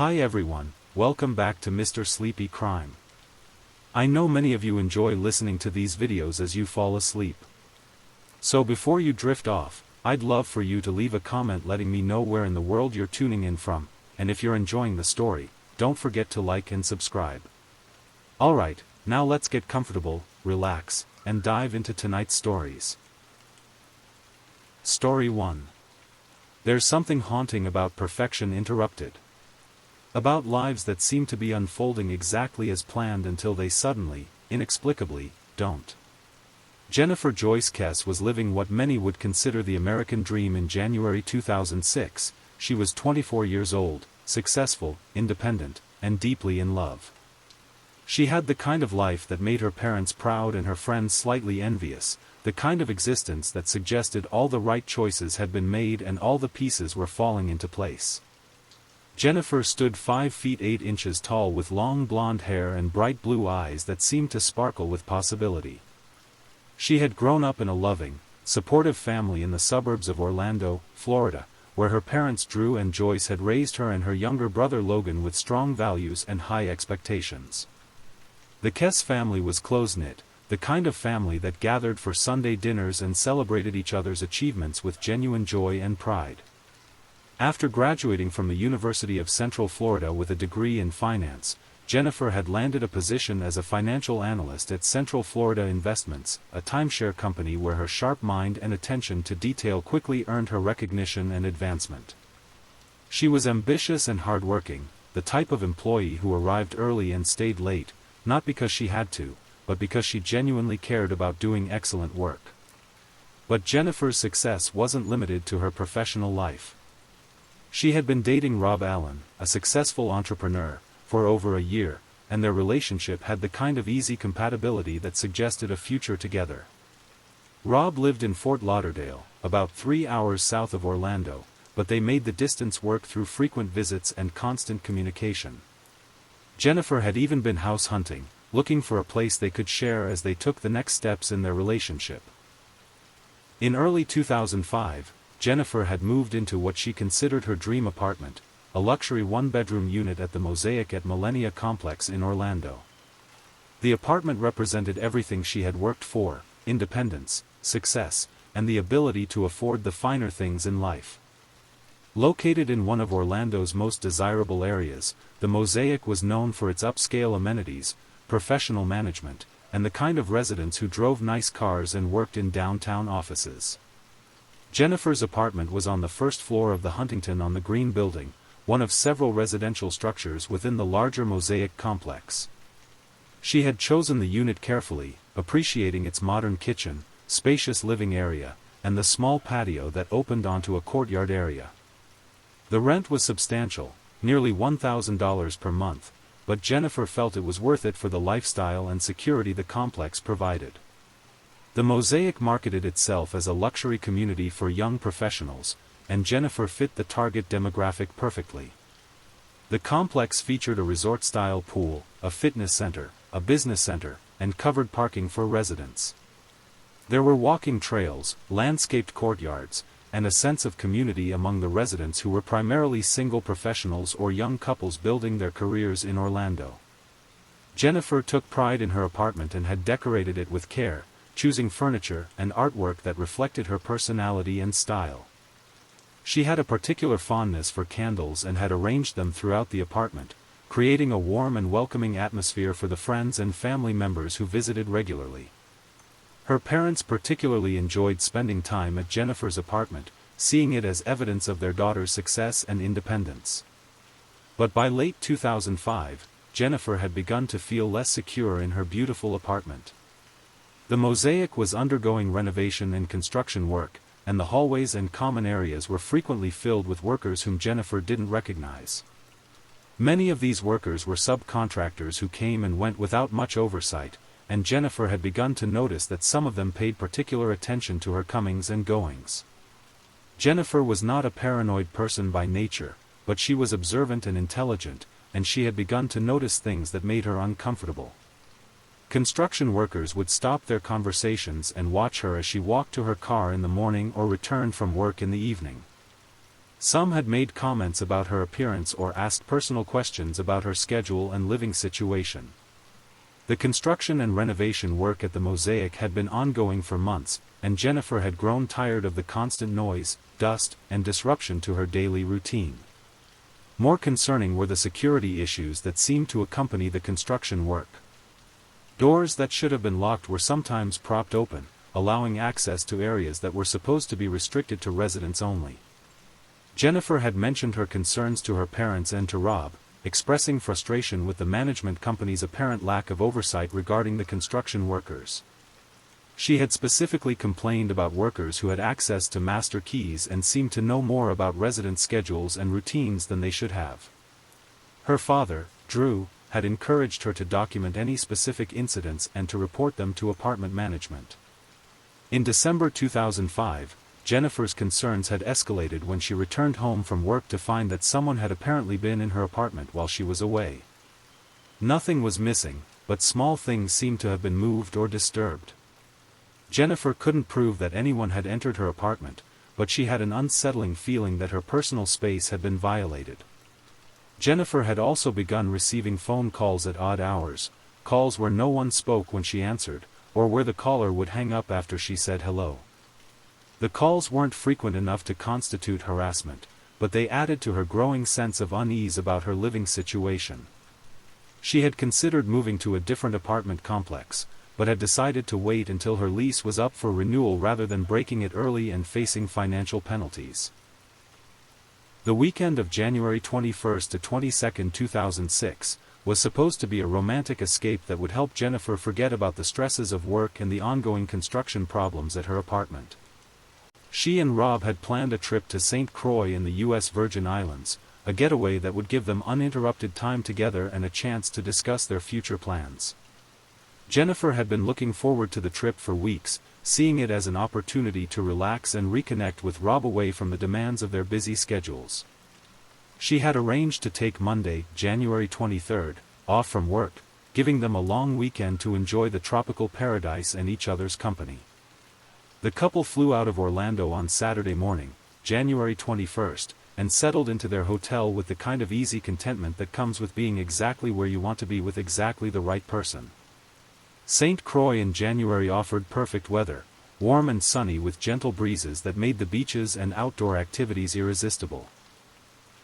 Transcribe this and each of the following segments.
Hi everyone, welcome back to Mr. Sleepy Crime. I know many of you enjoy listening to these videos as you fall asleep. So before you drift off, I'd love for you to leave a comment letting me know where in the world you're tuning in from, and if you're enjoying the story, don't forget to like and subscribe. Alright, now let's get comfortable, relax, and dive into tonight's stories. Story 1. There's something haunting about perfection interrupted. About lives that seem to be unfolding exactly as planned until they suddenly, inexplicably, don't. Jennifer Joyce Kess was living what many would consider the American dream in January 2006. She was 24 years old, successful, independent, and deeply in love. She had the kind of life that made her parents proud and her friends slightly envious, the kind of existence that suggested all the right choices had been made and all the pieces were falling into place. Jennifer stood 5 feet 8 inches tall with long blonde hair and bright blue eyes that seemed to sparkle with possibility. She had grown up in a loving, supportive family in the suburbs of Orlando, Florida, where her parents Drew and Joyce had raised her and her younger brother Logan with strong values and high expectations. The Kess family was close-knit, the kind of family that gathered for Sunday dinners and celebrated each other's achievements with genuine joy and pride. After graduating from the University of Central Florida with a degree in finance, Jennifer had landed a position as a financial analyst at Central Florida Investments, a timeshare company where her sharp mind and attention to detail quickly earned her recognition and advancement. She was ambitious and hardworking, the type of employee who arrived early and stayed late, not because she had to, but because she genuinely cared about doing excellent work. But Jennifer's success wasn't limited to her professional life. She had been dating Rob Allen, a successful entrepreneur, for over a year, and their relationship had the kind of easy compatibility that suggested a future together. Rob lived in Fort Lauderdale, about 3 hours south of Orlando, but they made the distance work through frequent visits and constant communication. Jennifer had even been house hunting, looking for a place they could share as they took the next steps in their relationship. In early 2005, Jennifer had moved into what she considered her dream apartment, a luxury one-bedroom unit at the Mosaic at Millenia Complex in Orlando. The apartment represented everything she had worked for: independence, success, and the ability to afford the finer things in life. Located in one of Orlando's most desirable areas, the Mosaic was known for its upscale amenities, professional management, and the kind of residents who drove nice cars and worked in downtown offices. Jennifer's apartment was on the first floor of the Huntington on the Green building, one of several residential structures within the larger Mosaic complex. She had chosen the unit carefully, appreciating its modern kitchen, spacious living area, and the small patio that opened onto a courtyard area. The rent was substantial, nearly $1,000 per month, but Jennifer felt it was worth it for the lifestyle and security the complex provided. The Mosaic marketed itself as a luxury community for young professionals, and Jennifer fit the target demographic perfectly. The complex featured a resort-style pool, a fitness center, a business center, and covered parking for residents. There were walking trails, landscaped courtyards, and a sense of community among the residents who were primarily single professionals or young couples building their careers in Orlando. Jennifer took pride in her apartment and had decorated it with care, choosing furniture and artwork that reflected her personality and style. She had a particular fondness for candles and had arranged them throughout the apartment, creating a warm and welcoming atmosphere for the friends and family members who visited regularly. Her parents particularly enjoyed spending time at Jennifer's apartment, seeing it as evidence of their daughter's success and independence. But by late 2005, Jennifer had begun to feel less secure in her beautiful apartment. The Mosaic was undergoing renovation and construction work, and the hallways and common areas were frequently filled with workers whom Jennifer didn't recognize. Many of these workers were subcontractors who came and went without much oversight, and Jennifer had begun to notice that some of them paid particular attention to her comings and goings. Jennifer was not a paranoid person by nature, but she was observant and intelligent, and she had begun to notice things that made her uncomfortable. Construction workers would stop their conversations and watch her as she walked to her car in the morning or returned from work in the evening. Some had made comments about her appearance or asked personal questions about her schedule and living situation. The construction and renovation work at the Mosaic had been ongoing for months, and Jennifer had grown tired of the constant noise, dust, and disruption to her daily routine. More concerning were the security issues that seemed to accompany the construction work. Doors that should have been locked were sometimes propped open, allowing access to areas that were supposed to be restricted to residents only. Jennifer had mentioned her concerns to her parents and to Rob, expressing frustration with the management company's apparent lack of oversight regarding the construction workers. She had specifically complained about workers who had access to master keys and seemed to know more about resident schedules and routines than they should have. Her father, Drew, had encouraged her to document any specific incidents and to report them to apartment management. In December 2005, Jennifer's concerns had escalated when she returned home from work to find that someone had apparently been in her apartment while she was away. Nothing was missing, but small things seemed to have been moved or disturbed. Jennifer couldn't prove that anyone had entered her apartment, but she had an unsettling feeling that her personal space had been violated. Jennifer had also begun receiving phone calls at odd hours, calls where no one spoke when she answered, or where the caller would hang up after she said hello. The calls weren't frequent enough to constitute harassment, but they added to her growing sense of unease about her living situation. She had considered moving to a different apartment complex, but had decided to wait until her lease was up for renewal rather than breaking it early and facing financial penalties. The weekend of January 21 to 22, 2006, was supposed to be a romantic escape that would help Jennifer forget about the stresses of work and the ongoing construction problems at her apartment. She and Rob had planned a trip to St. Croix in the U.S. Virgin Islands, a getaway that would give them uninterrupted time together and a chance to discuss their future plans. Jennifer had been looking forward to the trip for weeks, seeing it as an opportunity to relax and reconnect with Rob away from the demands of their busy schedules. She had arranged to take Monday, January 23, off from work, giving them a long weekend to enjoy the tropical paradise and each other's company. The couple flew out of Orlando on Saturday morning, January 21, and settled into their hotel with the kind of easy contentment that comes with being exactly where you want to be with exactly the right person. St. Croix in January offered perfect weather, warm and sunny with gentle breezes that made the beaches and outdoor activities irresistible.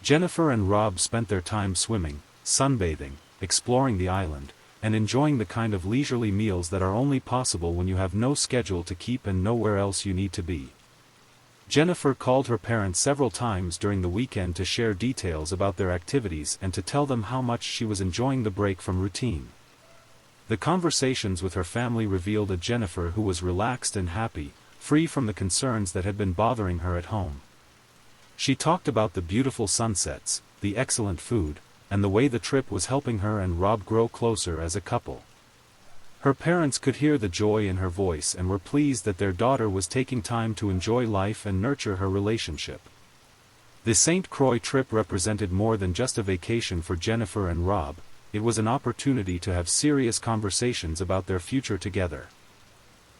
Jennifer and Rob spent their time swimming, sunbathing, exploring the island, and enjoying the kind of leisurely meals that are only possible when you have no schedule to keep and nowhere else you need to be. Jennifer called her parents several times during the weekend to share details about their activities and to tell them how much she was enjoying the break from routine. The conversations with her family revealed a Jennifer who was relaxed and happy, free from the concerns that had been bothering her at home. She talked about the beautiful sunsets, the excellent food, and the way the trip was helping her and Rob grow closer as a couple. Her parents could hear the joy in her voice and were pleased that their daughter was taking time to enjoy life and nurture her relationship. The St. Croix trip represented more than just a vacation for Jennifer and Rob. It was an opportunity to have serious conversations about their future together.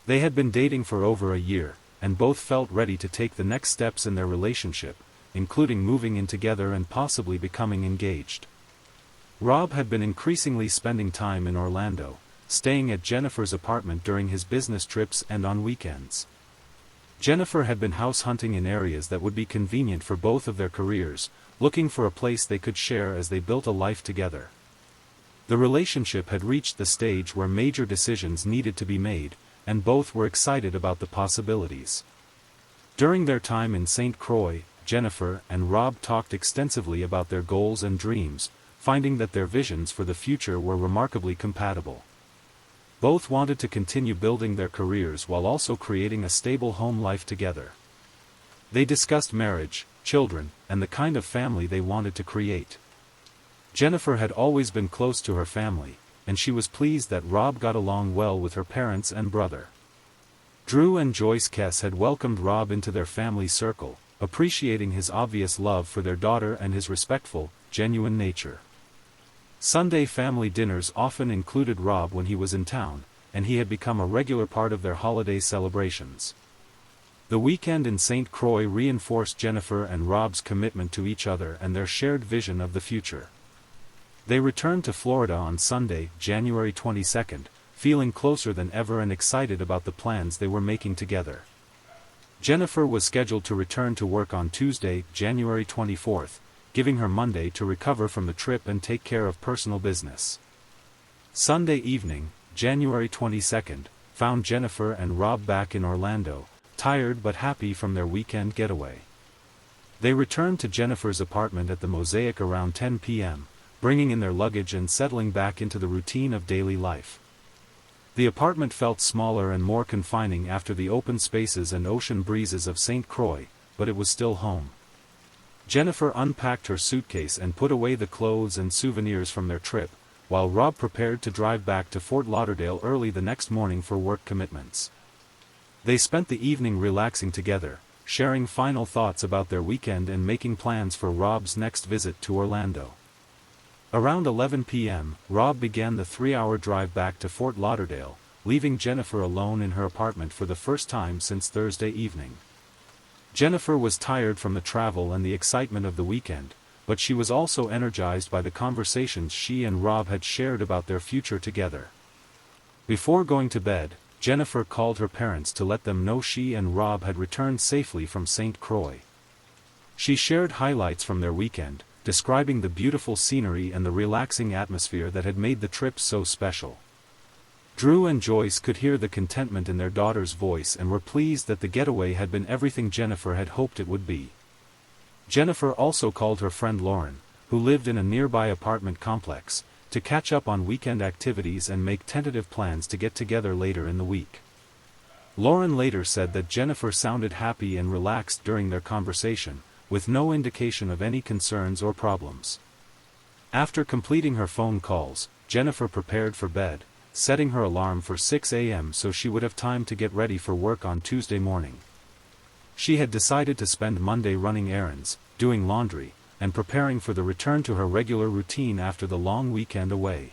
They had been dating for over a year, and both felt ready to take the next steps in their relationship, including moving in together and possibly becoming engaged. Rob had been increasingly spending time in Orlando, staying at Jennifer's apartment during his business trips and on weekends. Jennifer had been house hunting in areas that would be convenient for both of their careers, looking for a place they could share as they built a life together. The relationship had reached the stage where major decisions needed to be made, and both were excited about the possibilities. During their time in St. Croix, Jennifer and Rob talked extensively about their goals and dreams, finding that their visions for the future were remarkably compatible. Both wanted to continue building their careers while also creating a stable home life together. They discussed marriage, children, and the kind of family they wanted to create. Jennifer had always been close to her family, and she was pleased that Rob got along well with her parents and brother. Drew and Joyce Kess had welcomed Rob into their family circle, appreciating his obvious love for their daughter and his respectful, genuine nature. Sunday family dinners often included Rob when he was in town, and he had become a regular part of their holiday celebrations. The weekend in St. Croix reinforced Jennifer and Rob's commitment to each other and their shared vision of the future. They returned to Florida on Sunday, January 22nd, feeling closer than ever and excited about the plans they were making together. Jennifer was scheduled to return to work on Tuesday, January 24th, giving her Monday to recover from the trip and take care of personal business. Sunday evening, January 22nd, found Jennifer and Rob back in Orlando, tired but happy from their weekend getaway. They returned to Jennifer's apartment at the Mosaic around 10 p.m., bringing in their luggage and settling back into the routine of daily life. The apartment felt smaller and more confining after the open spaces and ocean breezes of St. Croix, but it was still home. Jennifer unpacked her suitcase and put away the clothes and souvenirs from their trip, while Rob prepared to drive back to Fort Lauderdale early the next morning for work commitments. They spent the evening relaxing together, sharing final thoughts about their weekend and making plans for Rob's next visit to Orlando. Around 11 p.m., Rob began the 3-hour drive back to Fort Lauderdale, leaving Jennifer alone in her apartment for the first time since Thursday evening. Jennifer was tired from the travel and the excitement of the weekend, but she was also energized by the conversations she and Rob had shared about their future together. Before going to bed, Jennifer called her parents to let them know she and Rob had returned safely from St. Croix. She shared highlights from their weekend, describing the beautiful scenery and the relaxing atmosphere that had made the trip so special. Drew and Joyce could hear the contentment in their daughter's voice and were pleased that the getaway had been everything Jennifer had hoped it would be. Jennifer also called her friend Lauren, who lived in a nearby apartment complex, to catch up on weekend activities and make tentative plans to get together later in the week. Lauren later said that Jennifer sounded happy and relaxed during their conversation, with no indication of any concerns or problems. After completing her phone calls, Jennifer prepared for bed, setting her alarm for 6 a.m. so she would have time to get ready for work on Tuesday morning. She had decided to spend Monday running errands, doing laundry, and preparing for the return to her regular routine after the long weekend away.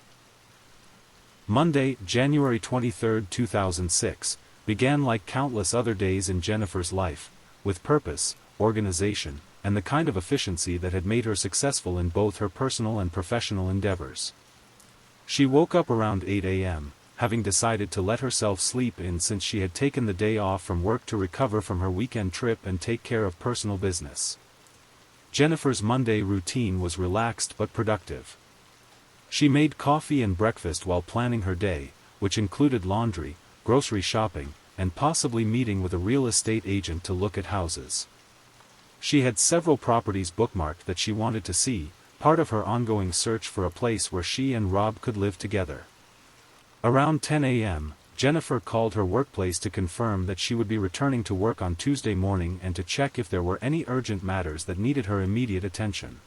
Monday, January 23, 2006, began like countless other days in Jennifer's life, with purpose, organization, and the kind of efficiency that had made her successful in both her personal and professional endeavors. She woke up around 8 a.m., having decided to let herself sleep in since she had taken the day off from work to recover from her weekend trip and take care of personal business. Jennifer's Monday routine was relaxed but productive. She made coffee and breakfast while planning her day, which included laundry, grocery shopping, and possibly meeting with a real estate agent to look at houses. She had several properties bookmarked that she wanted to see, part of her ongoing search for a place where she and Rob could live together. Around 10 a.m., Jennifer called her workplace to confirm that she would be returning to work on Tuesday morning and to check if there were any urgent matters that needed her immediate attention.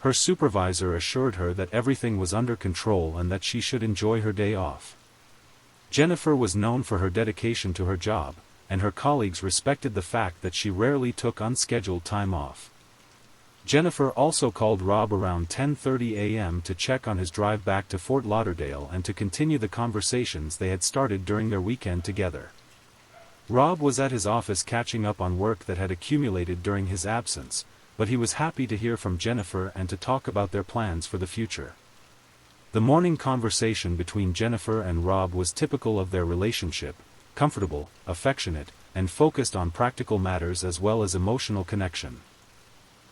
Her supervisor assured her that everything was under control and that she should enjoy her day off. Jennifer was known for her dedication to her job, and her colleagues respected the fact that she rarely took unscheduled time off. Jennifer also called Rob around 10:30 a.m. to check on his drive back to Fort Lauderdale and to continue the conversations they had started during their weekend together. Rob was at his office catching up on work that had accumulated during his absence, but he was happy to hear from Jennifer and to talk about their plans for the future. The morning conversation between Jennifer and Rob was typical of their relationship, comfortable, affectionate, and focused on practical matters as well as emotional connection.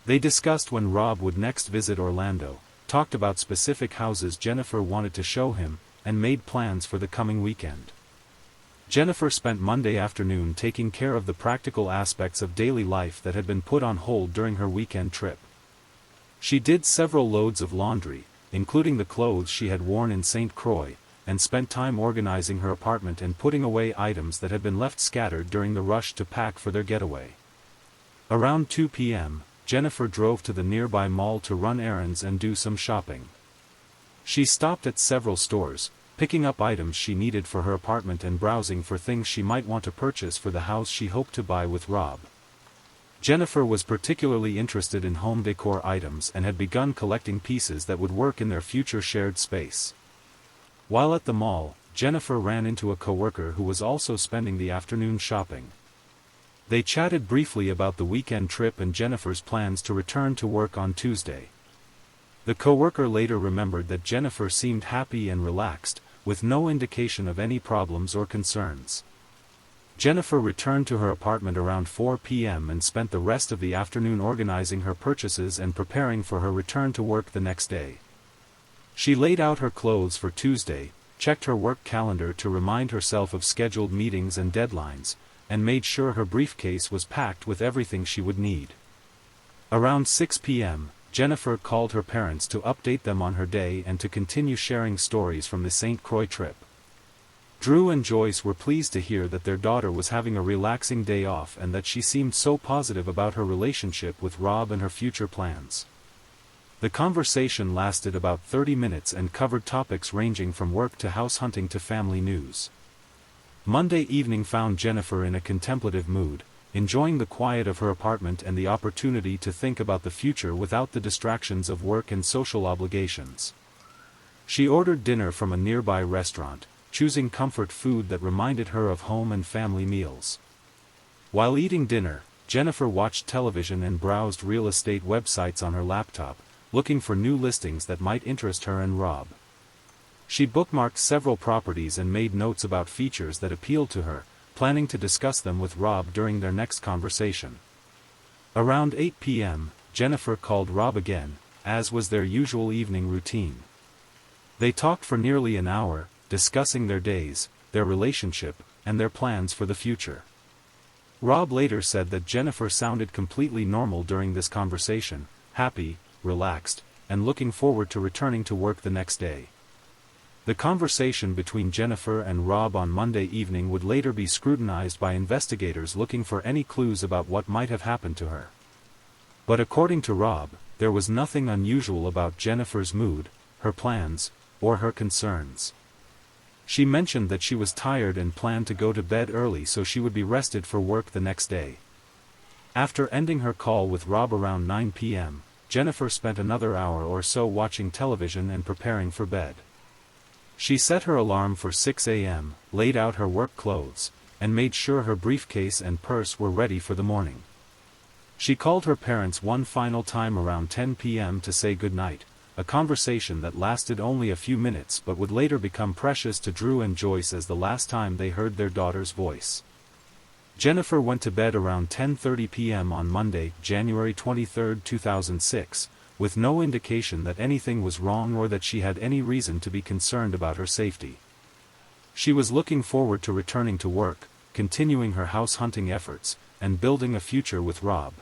They discussed when Rob would next visit Orlando, talked about specific houses Jennifer wanted to show him, and made plans for the coming weekend. Jennifer spent Monday afternoon taking care of the practical aspects of daily life that had been put on hold during her weekend trip. She did several loads of laundry, including the clothes she had worn in St. Croix, and spent time organizing her apartment and putting away items that had been left scattered during the rush to pack for their getaway. Around 2 p.m., Jennifer drove to the nearby mall to run errands and do some shopping. She stopped at several stores, picking up items she needed for her apartment and browsing for things she might want to purchase for the house she hoped to buy with Rob. Jennifer was particularly interested in home decor items and had begun collecting pieces that would work in their future shared space. While at the mall, Jennifer ran into a coworker who was also spending the afternoon shopping. They chatted briefly about the weekend trip and Jennifer's plans to return to work on Tuesday. The coworker later remembered that Jennifer seemed happy and relaxed, with no indication of any problems or concerns. Jennifer returned to her apartment around 4 p.m. and spent the rest of the afternoon organizing her purchases and preparing for her return to work the next day. She laid out her clothes for Tuesday, checked her work calendar to remind herself of scheduled meetings and deadlines, and made sure her briefcase was packed with everything she would need. Around 6 p.m., Jennifer called her parents to update them on her day and to continue sharing stories from the St. Croix trip. Drew and Joyce were pleased to hear that their daughter was having a relaxing day off and that she seemed so positive about her relationship with Rob and her future plans. The conversation lasted about 30 minutes and covered topics ranging from work to house hunting to family news. Monday evening found Jennifer in a contemplative mood, enjoying the quiet of her apartment and the opportunity to think about the future without the distractions of work and social obligations. She ordered dinner from a nearby restaurant, choosing comfort food that reminded her of home and family meals. While eating dinner, Jennifer watched television and browsed real estate websites on her laptop, looking for new listings that might interest her and Rob. She bookmarked several properties and made notes about features that appealed to her, planning to discuss them with Rob during their next conversation. Around 8 p.m., Jennifer called Rob again, as was their usual evening routine. They talked for nearly an hour, discussing their days, their relationship, and their plans for the future. Rob later said that Jennifer sounded completely normal during this conversation, happy, relaxed, and looking forward to returning to work the next day. The conversation between Jennifer and Rob on Monday evening would later be scrutinized by investigators looking for any clues about what might have happened to her. But according to Rob, there was nothing unusual about Jennifer's mood, her plans, or her concerns. She mentioned that she was tired and planned to go to bed early so she would be rested for work the next day. After ending her call with Rob around 9 p.m., Jennifer spent another hour or so watching television and preparing for bed. She set her alarm for 6 a.m., laid out her work clothes, and made sure her briefcase and purse were ready for the morning. She called her parents one final time around 10 p.m. to say goodnight, a conversation that lasted only a few minutes but would later become precious to Drew and Joyce as the last time they heard their daughter's voice. Jennifer went to bed around 10:30 p.m. on Monday, January 23, 2006, with no indication that anything was wrong or that she had any reason to be concerned about her safety. She was looking forward to returning to work, continuing her house hunting efforts, and building a future with Rob.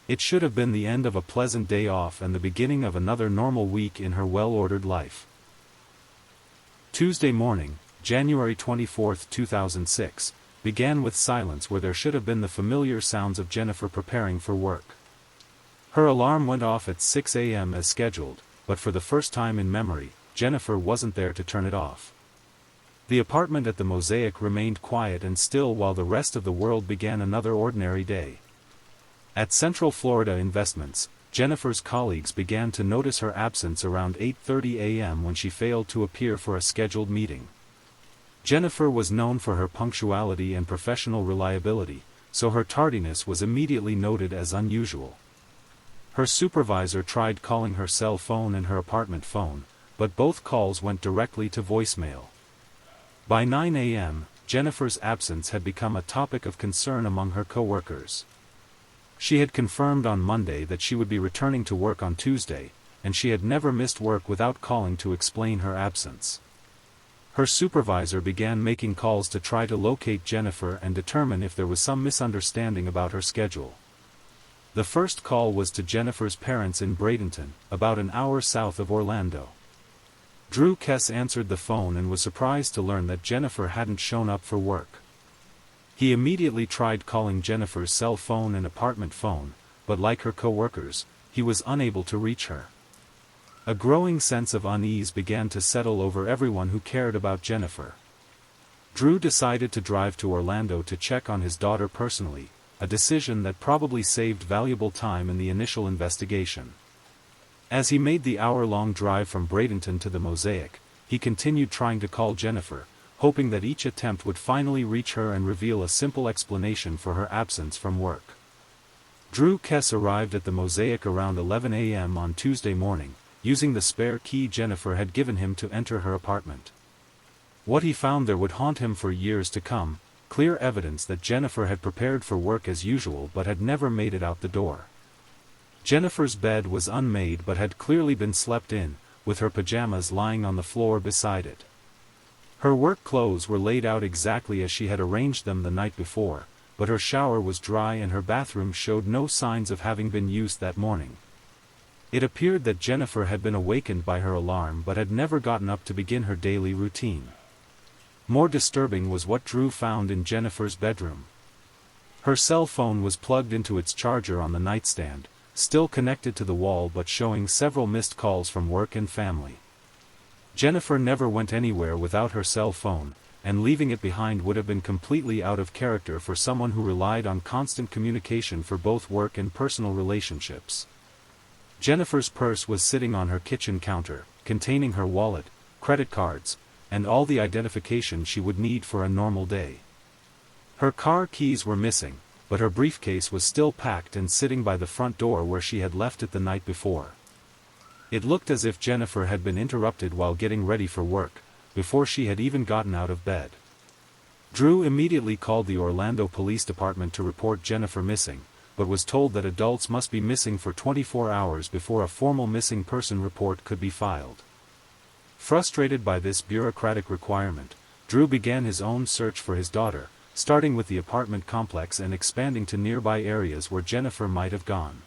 It should have been the end of a pleasant day off and the beginning of another normal week in her well-ordered life. Tuesday morning, January 24, 2006, began with silence where there should have been the familiar sounds of Jennifer preparing for work. Her alarm went off at 6 a.m. as scheduled, but for the first time in memory, Jennifer wasn't there to turn it off. The apartment at the Mosaic remained quiet and still while the rest of the world began another ordinary day. At Central Florida Investments, Jennifer's colleagues began to notice her absence around 8:30 a.m. when she failed to appear for a scheduled meeting. Jennifer was known for her punctuality and professional reliability, so her tardiness was immediately noted as unusual. Her supervisor tried calling her cell phone and her apartment phone, but both calls went directly to voicemail. By 9 a.m., Jennifer's absence had become a topic of concern among her coworkers. She had confirmed on Monday that she would be returning to work on Tuesday, and she had never missed work without calling to explain her absence. Her supervisor began making calls to try to locate Jennifer and determine if there was some misunderstanding about her schedule. The first call was to Jennifer's parents in Bradenton, about an hour south of Orlando. Drew Kess answered the phone and was surprised to learn that Jennifer hadn't shown up for work. He immediately tried calling Jennifer's cell phone and apartment phone, but like her coworkers, he was unable to reach her. A growing sense of unease began to settle over everyone who cared about Jennifer. Drew decided to drive to Orlando to check on his daughter personally, a decision that probably saved valuable time in the initial investigation. As he made the hour-long drive from Bradenton to the Mosaic, he continued trying to call Jennifer, hoping that each attempt would finally reach her and reveal a simple explanation for her absence from work. Drew Kess arrived at the Mosaic around 11 a.m. on Tuesday morning, using the spare key Jennifer had given him to enter her apartment. What he found there would haunt him for years to come, clear evidence that Jennifer had prepared for work as usual but had never made it out the door. Jennifer's bed was unmade but had clearly been slept in, with her pajamas lying on the floor beside it. Her work clothes were laid out exactly as she had arranged them the night before, but her shower was dry and her bathroom showed no signs of having been used that morning. It appeared that Jennifer had been awakened by her alarm but had never gotten up to begin her daily routine. More disturbing was what Drew found in Jennifer's bedroom. Her cell phone was plugged into its charger on the nightstand, still connected to the wall but showing several missed calls from work and family. Jennifer never went anywhere without her cell phone, and leaving it behind would have been completely out of character for someone who relied on constant communication for both work and personal relationships. Jennifer's purse was sitting on her kitchen counter, containing her wallet, credit cards, and all the identification she would need for a normal day. Her car keys were missing, but her briefcase was still packed and sitting by the front door where she had left it the night before. It looked as if Jennifer had been interrupted while getting ready for work, before she had even gotten out of bed. Drew immediately called the Orlando Police Department to report Jennifer missing, but was told that adults must be missing for 24 hours before a formal missing person report could be filed. Frustrated by this bureaucratic requirement, Drew began his own search for his daughter, starting with the apartment complex and expanding to nearby areas where Jennifer might have gone.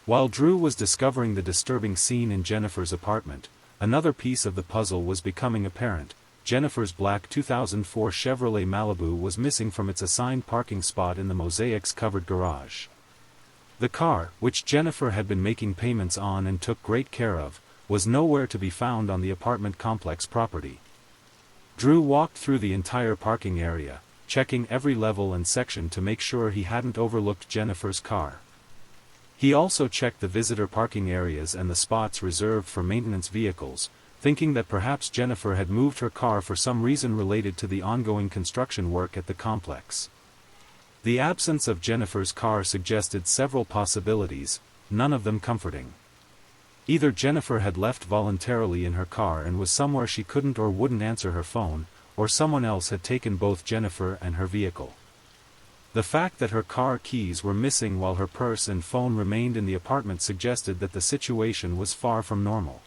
While Drew was discovering the disturbing scene in Jennifer's apartment, another piece of the puzzle was becoming apparent. Jennifer's black 2004 Chevrolet Malibu was missing from its assigned parking spot in the Mosaic's covered garage. The car, which Jennifer had been making payments on and took great care of, was nowhere to be found on the apartment complex property. Drew walked through the entire parking area, checking every level and section to make sure he hadn't overlooked Jennifer's car. He also checked the visitor parking areas and the spots reserved for maintenance vehicles, thinking that perhaps Jennifer had moved her car for some reason related to the ongoing construction work at the complex. The absence of Jennifer's car suggested several possibilities, none of them comforting. Either Jennifer had left voluntarily in her car and was somewhere she couldn't or wouldn't answer her phone, or someone else had taken both Jennifer and her vehicle. The fact that her car keys were missing while her purse and phone remained in the apartment suggested that the situation was far from normal.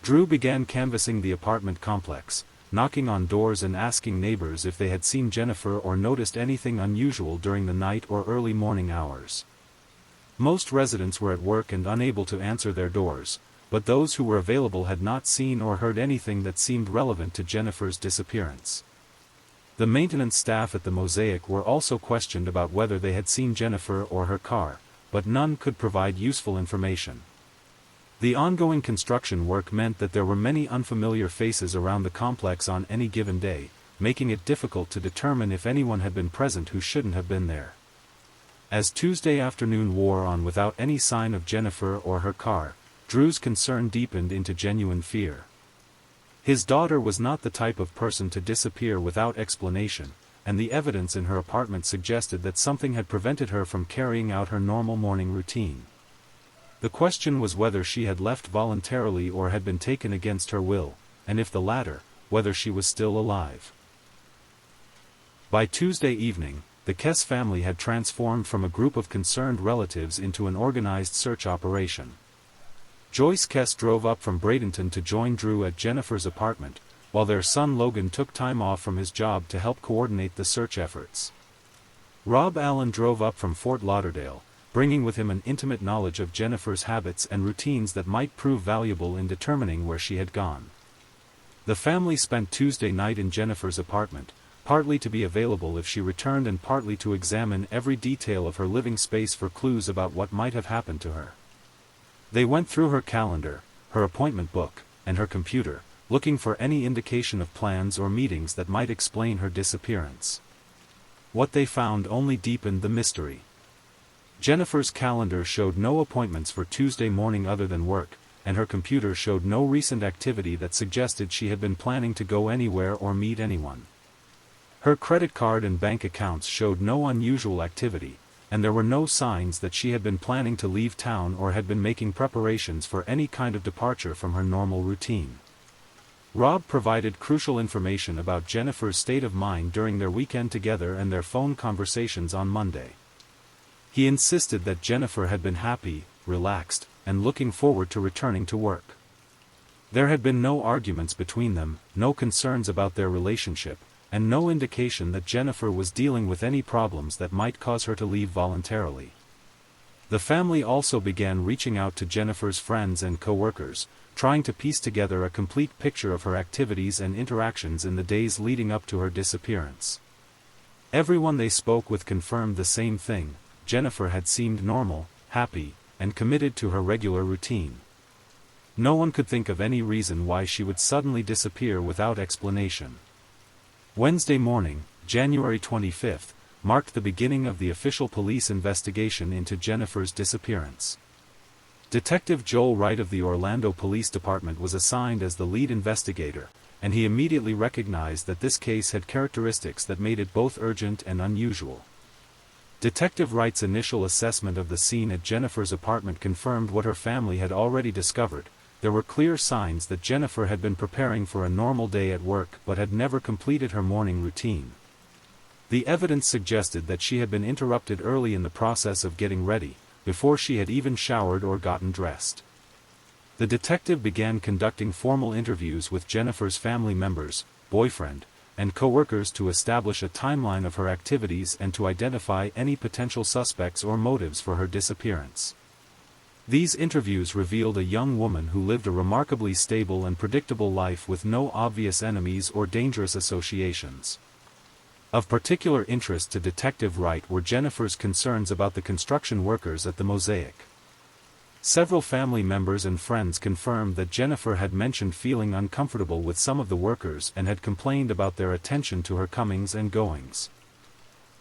Drew began canvassing the apartment complex, knocking on doors and asking neighbors if they had seen Jennifer or noticed anything unusual during the night or early morning hours. Most residents were at work and unable to answer their doors, but those who were available had not seen or heard anything that seemed relevant to Jennifer's disappearance. The maintenance staff at the Mosaic were also questioned about whether they had seen Jennifer or her car, but none could provide useful information. The ongoing construction work meant that there were many unfamiliar faces around the complex on any given day, making it difficult to determine if anyone had been present who shouldn't have been there. As Tuesday afternoon wore on without any sign of Jennifer or her car, Drew's concern deepened into genuine fear. His daughter was not the type of person to disappear without explanation, and the evidence in her apartment suggested that something had prevented her from carrying out her normal morning routine. The question was whether she had left voluntarily or had been taken against her will, and if the latter, whether she was still alive. By Tuesday evening, the Kess family had transformed from a group of concerned relatives into an organized search operation. Joyce Kess drove up from Bradenton to join Drew at Jennifer's apartment, while their son Logan took time off from his job to help coordinate the search efforts. Rob Allen drove up from Fort Lauderdale, bringing with him an intimate knowledge of Jennifer's habits and routines that might prove valuable in determining where she had gone. The family spent Tuesday night in Jennifer's apartment, partly to be available if she returned and partly to examine every detail of her living space for clues about what might have happened to her. They went through her calendar, her appointment book, and her computer, looking for any indication of plans or meetings that might explain her disappearance. What they found only deepened the mystery. Jennifer's calendar showed no appointments for Tuesday morning other than work, and her computer showed no recent activity that suggested she had been planning to go anywhere or meet anyone. Her credit card and bank accounts showed no unusual activity, and there were no signs that she had been planning to leave town or had been making preparations for any kind of departure from her normal routine. Rob provided crucial information about Jennifer's state of mind during their weekend together and their phone conversations on Monday. He insisted that Jennifer had been happy, relaxed, and looking forward to returning to work. There had been no arguments between them, no concerns about their relationship, and no indication that Jennifer was dealing with any problems that might cause her to leave voluntarily. The family also began reaching out to Jennifer's friends and co-workers, trying to piece together a complete picture of her activities and interactions in the days leading up to her disappearance. Everyone they spoke with confirmed the same thing: Jennifer had seemed normal, happy, and committed to her regular routine. No one could think of any reason why she would suddenly disappear without explanation. Wednesday morning, January 25th, marked the beginning of the official police investigation into Jennifer's disappearance. Detective Joel Wright of the Orlando Police Department was assigned as the lead investigator, and he immediately recognized that this case had characteristics that made it both urgent and unusual. Detective Wright's initial assessment of the scene at Jennifer's apartment confirmed what her family had already discovered. There were clear signs that Jennifer had been preparing for a normal day at work but had never completed her morning routine. The evidence suggested that she had been interrupted early in the process of getting ready, before she had even showered or gotten dressed. The detective began conducting formal interviews with Jennifer's family members, boyfriend, and co-workers to establish a timeline of her activities and to identify any potential suspects or motives for her disappearance. These interviews revealed a young woman who lived a remarkably stable and predictable life with no obvious enemies or dangerous associations. Of particular interest to Detective Wright were Jennifer's concerns about the construction workers at the Mosaic. Several family members and friends confirmed that Jennifer had mentioned feeling uncomfortable with some of the workers and had complained about their attention to her comings and goings.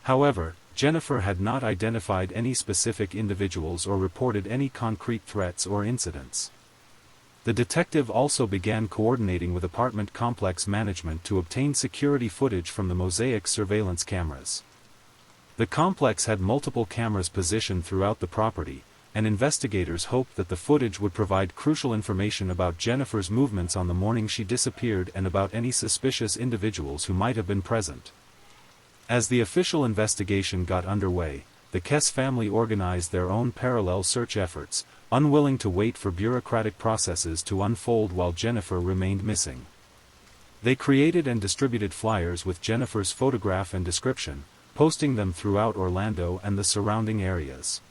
However, Jennifer had not identified any specific individuals or reported any concrete threats or incidents. The detective also began coordinating with apartment complex management to obtain security footage from the Mosaic surveillance cameras. The complex had multiple cameras positioned throughout the property, and investigators hoped that the footage would provide crucial information about Jennifer's movements on the morning she disappeared and about any suspicious individuals who might have been present. As the official investigation got underway, the Kess family organized their own parallel search efforts, unwilling to wait for bureaucratic processes to unfold while Jennifer remained missing. They created and distributed flyers with Jennifer's photograph and description, posting them throughout Orlando and the surrounding areas.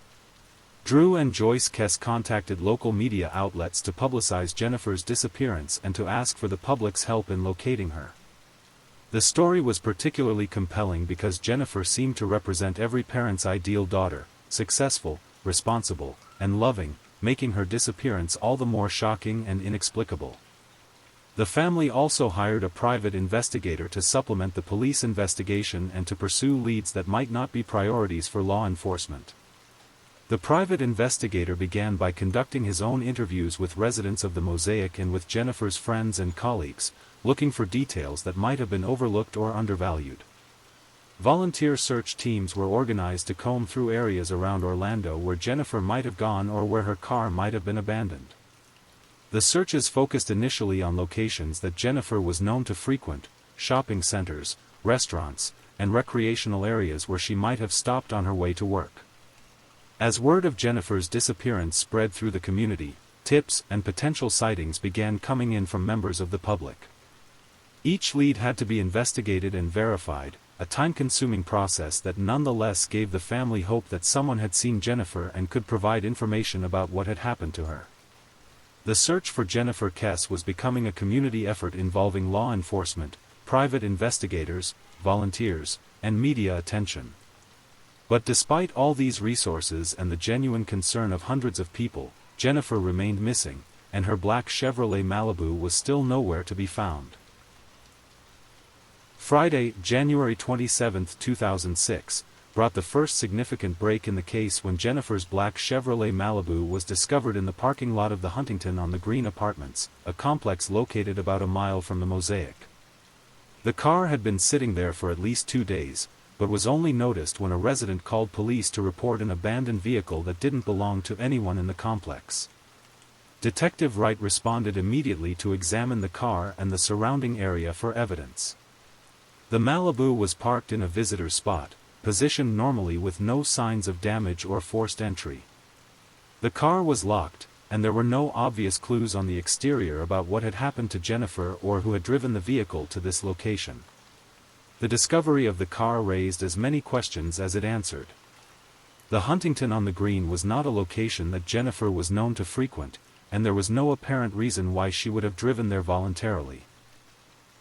Drew and Joyce Kess contacted local media outlets to publicize Jennifer's disappearance and to ask for the public's help in locating her. The story was particularly compelling because Jennifer seemed to represent every parent's ideal daughter: successful, responsible, and loving, making her disappearance all the more shocking and inexplicable. The family also hired a private investigator to supplement the police investigation and to pursue leads that might not be priorities for law enforcement. The private investigator began by conducting his own interviews with residents of the Mosaic and with Jennifer's friends and colleagues, looking for details that might have been overlooked or undervalued. Volunteer search teams were organized to comb through areas around Orlando where Jennifer might have gone or where her car might have been abandoned. The searches focused initially on locations that Jennifer was known to frequent: shopping centers, restaurants, and recreational areas where she might have stopped on her way to work. As word of Jennifer's disappearance spread through the community, tips and potential sightings began coming in from members of the public. Each lead had to be investigated and verified, a time-consuming process that nonetheless gave the family hope that someone had seen Jennifer and could provide information about what had happened to her. The search for Jennifer Kess was becoming a community effort involving law enforcement, private investigators, volunteers, and media attention. But despite all these resources and the genuine concern of hundreds of people, Jennifer remained missing, and her black Chevrolet Malibu was still nowhere to be found. Friday, January 27, 2006, brought the first significant break in the case when Jennifer's black Chevrolet Malibu was discovered in the parking lot of the Huntington on the Green Apartments, a complex located about a mile from the Mosaic. The car had been sitting there for at least 2 days, but was only noticed when a resident called police to report an abandoned vehicle that didn't belong to anyone in the complex. Detective Wright responded immediately to examine the car and the surrounding area for evidence. The Malibu was parked in a visitor's spot, positioned normally with no signs of damage or forced entry. The car was locked, and there were no obvious clues on the exterior about what had happened to Jennifer or who had driven the vehicle to this location. The discovery of the car raised as many questions as it answered. The Huntington on the Green was not a location that Jennifer was known to frequent, and there was no apparent reason why she would have driven there voluntarily.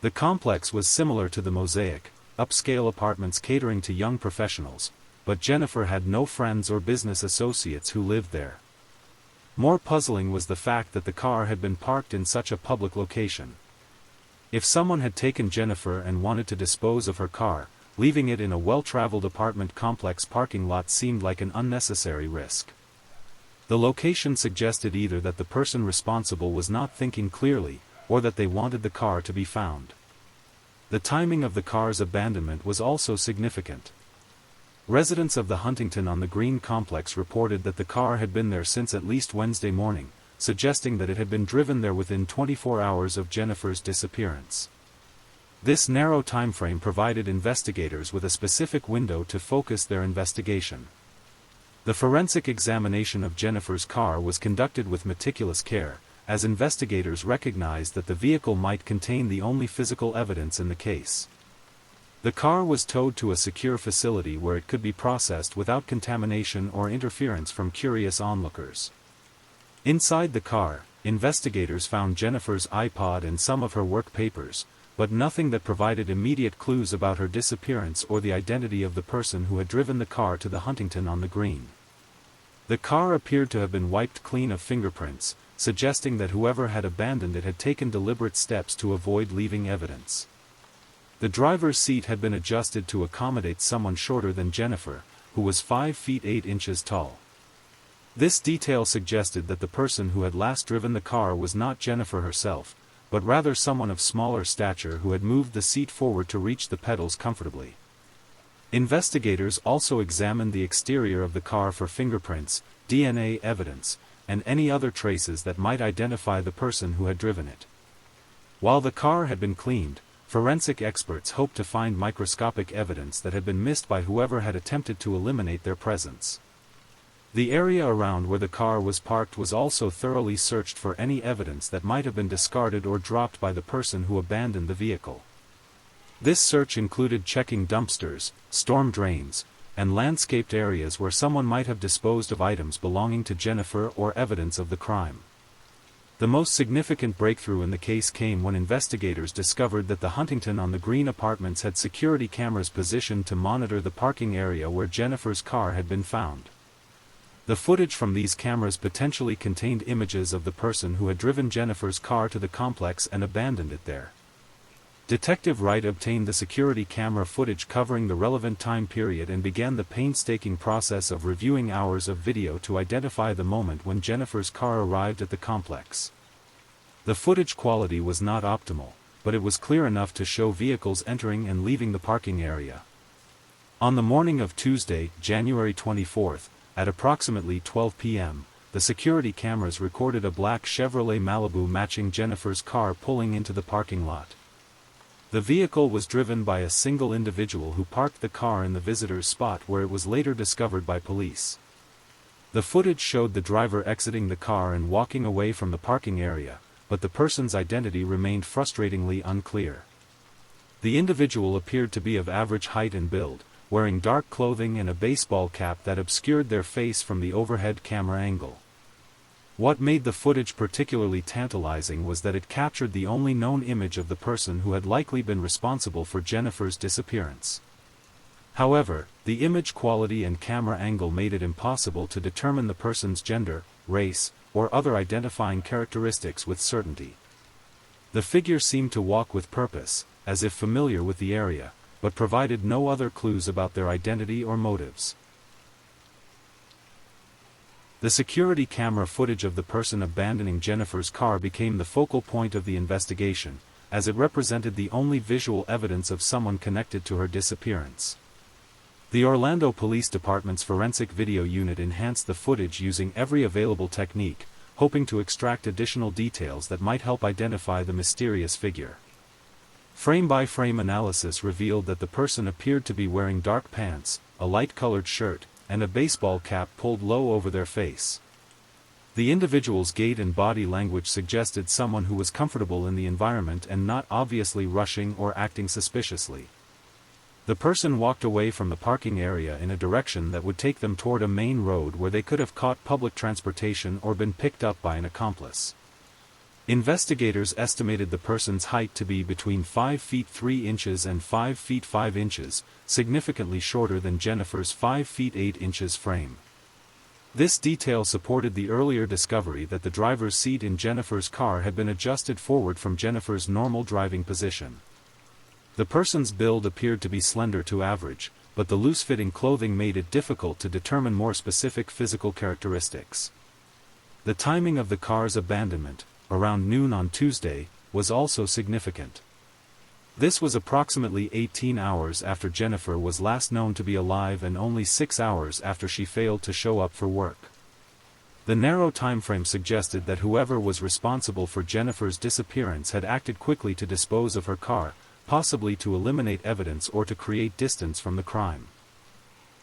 The complex was similar to the Mosaic, upscale apartments catering to young professionals, but Jennifer had no friends or business associates who lived there. More puzzling was the fact that the car had been parked in such a public location. If someone had taken Jennifer and wanted to dispose of her car, leaving it in a well-traveled apartment complex parking lot seemed like an unnecessary risk. The location suggested either that the person responsible was not thinking clearly, or that they wanted the car to be found. The timing of the car's abandonment was also significant. Residents of the Huntington on the Green complex reported that the car had been there since at least Wednesday morning, suggesting that it had been driven there within 24 hours of Jennifer's disappearance. This narrow timeframe provided investigators with a specific window to focus their investigation. The forensic examination of Jennifer's car was conducted with meticulous care, as investigators recognized that the vehicle might contain the only physical evidence in the case. The car was towed to a secure facility where it could be processed without contamination or interference from curious onlookers. Inside the car, investigators found Jennifer's iPod and some of her work papers, but nothing that provided immediate clues about her disappearance or the identity of the person who had driven the car to the Huntington on the Green. The car appeared to have been wiped clean of fingerprints, suggesting that whoever had abandoned it had taken deliberate steps to avoid leaving evidence. The driver's seat had been adjusted to accommodate someone shorter than Jennifer, who was 5 feet 8 inches tall. This detail suggested that the person who had last driven the car was not Jennifer herself, but rather someone of smaller stature who had moved the seat forward to reach the pedals comfortably. Investigators also examined the exterior of the car for fingerprints, DNA evidence, and any other traces that might identify the person who had driven it. While the car had been cleaned, forensic experts hoped to find microscopic evidence that had been missed by whoever had attempted to eliminate their presence. The area around where the car was parked was also thoroughly searched for any evidence that might have been discarded or dropped by the person who abandoned the vehicle. This search included checking dumpsters, storm drains, and landscaped areas where someone might have disposed of items belonging to Jennifer or evidence of the crime. The most significant breakthrough in the case came when investigators discovered that the Huntington on the Green apartments had security cameras positioned to monitor the parking area where Jennifer's car had been found. The footage from these cameras potentially contained images of the person who had driven Jennifer's car to the complex and abandoned it there. Detective Wright obtained the security camera footage covering the relevant time period and began the painstaking process of reviewing hours of video to identify the moment when Jennifer's car arrived at the complex. The footage quality was not optimal, but it was clear enough to show vehicles entering and leaving the parking area. On the morning of Tuesday, January 24th, at approximately 12 p.m., the security cameras recorded a black Chevrolet Malibu matching Jennifer's car pulling into the parking lot. The vehicle was driven by a single individual who parked the car in the visitor's spot where it was later discovered by police. The footage showed the driver exiting the car and walking away from the parking area, but the person's identity remained frustratingly unclear. The individual appeared to be of average height and build, wearing dark clothing and a baseball cap that obscured their face from the overhead camera angle. What made the footage particularly tantalizing was that it captured the only known image of the person who had likely been responsible for Jennifer's disappearance. However, the image quality and camera angle made it impossible to determine the person's gender, race, or other identifying characteristics with certainty. The figure seemed to walk with purpose, as if familiar with the area, but provided no other clues about their identity or motives. The security camera footage of the person abandoning Jennifer's car became the focal point of the investigation, as it represented the only visual evidence of someone connected to her disappearance. The Orlando Police Department's forensic video unit enhanced the footage using every available technique, hoping to extract additional details that might help identify the mysterious figure. Frame-by-frame analysis revealed that the person appeared to be wearing dark pants, a light-colored shirt, and a baseball cap pulled low over their face. The individual's gait and body language suggested someone who was comfortable in the environment and not obviously rushing or acting suspiciously. The person walked away from the parking area in a direction that would take them toward a main road where they could have caught public transportation or been picked up by an accomplice. Investigators estimated the person's height to be between 5 feet 3 inches and 5 feet 5 inches, significantly shorter than Jennifer's 5 feet 8 inches frame. This detail supported the earlier discovery that the driver's seat in Jennifer's car had been adjusted forward from Jennifer's normal driving position. The person's build appeared to be slender to average, but the loose-fitting clothing made it difficult to determine more specific physical characteristics. The timing of the car's abandonment, around noon on Tuesday, was also significant. This was approximately 18 hours after Jennifer was last known to be alive and only 6 hours after she failed to show up for work. The narrow timeframe suggested that whoever was responsible for Jennifer's disappearance had acted quickly to dispose of her car, possibly to eliminate evidence or to create distance from the crime.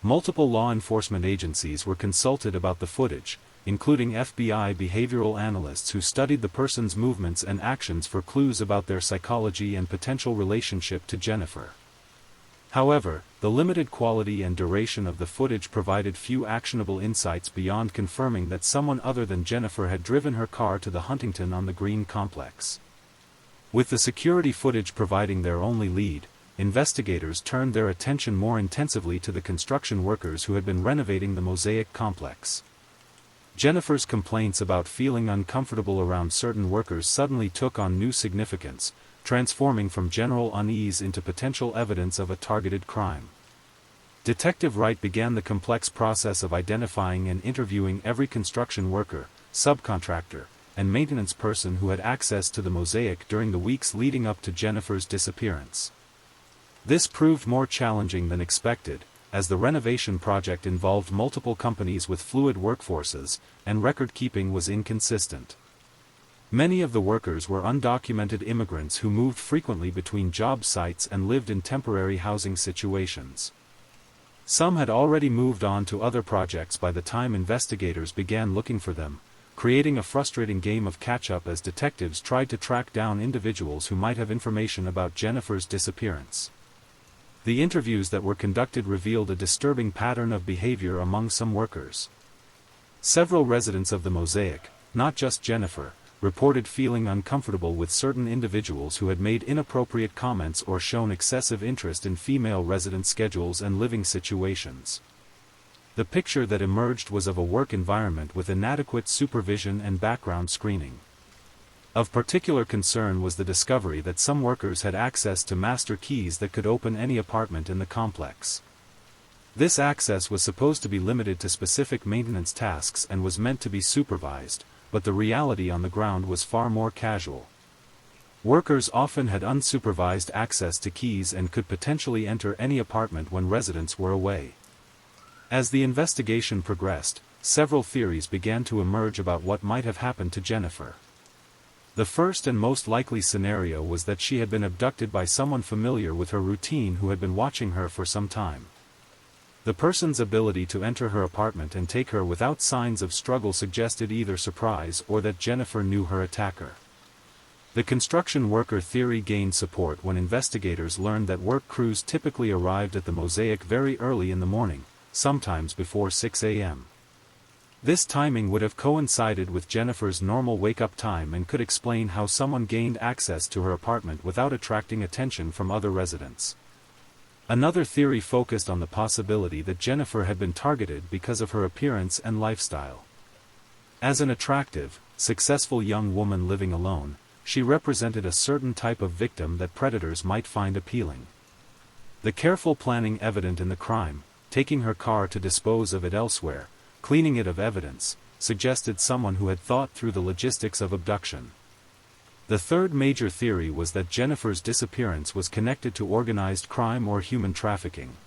Multiple law enforcement agencies were consulted about the footage, including FBI behavioral analysts who studied the person's movements and actions for clues about their psychology and potential relationship to Jennifer. However, the limited quality and duration of the footage provided few actionable insights beyond confirming that someone other than Jennifer had driven her car to the Huntington on the Green complex. With the security footage providing their only lead, investigators turned their attention more intensively to the construction workers who had been renovating the Mosaic complex. Jennifer's complaints about feeling uncomfortable around certain workers suddenly took on new significance, transforming from general unease into potential evidence of a targeted crime. Detective Wright began the complex process of identifying and interviewing every construction worker, subcontractor, and maintenance person who had access to the Mosaic during the weeks leading up to Jennifer's disappearance. This proved more challenging than expected, as the renovation project involved multiple companies with fluid workforces, and record-keeping was inconsistent. Many of the workers were undocumented immigrants who moved frequently between job sites and lived in temporary housing situations. Some had already moved on to other projects by the time investigators began looking for them, creating a frustrating game of catch-up as detectives tried to track down individuals who might have information about Jennifer's disappearance. The interviews that were conducted revealed a disturbing pattern of behavior among some workers. Several residents of the Mosaic, not just Jennifer, reported feeling uncomfortable with certain individuals who had made inappropriate comments or shown excessive interest in female resident schedules and living situations. The picture that emerged was of a work environment with inadequate supervision and background screening. Of particular concern was the discovery that some workers had access to master keys that could open any apartment in the complex. This access was supposed to be limited to specific maintenance tasks and was meant to be supervised, but the reality on the ground was far more casual. Workers often had unsupervised access to keys and could potentially enter any apartment when residents were away. As the investigation progressed, several theories began to emerge about what might have happened to Jennifer. The first and most likely scenario was that she had been abducted by someone familiar with her routine who had been watching her for some time. The person's ability to enter her apartment and take her without signs of struggle suggested either surprise or that Jennifer knew her attacker. The construction worker theory gained support when investigators learned that work crews typically arrived at the Mosaic very early in the morning, sometimes before 6 a.m. This timing would have coincided with Jennifer's normal wake-up time and could explain how someone gained access to her apartment without attracting attention from other residents. Another theory focused on the possibility that Jennifer had been targeted because of her appearance and lifestyle. As an attractive, successful young woman living alone, she represented a certain type of victim that predators might find appealing. The careful planning evident in the crime, taking her car to dispose of it elsewhere, cleaning it of evidence, suggested someone who had thought through the logistics of abduction. The third major theory was that Jennifer's disappearance was connected to organized crime or human trafficking.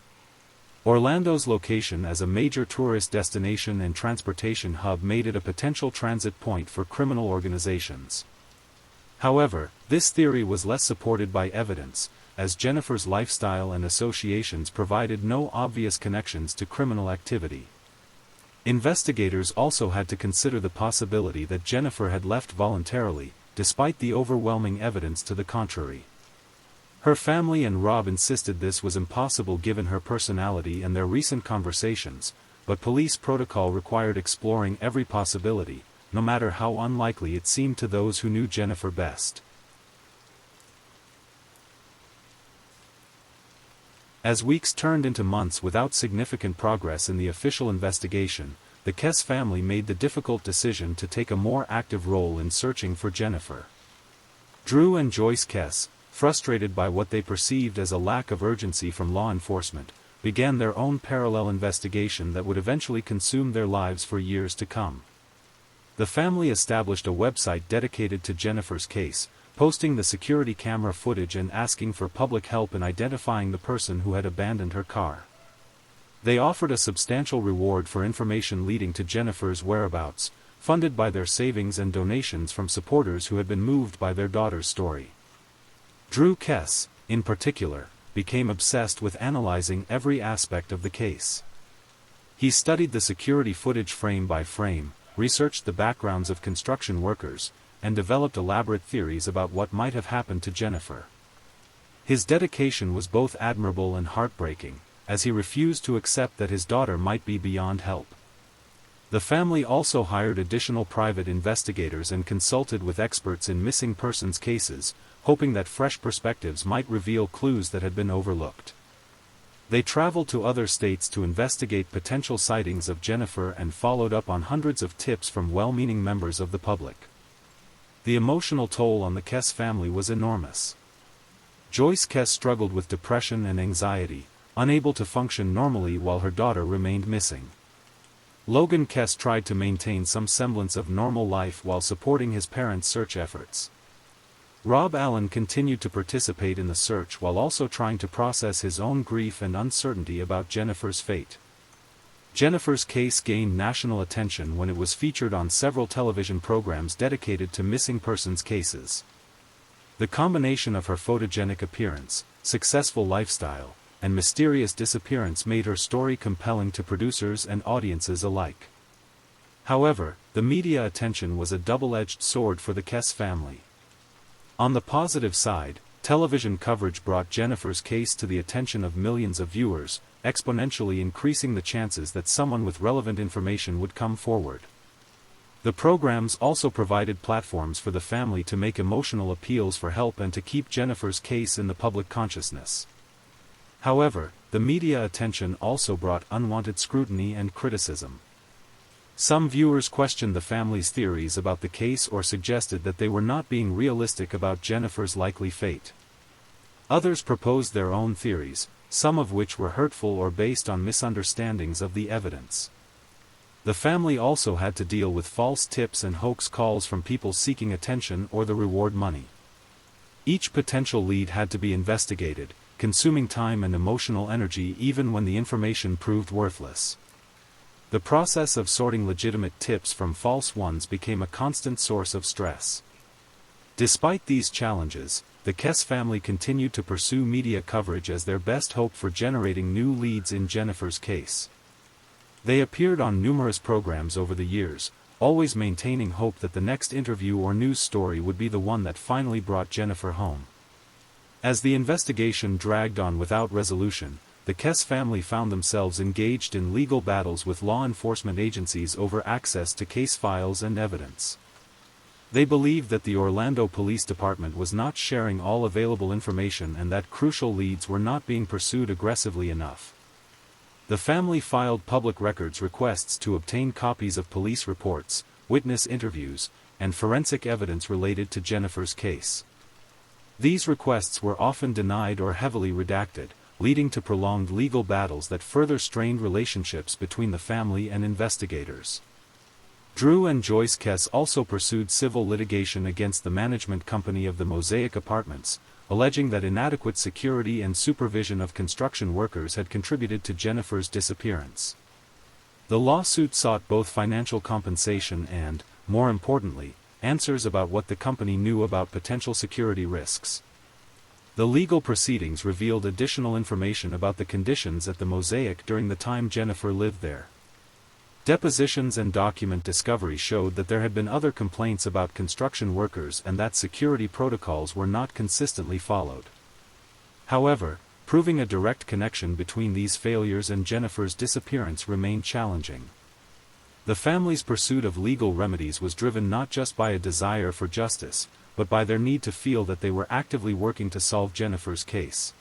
Orlando's location as a major tourist destination and transportation hub made it a potential transit point for criminal organizations. However, this theory was less supported by evidence, as Jennifer's lifestyle and associations provided no obvious connections to criminal activity. Investigators also had to consider the possibility that Jennifer had left voluntarily, despite the overwhelming evidence to the contrary. Her family and Rob insisted this was impossible given her personality and their recent conversations, but police protocol required exploring every possibility, no matter how unlikely it seemed to those who knew Jennifer best. As weeks turned into months without significant progress in the official investigation, the Kess family made the difficult decision to take a more active role in searching for Jennifer. Drew and Joyce Kess, frustrated by what they perceived as a lack of urgency from law enforcement, began their own parallel investigation that would eventually consume their lives for years to come. The family established a website dedicated to Jennifer's case, posting the security camera footage and asking for public help in identifying the person who had abandoned her car. They offered a substantial reward for information leading to Jennifer's whereabouts, funded by their savings and donations from supporters who had been moved by their daughter's story. Drew Kess, in particular, became obsessed with analyzing every aspect of the case. He studied the security footage frame by frame, researched the backgrounds of construction workers, and developed elaborate theories about what might have happened to Jennifer. His dedication was both admirable and heartbreaking, as he refused to accept that his daughter might be beyond help. The family also hired additional private investigators and consulted with experts in missing persons cases, hoping that fresh perspectives might reveal clues that had been overlooked. They traveled to other states to investigate potential sightings of Jennifer and followed up on hundreds of tips from well-meaning members of the public. The emotional toll on the Kess family was enormous. Joyce Kess struggled with depression and anxiety, unable to function normally while her daughter remained missing. Logan Kess tried to maintain some semblance of normal life while supporting his parents' search efforts. Rob Allen continued to participate in the search while also trying to process his own grief and uncertainty about Jennifer's fate. Jennifer's case gained national attention when it was featured on several television programs dedicated to missing persons cases. The combination of her photogenic appearance, successful lifestyle, and mysterious disappearance made her story compelling to producers and audiences alike. However, the media attention was a double-edged sword for the Kess family. On the positive side, television coverage brought Jennifer's case to the attention of millions of viewers, exponentially increasing the chances that someone with relevant information would come forward. The programs also provided platforms for the family to make emotional appeals for help and to keep Jennifer's case in the public consciousness. However, the media attention also brought unwanted scrutiny and criticism. Some viewers questioned the family's theories about the case or suggested that they were not being realistic about Jennifer's likely fate. Others proposed their own theories, some of which were hurtful or based on misunderstandings of the evidence. The family also had to deal with false tips and hoax calls from people seeking attention or the reward money. Each potential lead had to be investigated, consuming time and emotional energy even when the information proved worthless. The process of sorting legitimate tips from false ones became a constant source of stress. Despite these challenges, the Kess family continued to pursue media coverage as their best hope for generating new leads in Jennifer's case. They appeared on numerous programs over the years, always maintaining hope that the next interview or news story would be the one that finally brought Jennifer home. As the investigation dragged on without resolution, the Kess family found themselves engaged in legal battles with law enforcement agencies over access to case files and evidence. They believed that the Orlando Police Department was not sharing all available information and that crucial leads were not being pursued aggressively enough. The family filed public records requests to obtain copies of police reports, witness interviews, and forensic evidence related to Jennifer's case. These requests were often denied or heavily redacted, leading to prolonged legal battles that further strained relationships between the family and investigators. Drew and Joyce Kess also pursued civil litigation against the management company of the Mosaic Apartments, alleging that inadequate security and supervision of construction workers had contributed to Jennifer's disappearance. The lawsuit sought both financial compensation and, more importantly, answers about what the company knew about potential security risks. The legal proceedings revealed additional information about the conditions at the Mosaic during the time Jennifer lived there. Depositions and document discovery showed that there had been other complaints about construction workers and that security protocols were not consistently followed. However, proving a direct connection between these failures and Jennifer's disappearance remained challenging. The family's pursuit of legal remedies was driven not just by a desire for justice, but by their need to feel that they were actively working to solve Jennifer's case.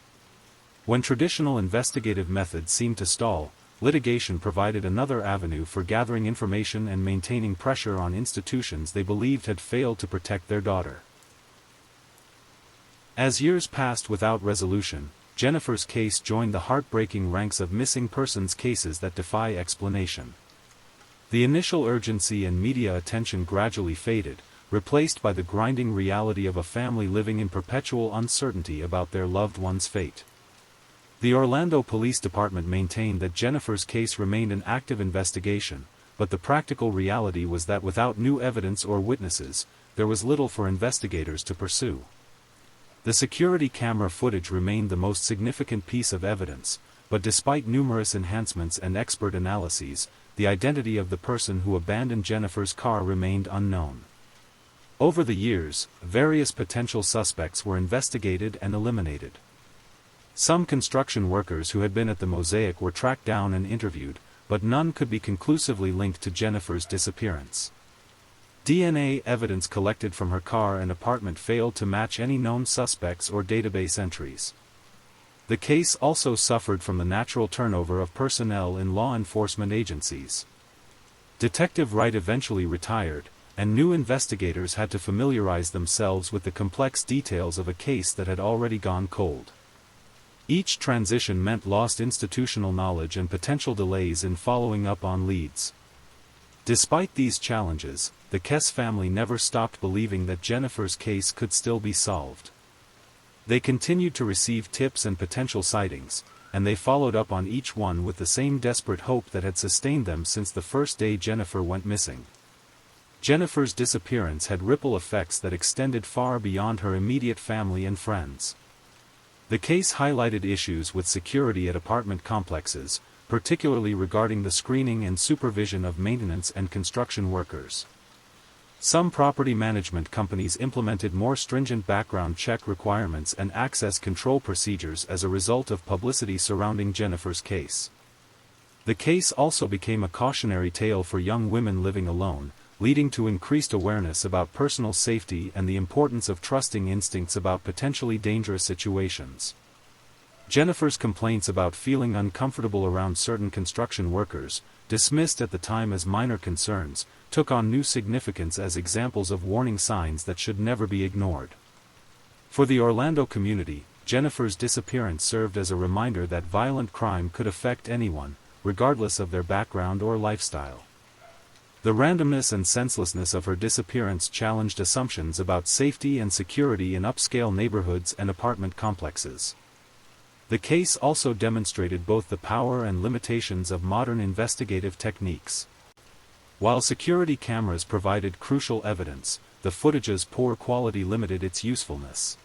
When traditional investigative methods seemed to stall, litigation provided another avenue for gathering information and maintaining pressure on institutions they believed had failed to protect their daughter. As years passed without resolution, Jennifer's case joined the heartbreaking ranks of missing persons cases that defy explanation. The initial urgency and media attention gradually faded, replaced by the grinding reality of a family living in perpetual uncertainty about their loved one's fate. The Orlando Police Department maintained that Jennifer's case remained an active investigation, but the practical reality was that without new evidence or witnesses, there was little for investigators to pursue. The security camera footage remained the most significant piece of evidence, but despite numerous enhancements and expert analyses, the identity of the person who abandoned Jennifer's car remained unknown. Over the years, various potential suspects were investigated and eliminated. Some construction workers who had been at the Mosaic were tracked down and interviewed, but none could be conclusively linked to Jennifer's disappearance. DNA evidence collected from her car and apartment failed to match any known suspects or database entries. The case also suffered from the natural turnover of personnel in law enforcement agencies. Detective Wright eventually retired, and new investigators had to familiarize themselves with the complex details of a case that had already gone cold. Each transition meant lost institutional knowledge and potential delays in following up on leads. Despite these challenges, the Kess family never stopped believing that Jennifer's case could still be solved. They continued to receive tips and potential sightings, and they followed up on each one with the same desperate hope that had sustained them since the first day Jennifer went missing. Jennifer's disappearance had ripple effects that extended far beyond her immediate family and friends. The case highlighted issues with security at apartment complexes, particularly regarding the screening and supervision of maintenance and construction workers. Some property management companies implemented more stringent background check requirements and access control procedures as a result of publicity surrounding Jennifer's case. The case also became a cautionary tale for young women living alone, leading to increased awareness about personal safety and the importance of trusting instincts about potentially dangerous situations. Jennifer's complaints about feeling uncomfortable around certain construction workers, dismissed at the time as minor concerns, took on new significance as examples of warning signs that should never be ignored. For the Orlando community, Jennifer's disappearance served as a reminder that violent crime could affect anyone, regardless of their background or lifestyle. The randomness and senselessness of her disappearance challenged assumptions about safety and security in upscale neighborhoods and apartment complexes. The case also demonstrated both the power and limitations of modern investigative techniques. While security cameras provided crucial evidence, the footage's poor quality limited its usefulness.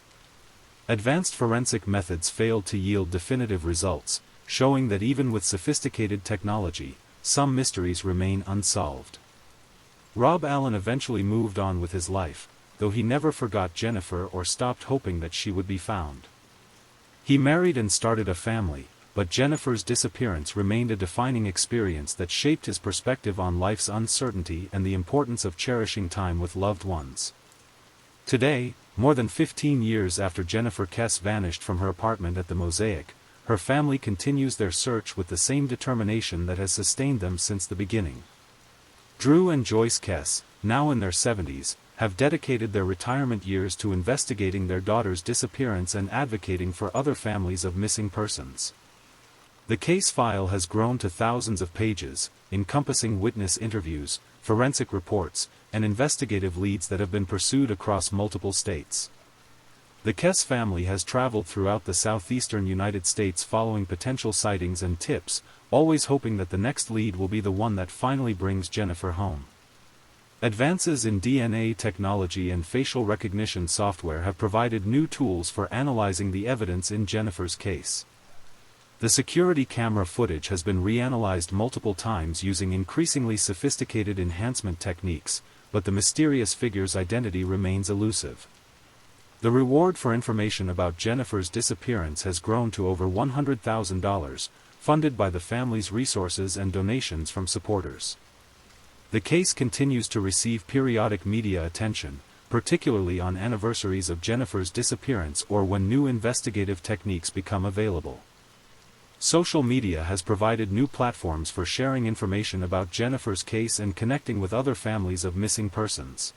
Advanced forensic methods failed to yield definitive results, showing that even with sophisticated technology, some mysteries remain unsolved. Rob Allen eventually moved on with his life, though he never forgot Jennifer or stopped hoping that she would be found. He married and started a family, but Jennifer's disappearance remained a defining experience that shaped his perspective on life's uncertainty and the importance of cherishing time with loved ones. Today, more than 15 years after Jennifer Kess vanished from her apartment at the Mosaic, her family continues their search with the same determination that has sustained them since the beginning. Drew and Joyce Kess, now in their 70s, have dedicated their retirement years to investigating their daughter's disappearance and advocating for other families of missing persons. The case file has grown to thousands of pages, encompassing witness interviews, forensic reports, and investigative leads that have been pursued across multiple states. The Kess family has traveled throughout the southeastern United States following potential sightings and tips, always hoping that the next lead will be the one that finally brings Jennifer home. Advances in DNA technology and facial recognition software have provided new tools for analyzing the evidence in Jennifer's case. The security camera footage has been reanalyzed multiple times using increasingly sophisticated enhancement techniques, but the mysterious figure's identity remains elusive. The reward for information about Jennifer's disappearance has grown to over $100,000, funded by the family's resources and donations from supporters. The case continues to receive periodic media attention, particularly on anniversaries of Jennifer's disappearance or when new investigative techniques become available. Social media has provided new platforms for sharing information about Jennifer's case and connecting with other families of missing persons.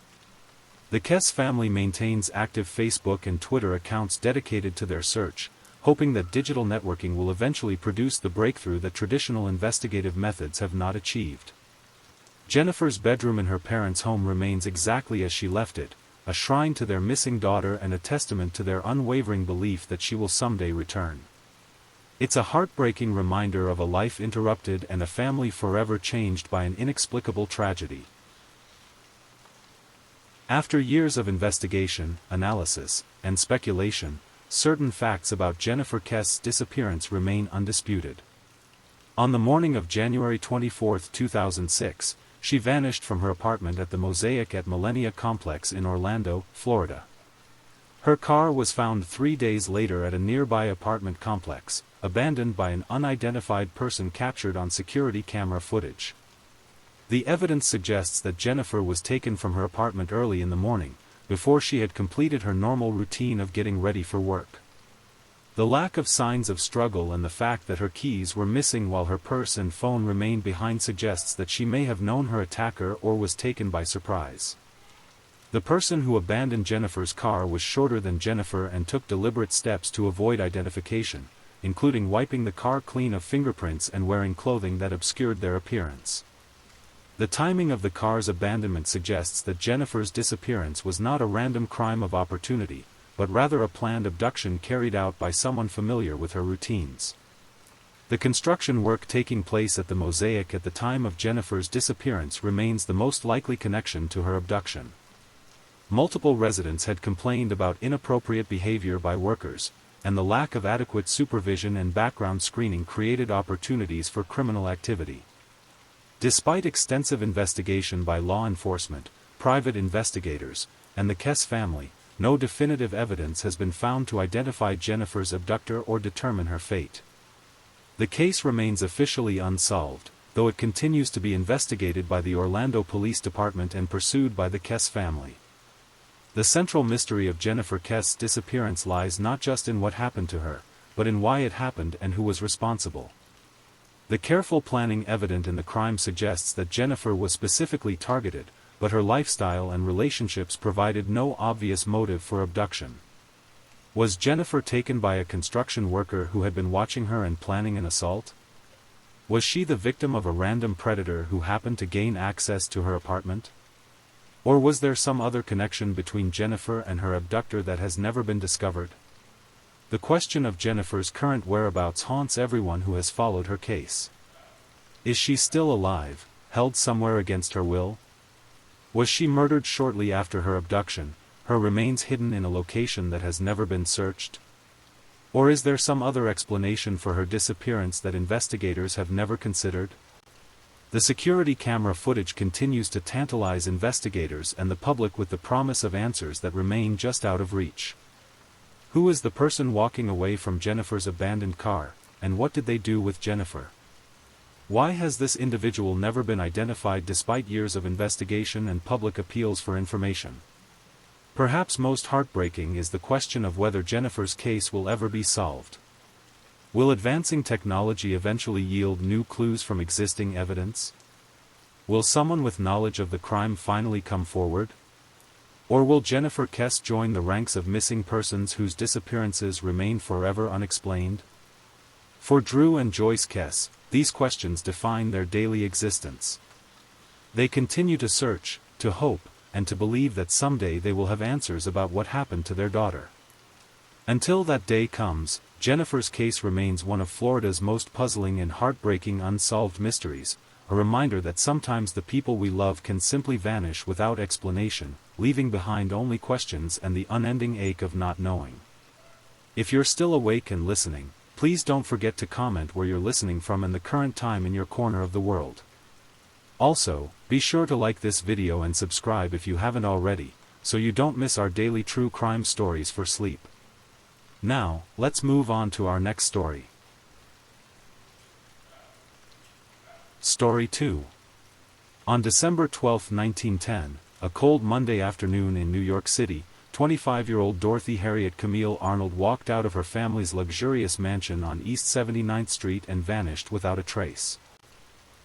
The Kess family maintains active Facebook and Twitter accounts dedicated to their search, hoping that digital networking will eventually produce the breakthrough that traditional investigative methods have not achieved. Jennifer's bedroom in her parents' home remains exactly as she left it, a shrine to their missing daughter and a testament to their unwavering belief that she will someday return. It's a heartbreaking reminder of a life interrupted and a family forever changed by an inexplicable tragedy. After years of investigation, analysis, and speculation, certain facts about Jennifer Kess's disappearance remain undisputed. On the morning of January 24, 2006, she vanished from her apartment at the Mosaic at Millenia Complex in Orlando, Florida. Her car was found 3 days later at a nearby apartment complex, abandoned by an unidentified person captured on security camera footage. The evidence suggests that Jennifer was taken from her apartment early in the morning, before she had completed her normal routine of getting ready for work. The lack of signs of struggle and the fact that her keys were missing while her purse and phone remained behind suggests that she may have known her attacker or was taken by surprise. The person who abandoned Jennifer's car was shorter than Jennifer and took deliberate steps to avoid identification, including wiping the car clean of fingerprints and wearing clothing that obscured their appearance. The timing of the car's abandonment suggests that Jennifer's disappearance was not a random crime of opportunity, but rather a planned abduction carried out by someone familiar with her routines. The construction work taking place at the Mosaic at the time of Jennifer's disappearance remains the most likely connection to her abduction. Multiple residents had complained about inappropriate behavior by workers, and the lack of adequate supervision and background screening created opportunities for criminal activity. Despite extensive investigation by law enforcement, private investigators, and the Kess family, no definitive evidence has been found to identify Jennifer's abductor or determine her fate. The case remains officially unsolved, though it continues to be investigated by the Orlando Police Department and pursued by the Kess family. The central mystery of Jennifer Kess's disappearance lies not just in what happened to her, but in why it happened and who was responsible. The careful planning evident in the crime suggests that Jennifer was specifically targeted, but her lifestyle and relationships provided no obvious motive for abduction. Was Jennifer taken by a construction worker who had been watching her and planning an assault? Was she the victim of a random predator who happened to gain access to her apartment? Or was there some other connection between Jennifer and her abductor that has never been discovered? The question of Jennifer's current whereabouts haunts everyone who has followed her case. Is she still alive, held somewhere against her will? Was she murdered shortly after her abduction, her remains hidden in a location that has never been searched? Or is there some other explanation for her disappearance that investigators have never considered? The security camera footage continues to tantalize investigators and the public with the promise of answers that remain just out of reach. Who is the person walking away from Jennifer's abandoned car, and what did they do with Jennifer? Why has this individual never been identified despite years of investigation and public appeals for information? Perhaps most heartbreaking is the question of whether Jennifer's case will ever be solved. Will advancing technology eventually yield new clues from existing evidence? Will someone with knowledge of the crime finally come forward? Or will Jennifer Kess join the ranks of missing persons whose disappearances remain forever unexplained? For Drew and Joyce Kess, these questions define their daily existence. They continue to search, to hope, and to believe that someday they will have answers about what happened to their daughter. Until that day comes, Jennifer's case remains one of Florida's most puzzling and heartbreaking unsolved mysteries, a reminder that sometimes the people we love can simply vanish without explanation, leaving behind only questions and the unending ache of not knowing. If you're still awake and listening, please don't forget to comment where you're listening from and the current time in your corner of the world. Also, be sure to like this video and subscribe if you haven't already, so you don't miss our daily true crime stories for sleep. Now, let's move on to our next story. Story 2. On December 12, 1910, a cold Monday afternoon in New York City, 25-year-old Dorothy Harriet Camille Arnold walked out of her family's luxurious mansion on East 79th Street and vanished without a trace.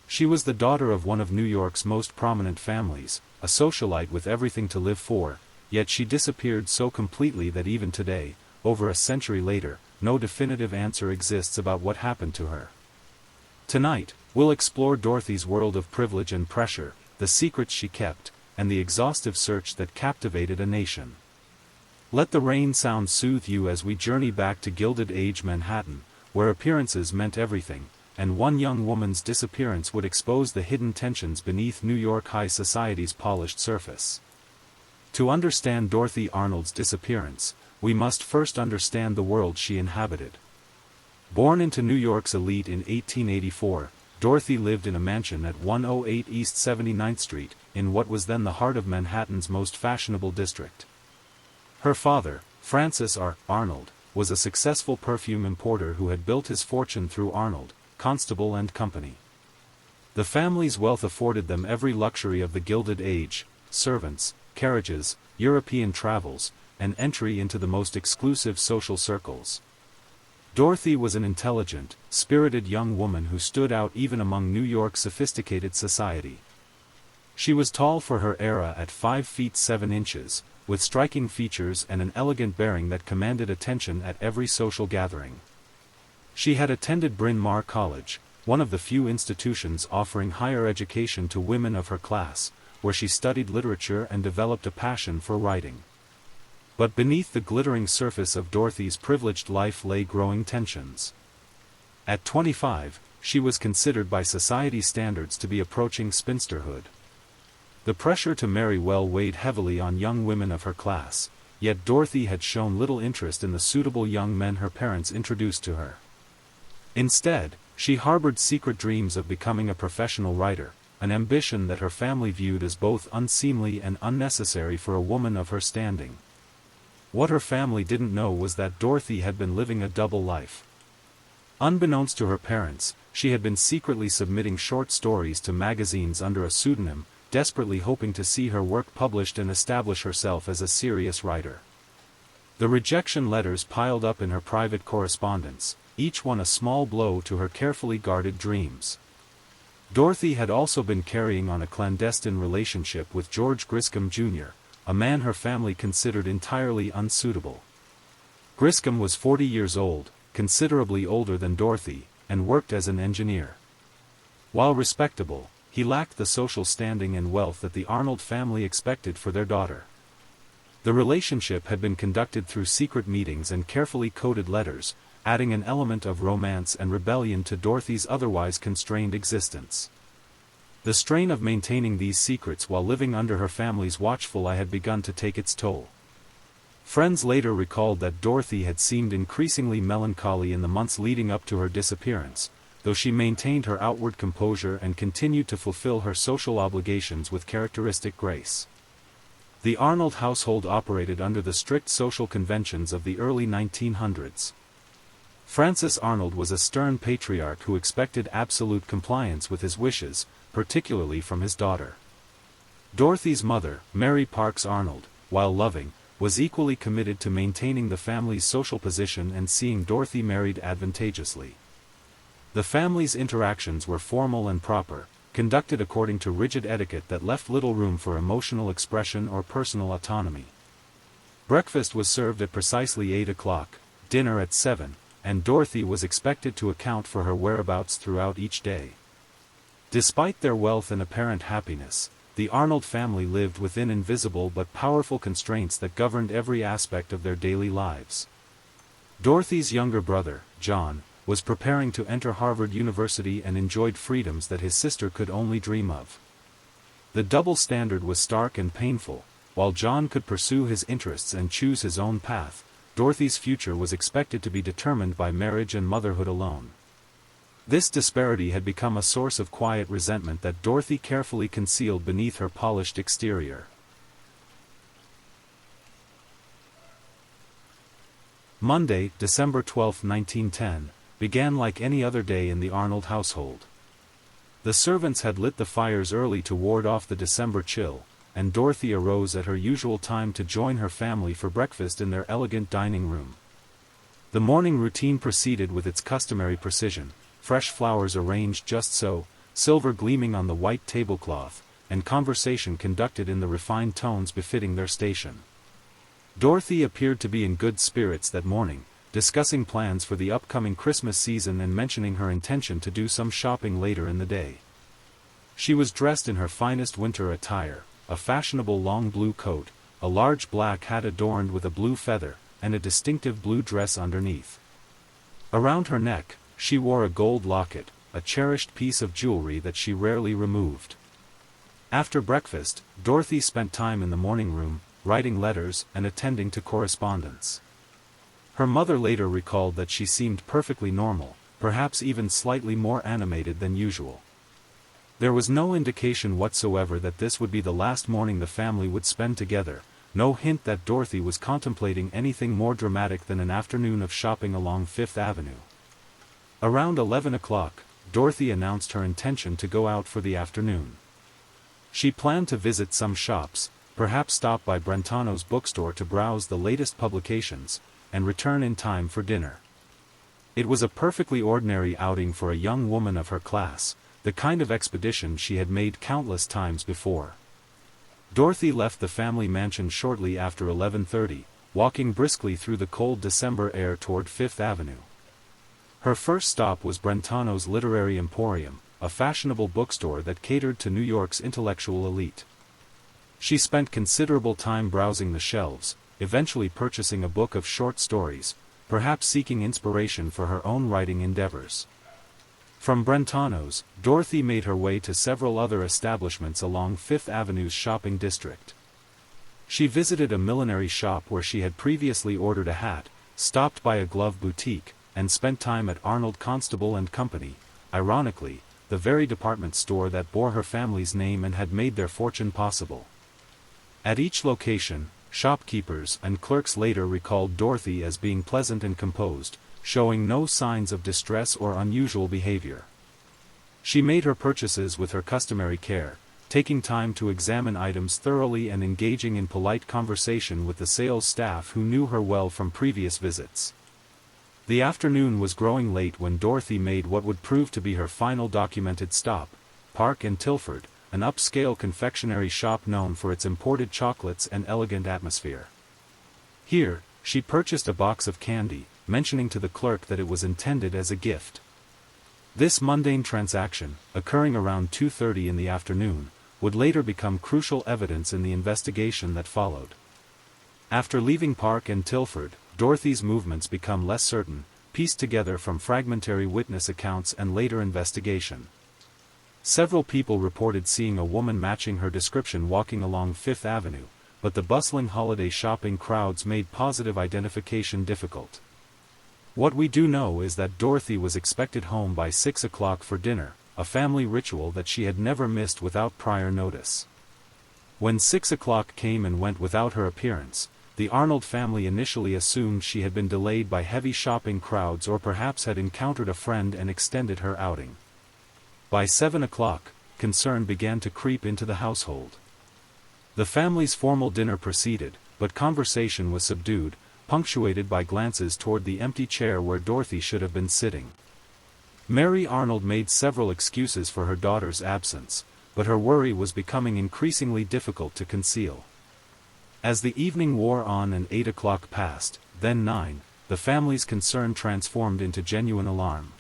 She was the daughter of one of New York's most prominent families, a socialite with everything to live for, yet she disappeared so completely that even today, over a century later, no definitive answer exists about what happened to her. Tonight, we'll explore Dorothy's world of privilege and pressure, the secrets she kept, and the exhaustive search that captivated a nation. Let the rain sound soothe you as we journey back to Gilded Age Manhattan, where appearances meant everything, and one young woman's disappearance would expose the hidden tensions beneath New York high society's polished surface. To understand Dorothy Arnold's disappearance, we must first understand the world she inhabited. Born into New York's elite in 1884, Dorothy lived in a mansion at 108 East 79th Street, in what was then the heart of Manhattan's most fashionable district. Her father, Francis R. Arnold, was a successful perfume importer who had built his fortune through Arnold, Constable and Company. The family's wealth afforded them every luxury of the Gilded Age: servants, carriages, European travels, and entry into the most exclusive social circles. Dorothy was an intelligent, spirited young woman who stood out even among New York's sophisticated society. She was tall for her era at 5 feet 7 inches, with striking features and an elegant bearing that commanded attention at every social gathering. She had attended Bryn Mawr College, one of the few institutions offering higher education to women of her class, where she studied literature and developed a passion for writing. But beneath the glittering surface of Dorothy's privileged life lay growing tensions. At 25, she was considered by society standards to be approaching spinsterhood. The pressure to marry well weighed heavily on young women of her class, yet Dorothy had shown little interest in the suitable young men her parents introduced to her. Instead, she harbored secret dreams of becoming a professional writer, an ambition that her family viewed as both unseemly and unnecessary for a woman of her standing. What her family didn't know was that Dorothy had been living a double life. Unbeknownst to her parents, she had been secretly submitting short stories to magazines under a pseudonym, desperately hoping to see her work published and establish herself as a serious writer. The rejection letters piled up in her private correspondence, each one a small blow to her carefully guarded dreams. Dorothy had also been carrying on a clandestine relationship with George Griscom Jr., a man her family considered entirely unsuitable. Griscom was 40 years old, considerably older than Dorothy, and worked as an engineer. While respectable, he lacked the social standing and wealth that the Arnold family expected for their daughter. The relationship had been conducted through secret meetings and carefully coded letters, adding an element of romance and rebellion to Dorothy's otherwise constrained existence. The strain of maintaining these secrets while living under her family's watchful eye had begun to take its toll. Friends later recalled that Dorothy had seemed increasingly melancholy in the months leading up to her disappearance, though she maintained her outward composure and continued to fulfill her social obligations with characteristic grace. The Arnold household operated under the strict social conventions of the early 1900s. Francis Arnold was a stern patriarch who expected absolute compliance with his wishes, particularly from his daughter. Dorothy's mother, Mary Parks Arnold, while loving, was equally committed to maintaining the family's social position and seeing Dorothy married advantageously. The family's interactions were formal and proper, conducted according to rigid etiquette that left little room for emotional expression or personal autonomy. Breakfast was served at precisely 8 o'clock, dinner at 7, and Dorothy was expected to account for her whereabouts throughout each day. Despite their wealth and apparent happiness, the Arnold family lived within invisible but powerful constraints that governed every aspect of their daily lives. Dorothy's younger brother, John, was preparing to enter Harvard University and enjoyed freedoms that his sister could only dream of. The double standard was stark and painful. While John could pursue his interests and choose his own path, Dorothy's future was expected to be determined by marriage and motherhood alone. This disparity had become a source of quiet resentment that Dorothy carefully concealed beneath her polished exterior. Monday, December 12, 1910, began like any other day in the Arnold household. The servants had lit the fires early to ward off the December chill, and Dorothy arose at her usual time to join her family for breakfast in their elegant dining room. The morning routine proceeded with its customary precision, fresh flowers arranged just so, silver gleaming on the white tablecloth, and conversation conducted in the refined tones befitting their station. Dorothy appeared to be in good spirits that morning, discussing plans for the upcoming Christmas season and mentioning her intention to do some shopping later in the day. She was dressed in her finest winter attire, a fashionable long blue coat, a large black hat adorned with a blue feather, and a distinctive blue dress underneath. Around her neck, she wore a gold locket, a cherished piece of jewelry that she rarely removed. After breakfast, Dorothy spent time in the morning room, writing letters and attending to correspondence. Her mother later recalled that she seemed perfectly normal, perhaps even slightly more animated than usual. There was no indication whatsoever that this would be the last morning the family would spend together, no hint that Dorothy was contemplating anything more dramatic than an afternoon of shopping along Fifth Avenue. Around 11 o'clock, Dorothy announced her intention to go out for the afternoon. She planned to visit some shops, perhaps stop by Brentano's bookstore to browse the latest publications, and return in time for dinner. It was a perfectly ordinary outing for a young woman of her class, the kind of expedition she had made countless times before. Dorothy left the family mansion shortly after 11:30, walking briskly through the cold December air toward Fifth Avenue. Her first stop was Brentano's Literary Emporium, a fashionable bookstore that catered to New York's intellectual elite. She spent considerable time browsing the shelves, eventually purchasing a book of short stories, perhaps seeking inspiration for her own writing endeavors. From Brentano's, Dorothy made her way to several other establishments along Fifth Avenue's shopping district. She visited a millinery shop where she had previously ordered a hat, stopped by a glove boutique, and spent time at Arnold Constable and Company, ironically, the very department store that bore her family's name and had made their fortune possible. At each location, shopkeepers and clerks later recalled Dorothy as being pleasant and composed, showing no signs of distress or unusual behavior. She made her purchases with her customary care, taking time to examine items thoroughly and engaging in polite conversation with the sales staff who knew her well from previous visits. The afternoon was growing late when Dorothy made what would prove to be her final documented stop, Park and Tilford, an upscale confectionery shop known for its imported chocolates and elegant atmosphere. Here, she purchased a box of candy, mentioning to the clerk that it was intended as a gift. This mundane transaction, occurring around 2:30 in the afternoon, would later become crucial evidence in the investigation that followed. After leaving Park and Tilford, Dorothy's movements become less certain, pieced together from fragmentary witness accounts and later investigation. Several people reported seeing a woman matching her description walking along Fifth Avenue, but the bustling holiday shopping crowds made positive identification difficult. What we do know is that Dorothy was expected home by 6 o'clock for dinner, a family ritual that she had never missed without prior notice. When 6 o'clock came and went without her appearance, the Arnold family initially assumed she had been delayed by heavy shopping crowds or perhaps had encountered a friend and extended her outing. By 7 o'clock, concern began to creep into the household. The family's formal dinner proceeded, but conversation was subdued, punctuated by glances toward the empty chair where Dorothy should have been sitting. Mary Arnold made several excuses for her daughter's absence, but her worry was becoming increasingly difficult to conceal. As the evening wore on and 8 o'clock passed, then 9, the family's concern transformed into genuine alarm.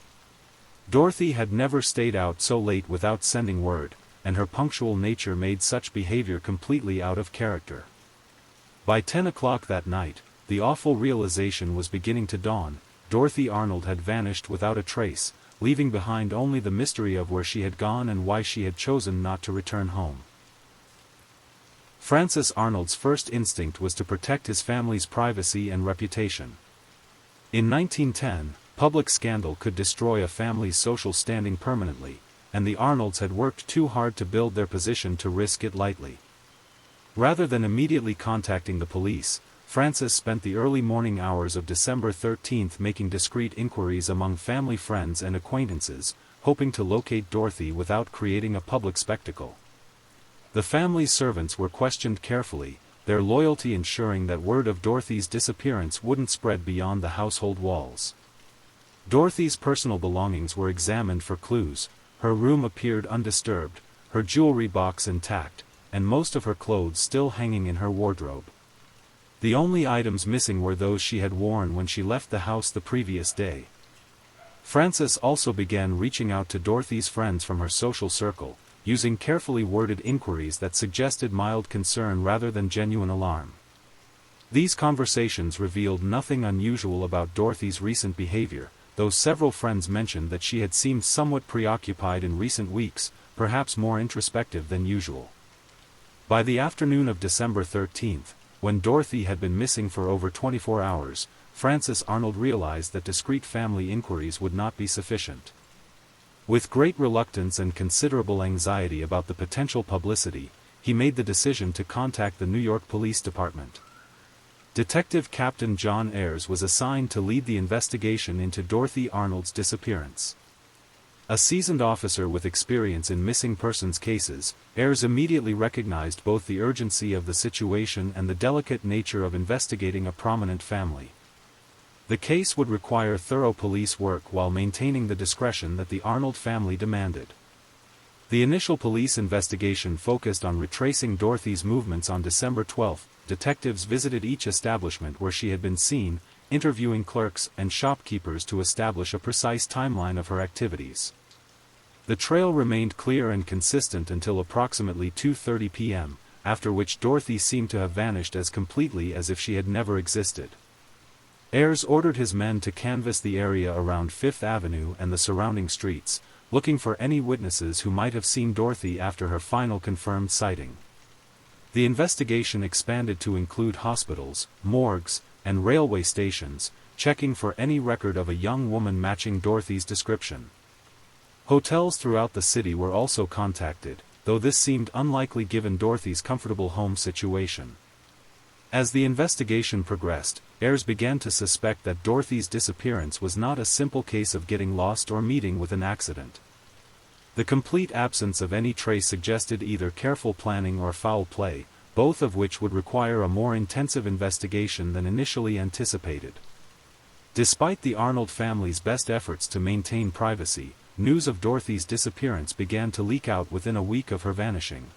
Dorothy had never stayed out so late without sending word, and her punctual nature made such behavior completely out of character. By 10 o'clock that night, the awful realization was beginning to dawn: Dorothy Arnold had vanished without a trace, leaving behind only the mystery of where she had gone and why she had chosen not to return home. Francis Arnold's first instinct was to protect his family's privacy and reputation. In 1910, public scandal could destroy a family's social standing permanently, and the Arnolds had worked too hard to build their position to risk it lightly. Rather than immediately contacting the police, Francis spent the early morning hours of December 13 making discreet inquiries among family friends and acquaintances, hoping to locate Dorothy without creating a public spectacle. The family's servants were questioned carefully, their loyalty ensuring that word of Dorothy's disappearance wouldn't spread beyond the household walls. Dorothy's personal belongings were examined for clues. Her room appeared undisturbed, her jewelry box intact, and most of her clothes still hanging in her wardrobe. The only items missing were those she had worn when she left the house the previous day. Francis also began reaching out to Dorothy's friends from her social circle, using carefully worded inquiries that suggested mild concern rather than genuine alarm. These conversations revealed nothing unusual about Dorothy's recent behavior, though several friends mentioned that she had seemed somewhat preoccupied in recent weeks, perhaps more introspective than usual. By the afternoon of December 13, when Dorothy had been missing for over 24 hours, Francis Arnold realized that discreet family inquiries would not be sufficient. With great reluctance and considerable anxiety about the potential publicity, he made the decision to contact the New York Police Department. Detective Captain John Ayres was assigned to lead the investigation into Dorothy Arnold's disappearance. A seasoned officer with experience in missing persons cases, Ayres immediately recognized both the urgency of the situation and the delicate nature of investigating a prominent family. The case would require thorough police work while maintaining the discretion that the Arnold family demanded. The initial police investigation focused on retracing Dorothy's movements. On December 12, detectives visited each establishment where she had been seen, interviewing clerks and shopkeepers to establish a precise timeline of her activities. The trail remained clear and consistent until approximately 2:30 p.m., after which Dorothy seemed to have vanished as completely as if she had never existed. Ayres ordered his men to canvass the area around Fifth Avenue and the surrounding streets, looking for any witnesses who might have seen Dorothy after her final confirmed sighting. The investigation expanded to include hospitals, morgues, and railway stations, checking for any record of a young woman matching Dorothy's description. Hotels throughout the city were also contacted, though this seemed unlikely given Dorothy's comfortable home situation. As the investigation progressed, Ayres began to suspect that Dorothy's disappearance was not a simple case of getting lost or meeting with an accident. The complete absence of any trace suggested either careful planning or foul play, both of which would require a more intensive investigation than initially anticipated. Despite the Arnold family's best efforts to maintain privacy, news of Dorothy's disappearance began to leak out within a week of her vanishing.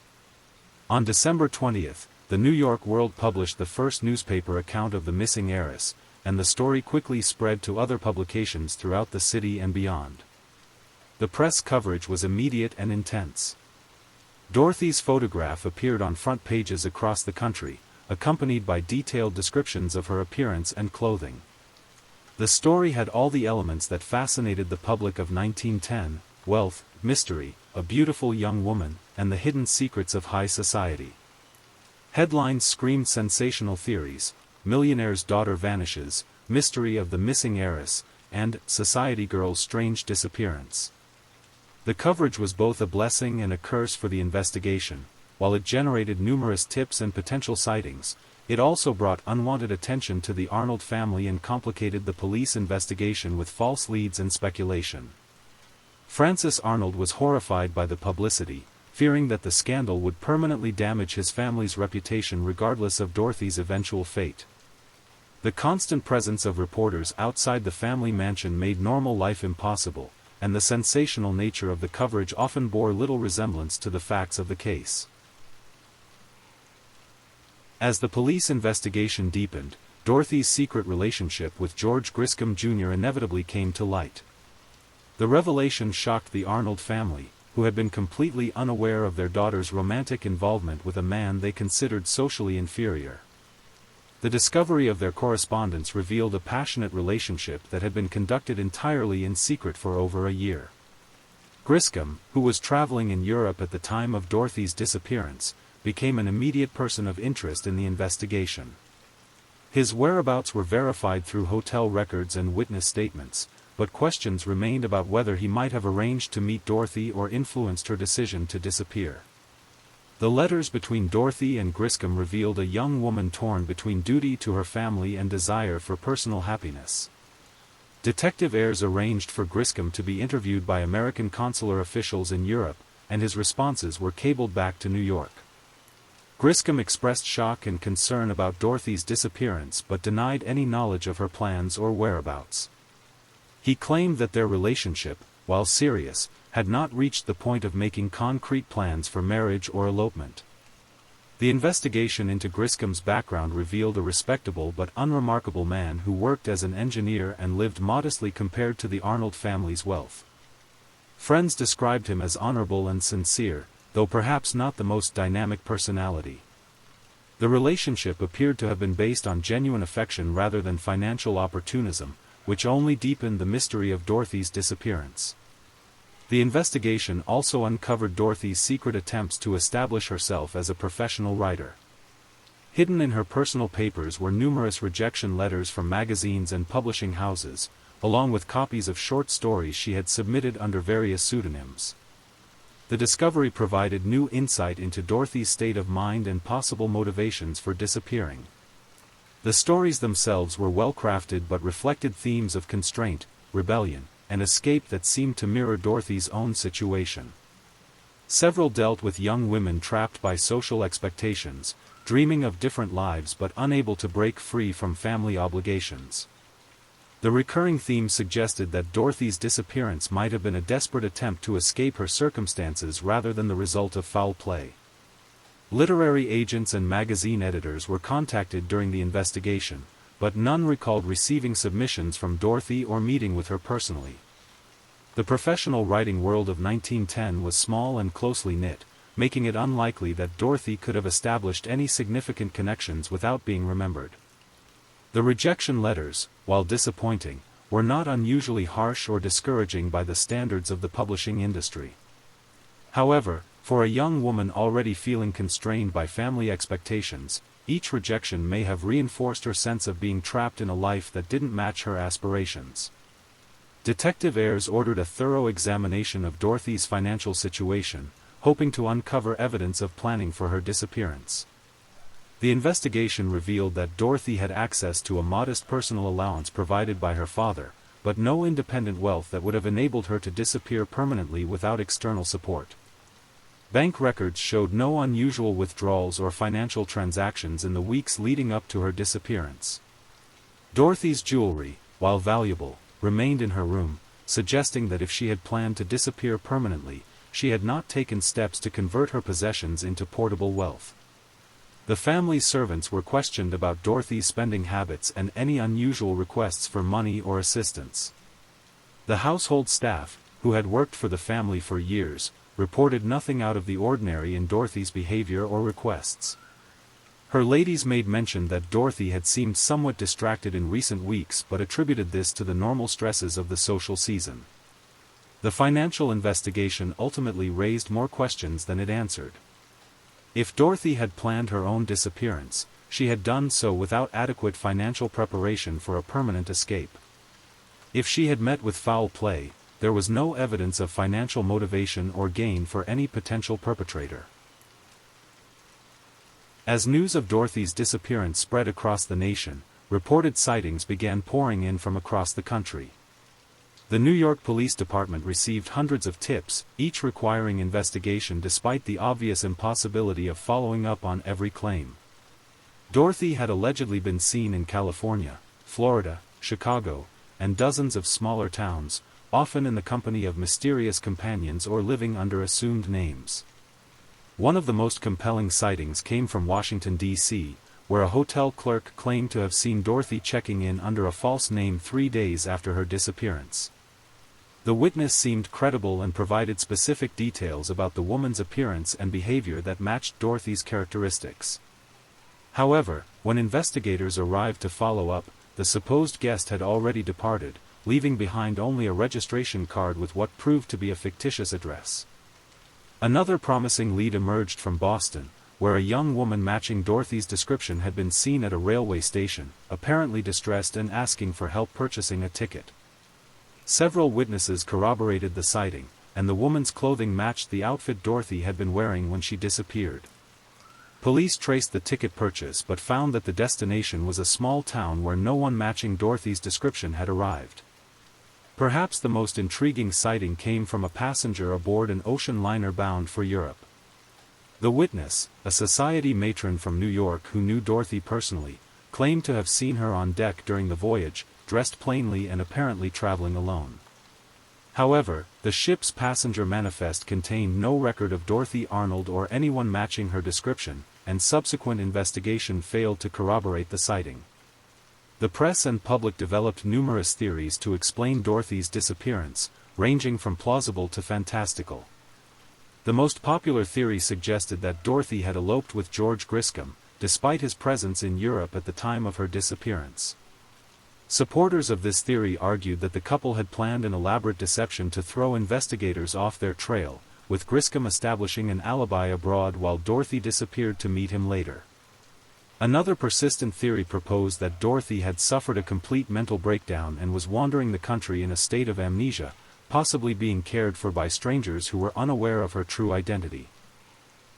On December 20th, the New York World published the first newspaper account of the missing heiress, and the story quickly spread to other publications throughout the city and beyond. The press coverage was immediate and intense. Dorothy's photograph appeared on front pages across the country, accompanied by detailed descriptions of her appearance and clothing. The story had all the elements that fascinated the public of 1910: wealth, mystery, a beautiful young woman, and the hidden secrets of high society. Headlines screamed sensational theories: millionaire's daughter vanishes, mystery of the missing heiress, and society girl's strange disappearance. The coverage was both a blessing and a curse for the investigation. While it generated numerous tips and potential sightings, it also brought unwanted attention to the Arnold family and complicated the police investigation with false leads and speculation. Francis Arnold was horrified by the publicity, fearing that the scandal would permanently damage his family's reputation regardless of Dorothy's eventual fate. The constant presence of reporters outside the family mansion made normal life impossible, and the sensational nature of the coverage often bore little resemblance to the facts of the case. As the police investigation deepened, Dorothy's secret relationship with George Griscom Jr. inevitably came to light. The revelation shocked the Arnold family, who had been completely unaware of their daughter's romantic involvement with a man they considered socially inferior. The discovery of their correspondence revealed a passionate relationship that had been conducted entirely in secret for over a year. Griscom, who was traveling in Europe at the time of Dorothy's disappearance, became an immediate person of interest in the investigation. His whereabouts were verified through hotel records and witness statements, but questions remained about whether he might have arranged to meet Dorothy or influenced her decision to disappear. The letters between Dorothy and Griscom revealed a young woman torn between duty to her family and desire for personal happiness. Detective Ayres arranged for Griscom to be interviewed by American consular officials in Europe, and his responses were cabled back to New York. Griscom expressed shock and concern about Dorothy's disappearance but denied any knowledge of her plans or whereabouts. He claimed that their relationship, while serious, had not reached the point of making concrete plans for marriage or elopement. The investigation into Griscom's background revealed a respectable but unremarkable man who worked as an engineer and lived modestly compared to the Arnold family's wealth. Friends described him as honorable and sincere, though perhaps not the most dynamic personality. The relationship appeared to have been based on genuine affection rather than financial opportunism, which only deepened the mystery of Dorothy's disappearance. The investigation also uncovered Dorothy's secret attempts to establish herself as a professional writer. Hidden in her personal papers were numerous rejection letters from magazines and publishing houses, along with copies of short stories she had submitted under various pseudonyms. The discovery provided new insight into Dorothy's state of mind and possible motivations for disappearing. The stories themselves were well-crafted but reflected themes of constraint, rebellion, and escape that seemed to mirror Dorothy's own situation. Several dealt with young women trapped by social expectations, dreaming of different lives but unable to break free from family obligations. The recurring theme suggested that Dorothy's disappearance might have been a desperate attempt to escape her circumstances rather than the result of foul play. Literary agents and magazine editors were contacted during the investigation, but none recalled receiving submissions from Dorothy or meeting with her personally. The professional writing world of 1910 was small and closely knit, making it unlikely that Dorothy could have established any significant connections without being remembered. The rejection letters, while disappointing, were not unusually harsh or discouraging by the standards of the publishing industry. However, for a young woman already feeling constrained by family expectations, each rejection may have reinforced her sense of being trapped in a life that didn't match her aspirations. Detective Ayres ordered a thorough examination of Dorothy's financial situation, hoping to uncover evidence of planning for her disappearance. The investigation revealed that Dorothy had access to a modest personal allowance provided by her father, but no independent wealth that would have enabled her to disappear permanently without external support. Bank records showed no unusual withdrawals or financial transactions in the weeks leading up to her disappearance. Dorothy's jewelry, while valuable, remained in her room, suggesting that if she had planned to disappear permanently, she had not taken steps to convert her possessions into portable wealth. The family's servants were questioned about Dorothy's spending habits and any unusual requests for money or assistance. The household staff, who had worked for the family for years, reported nothing out of the ordinary in Dorothy's behavior or requests. Her lady's maid mentioned that Dorothy had seemed somewhat distracted in recent weeks but attributed this to the normal stresses of the social season. The financial investigation ultimately raised more questions than it answered. If Dorothy had planned her own disappearance, she had done so without adequate financial preparation for a permanent escape. If she had met with foul play, there was no evidence of financial motivation or gain for any potential perpetrator. As news of Dorothy's disappearance spread across the nation, reported sightings began pouring in from across the country. The New York Police Department received hundreds of tips, each requiring investigation despite the obvious impossibility of following up on every claim. Dorothy had allegedly been seen in California, Florida, Chicago, and dozens of smaller towns, often in the company of mysterious companions or living under assumed names. One of the most compelling sightings came from Washington, D.C., where a hotel clerk claimed to have seen Dorothy checking in under a false name 3 days after her disappearance. The witness seemed credible and provided specific details about the woman's appearance and behavior that matched Dorothy's characteristics. However, when investigators arrived to follow up, the supposed guest had already departed, leaving behind only a registration card with what proved to be a fictitious address. Another promising lead emerged from Boston, where a young woman matching Dorothy's description had been seen at a railway station, apparently distressed and asking for help purchasing a ticket. Several witnesses corroborated the sighting, and the woman's clothing matched the outfit Dorothy had been wearing when she disappeared. Police traced the ticket purchase but found that the destination was a small town where no one matching Dorothy's description had arrived. Perhaps the most intriguing sighting came from a passenger aboard an ocean liner bound for Europe. The witness, a society matron from New York who knew Dorothy personally, claimed to have seen her on deck during the voyage, dressed plainly and apparently traveling alone. However, the ship's passenger manifest contained no record of Dorothy Arnold or anyone matching her description, and subsequent investigation failed to corroborate the sighting. The press and public developed numerous theories to explain Dorothy's disappearance, ranging from plausible to fantastical. The most popular theory suggested that Dorothy had eloped with George Griscom, despite his presence in Europe at the time of her disappearance. Supporters of this theory argued that the couple had planned an elaborate deception to throw investigators off their trail, with Griscom establishing an alibi abroad while Dorothy disappeared to meet him later. Another persistent theory proposed that Dorothy had suffered a complete mental breakdown and was wandering the country in a state of amnesia, possibly being cared for by strangers who were unaware of her true identity.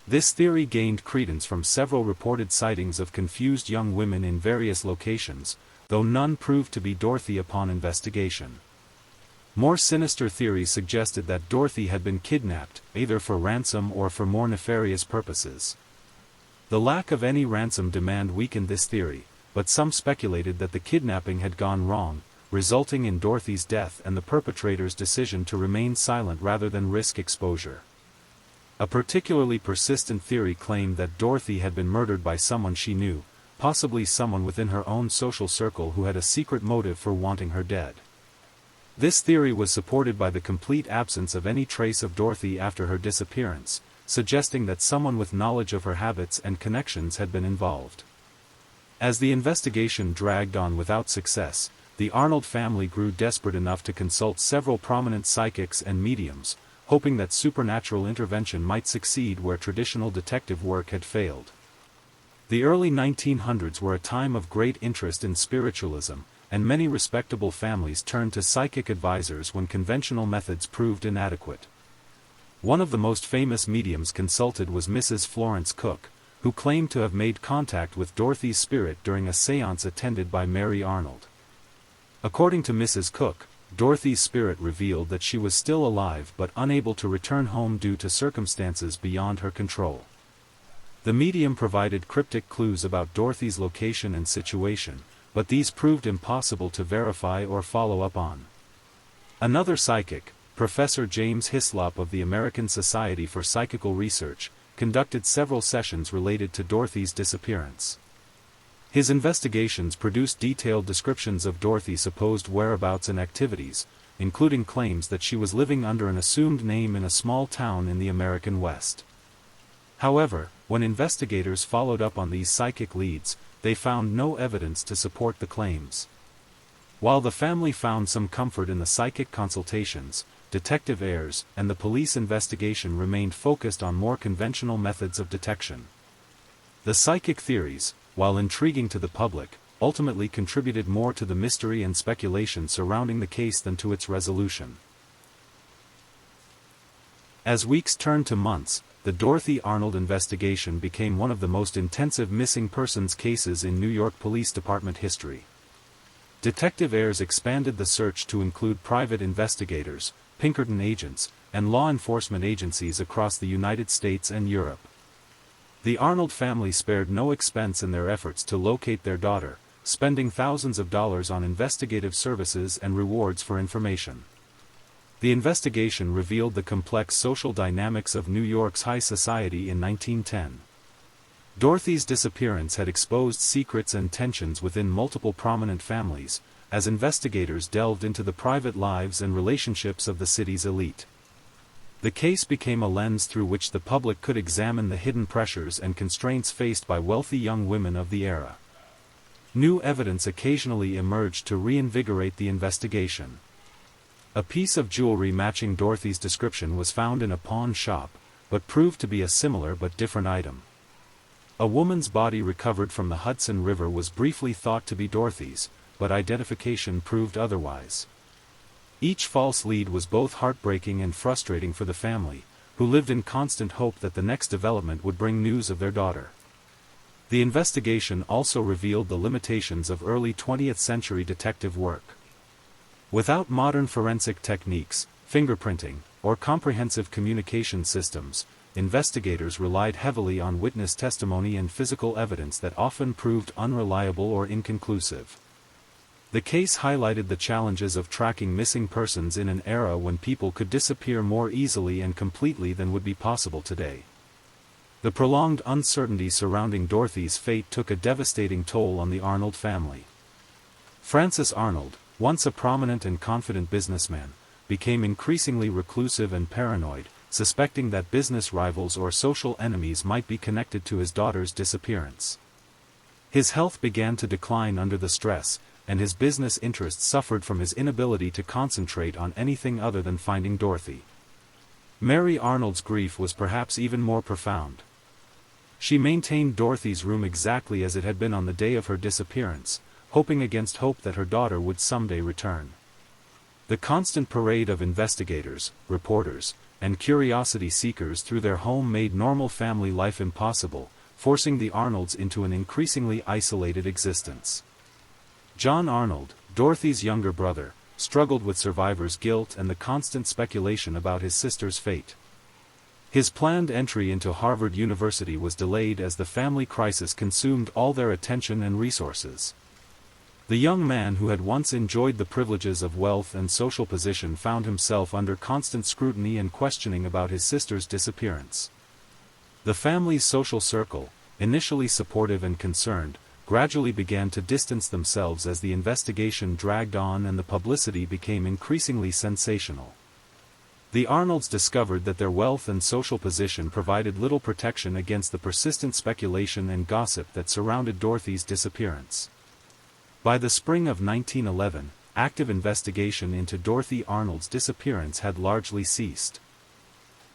This theory gained credence from several reported sightings of confused young women in various locations, though none proved to be Dorothy upon investigation. More sinister theories suggested that Dorothy had been kidnapped, either for ransom or for more nefarious purposes. The lack of any ransom demand weakened this theory, but some speculated that the kidnapping had gone wrong, resulting in Dorothy's death and the perpetrator's decision to remain silent rather than risk exposure. A particularly persistent theory claimed that Dorothy had been murdered by someone she knew, possibly someone within her own social circle who had a secret motive for wanting her dead. This theory was supported by the complete absence of any trace of Dorothy after her disappearance, suggesting that someone with knowledge of her habits and connections had been involved. As the investigation dragged on without success, the Arnold family grew desperate enough to consult several prominent psychics and mediums, hoping that supernatural intervention might succeed where traditional detective work had failed. The early 1900s were a time of great interest in spiritualism, and many respectable families turned to psychic advisors when conventional methods proved inadequate. One of the most famous mediums consulted was Mrs. Florence Cook, who claimed to have made contact with Dorothy's spirit during a séance attended by Mary Arnold. According to Mrs. Cook, Dorothy's spirit revealed that she was still alive but unable to return home due to circumstances beyond her control. The medium provided cryptic clues about Dorothy's location and situation, but these proved impossible to verify or follow up on. Another psychic, Professor James Hislop of the American Society for Psychical Research, conducted several sessions related to Dorothy's disappearance. His investigations produced detailed descriptions of Dorothy's supposed whereabouts and activities, including claims that she was living under an assumed name in a small town in the American West. However, when investigators followed up on these psychic leads, they found no evidence to support the claims. While the family found some comfort in the psychic consultations, detective errors, and the police investigation remained focused on more conventional methods of detection. The psychic theories, while intriguing to the public, ultimately contributed more to the mystery and speculation surrounding the case than to its resolution. As weeks turned to months, the Dorothy Arnold investigation became one of the most intensive missing persons cases in New York Police Department history. Detective errors expanded the search to include private investigators, Pinkerton agents, and law enforcement agencies across the United States and Europe. The Arnold family spared no expense in their efforts to locate their daughter, spending thousands of dollars on investigative services and rewards for information. The investigation revealed the complex social dynamics of New York's high society in 1910. Dorothy's disappearance had exposed secrets and tensions within multiple prominent families, as investigators delved into the private lives and relationships of the city's elite. The case became a lens through which the public could examine the hidden pressures and constraints faced by wealthy young women of the era. New evidence occasionally emerged to reinvigorate the investigation. A piece of jewelry matching Dorothy's description was found in a pawn shop, but proved to be a similar but different item. A woman's body recovered from the Hudson River was briefly thought to be Dorothy's, but identification proved otherwise. Each false lead was both heartbreaking and frustrating for the family, who lived in constant hope that the next development would bring news of their daughter. The investigation also revealed the limitations of early 20th century detective work. Without modern forensic techniques, fingerprinting, or comprehensive communication systems, investigators relied heavily on witness testimony and physical evidence that often proved unreliable or inconclusive. The case highlighted the challenges of tracking missing persons in an era when people could disappear more easily and completely than would be possible today. The prolonged uncertainty surrounding Dorothy's fate took a devastating toll on the Arnold family. Francis Arnold, once a prominent and confident businessman, became increasingly reclusive and paranoid, suspecting that business rivals or social enemies might be connected to his daughter's disappearance. His health began to decline under the stress, and his business interests suffered from his inability to concentrate on anything other than finding Dorothy. Mary Arnold's grief was perhaps even more profound. She maintained Dorothy's room exactly as it had been on the day of her disappearance, hoping against hope that her daughter would someday return. The constant parade of investigators, reporters, and curiosity seekers through their home made normal family life impossible, forcing the Arnolds into an increasingly isolated existence. John Arnold, Dorothy's younger brother, struggled with survivor's guilt and the constant speculation about his sister's fate. His planned entry into Harvard University was delayed as the family crisis consumed all their attention and resources. The young man who had once enjoyed the privileges of wealth and social position found himself under constant scrutiny and questioning about his sister's disappearance. The family's social circle, initially supportive and concerned, gradually began to distance themselves as the investigation dragged on and the publicity became increasingly sensational. The Arnolds discovered that their wealth and social position provided little protection against the persistent speculation and gossip that surrounded Dorothy's disappearance. By the spring of 1911, active investigation into Dorothy Arnold's disappearance had largely ceased.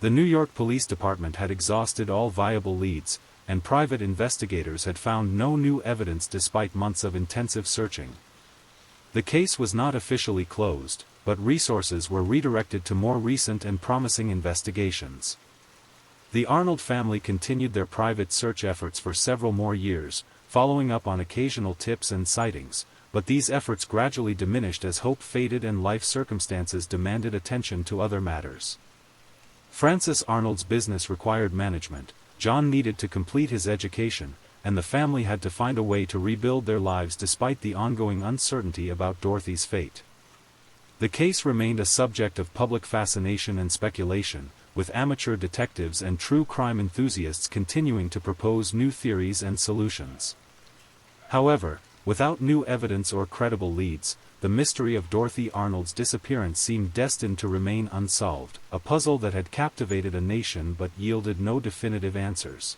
The New York Police Department had exhausted all viable leads, and private investigators had found no new evidence despite months of intensive searching. The case was not officially closed, but resources were redirected to more recent and promising investigations. The Arnold family continued their private search efforts for several more years, following up on occasional tips and sightings, but these efforts gradually diminished as hope faded and life circumstances demanded attention to other matters. Francis Arnold's business required management, John needed to complete his education, and the family had to find a way to rebuild their lives despite the ongoing uncertainty about Dorothy's fate. The case remained a subject of public fascination and speculation, with amateur detectives and true crime enthusiasts continuing to propose new theories and solutions. However, without new evidence or credible leads, the mystery of Dorothy Arnold's disappearance seemed destined to remain unsolved, a puzzle that had captivated a nation but yielded no definitive answers.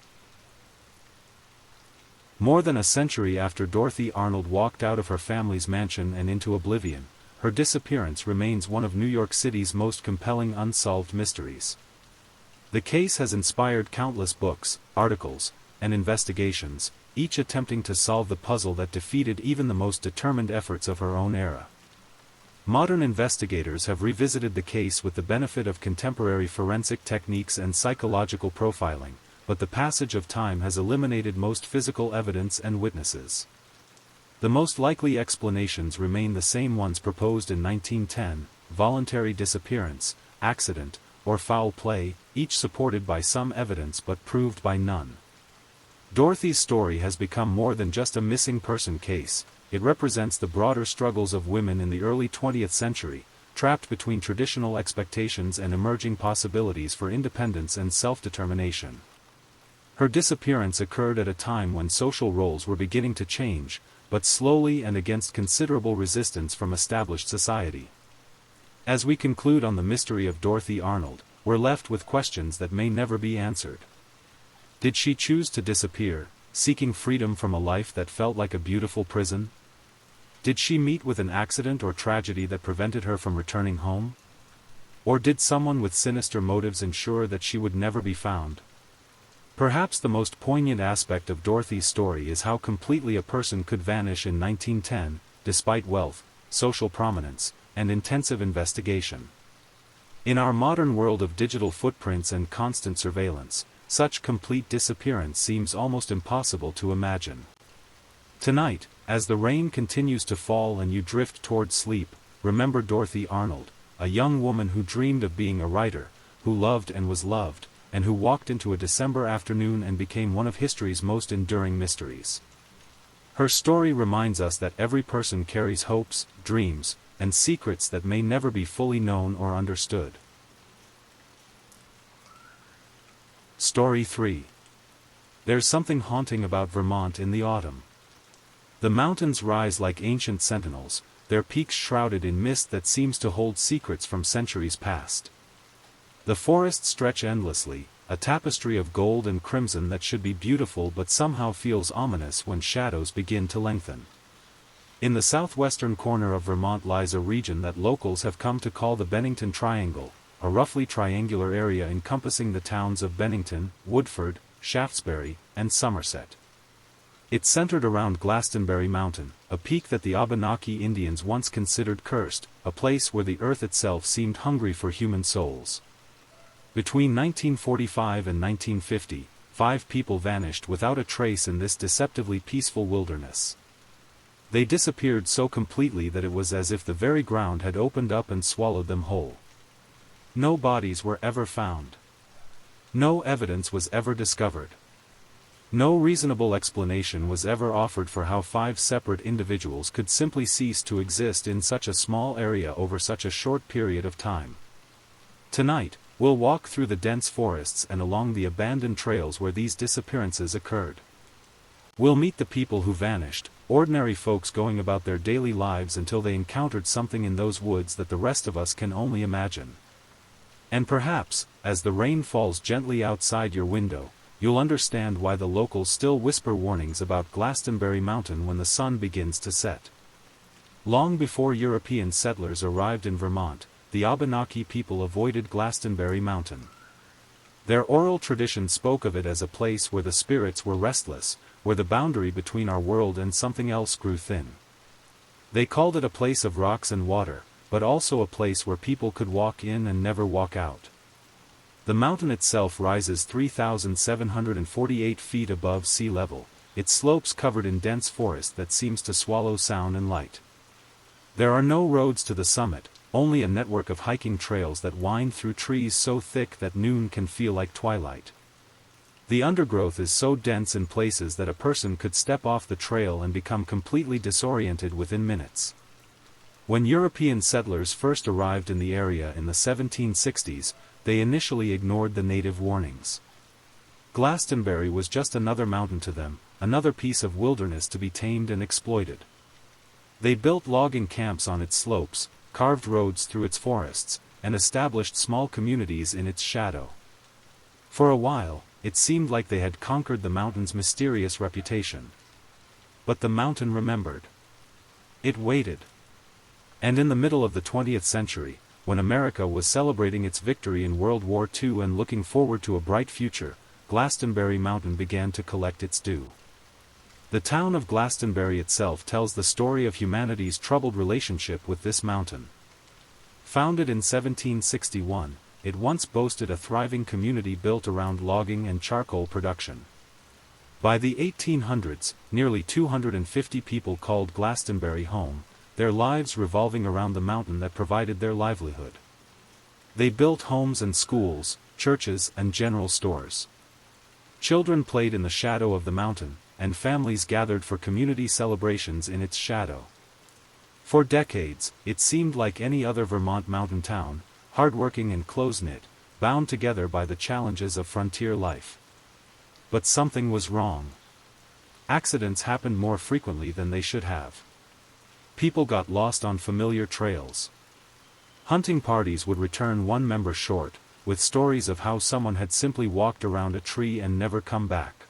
More than a century after Dorothy Arnold walked out of her family's mansion and into oblivion, her disappearance remains one of New York City's most compelling unsolved mysteries. The case has inspired countless books, articles, and investigations, each attempting to solve the puzzle that defeated even the most determined efforts of her own era. Modern investigators have revisited the case with the benefit of contemporary forensic techniques and psychological profiling, but the passage of time has eliminated most physical evidence and witnesses. The most likely explanations remain the same ones proposed in 1910, voluntary disappearance, accident, or foul play, each supported by some evidence but proved by none. Dorothy's story has become more than just a missing person case, it represents the broader struggles of women in the early 20th century, trapped between traditional expectations and emerging possibilities for independence and self-determination. Her disappearance occurred at a time when social roles were beginning to change, but slowly and against considerable resistance from established society. As we conclude on the mystery of Dorothy Arnold, we're left with questions that may never be answered. Did she choose to disappear, seeking freedom from a life that felt like a beautiful prison? Did she meet with an accident or tragedy that prevented her from returning home? Or did someone with sinister motives ensure that she would never be found? Perhaps the most poignant aspect of Dorothy's story is how completely a person could vanish in 1910, despite wealth, social prominence, and intensive investigation. In our modern world of digital footprints and constant surveillance, such complete disappearance seems almost impossible to imagine. Tonight, as the rain continues to fall and you drift toward sleep, remember Dorothy Arnold, a young woman who dreamed of being a writer, who loved and was loved, and who walked into a December afternoon and became one of history's most enduring mysteries. Her story reminds us that every person carries hopes, dreams, and secrets that may never be fully known or understood. Story 3. There's something haunting about Vermont in the autumn. The mountains rise like ancient sentinels, their peaks shrouded in mist that seems to hold secrets from centuries past. The forests stretch endlessly, a tapestry of gold and crimson that should be beautiful but somehow feels ominous when shadows begin to lengthen. In the southwestern corner of Vermont lies a region that locals have come to call the Bennington Triangle, a roughly triangular area encompassing the towns of Bennington, Woodford, Shaftesbury, and Somerset. It's centered around Glastonbury Mountain, a peak that the Abenaki Indians once considered cursed, a place where the earth itself seemed hungry for human souls. Between 1945 and 1950, 5 people vanished without a trace in this deceptively peaceful wilderness. They disappeared so completely that it was as if the very ground had opened up and swallowed them whole. No bodies were ever found. No evidence was ever discovered. No reasonable explanation was ever offered for how 5 separate individuals could simply cease to exist in such a small area over such a short period of time. Tonight, we'll walk through the dense forests and along the abandoned trails where these disappearances occurred. We'll meet the people who vanished, ordinary folks going about their daily lives until they encountered something in those woods that the rest of us can only imagine. And perhaps, as the rain falls gently outside your window, you'll understand why the locals still whisper warnings about Glastonbury Mountain when the sun begins to set. Long before European settlers arrived in Vermont, the Abenaki people avoided Glastonbury Mountain. Their oral tradition spoke of it as a place where the spirits were restless, where the boundary between our world and something else grew thin. They called it a place of rocks and water, but also a place where people could walk in and never walk out. The mountain itself rises 3,748 feet above sea level, its slopes covered in dense forest that seems to swallow sound and light. There are no roads to the summit, only a network of hiking trails that wind through trees so thick that noon can feel like twilight. The undergrowth is so dense in places that a person could step off the trail and become completely disoriented within minutes. When European settlers first arrived in the area in the 1760s, they initially ignored the native warnings. Glastonbury was just another mountain to them, another piece of wilderness to be tamed and exploited. They built logging camps on its slopes, carved roads through its forests, and established small communities in its shadow. For a while, it seemed like they had conquered the mountain's mysterious reputation. But the mountain remembered. It waited. And in the middle of the 20th century, when America was celebrating its victory in World War II and looking forward to a bright future, Glastonbury Mountain began to collect its due. The town of Glastonbury itself tells the story of humanity's troubled relationship with this mountain. Founded in 1761, it once boasted a thriving community built around logging and charcoal production. By the 1800s, nearly 250 people called Glastonbury home, their lives revolving around the mountain that provided their livelihood. They built homes and schools, churches and general stores. Children played in the shadow of the mountain, and families gathered for community celebrations in its shadow. For decades, it seemed like any other Vermont mountain town, hardworking and close-knit, bound together by the challenges of frontier life. But something was wrong. Accidents happened more frequently than they should have. People got lost on familiar trails. Hunting parties would return one member short, with stories of how someone had simply walked around a tree and never come back.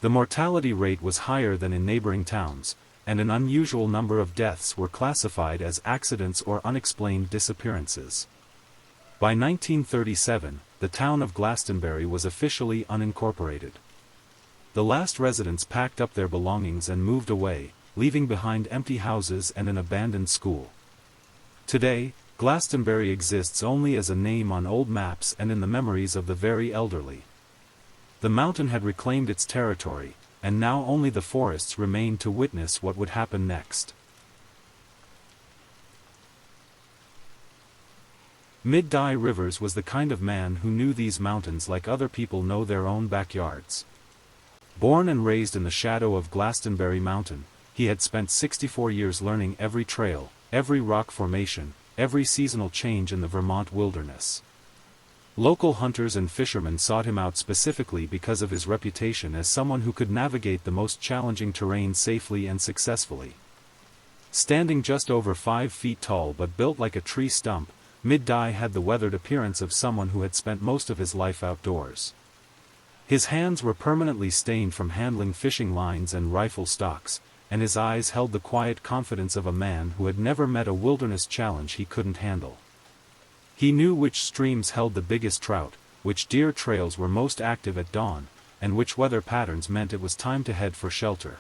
The mortality rate was higher than in neighboring towns, and an unusual number of deaths were classified as accidents or unexplained disappearances. By 1937, the town of Glastonbury was officially unincorporated. The last residents packed up their belongings and moved away, leaving behind empty houses and an abandoned school. Today, Glastonbury exists only as a name on old maps and in the memories of the very elderly. The mountain had reclaimed its territory, and now only the forests remained to witness what would happen next. Mid-Dye Rivers was the kind of man who knew these mountains like other people know their own backyards. Born and raised in the shadow of Glastonbury Mountain, he had spent 64 years learning every trail, every rock formation, every seasonal change in the Vermont wilderness. Local hunters and fishermen sought him out specifically because of his reputation as someone who could navigate the most challenging terrain safely and successfully. Standing just over 5 feet tall but built like a tree stump, Mid-Dye had the weathered appearance of someone who had spent most of his life outdoors. His hands were permanently stained from handling fishing lines and rifle stocks, and his eyes held the quiet confidence of a man who had never met a wilderness challenge he couldn't handle. He knew which streams held the biggest trout, which deer trails were most active at dawn, and which weather patterns meant it was time to head for shelter.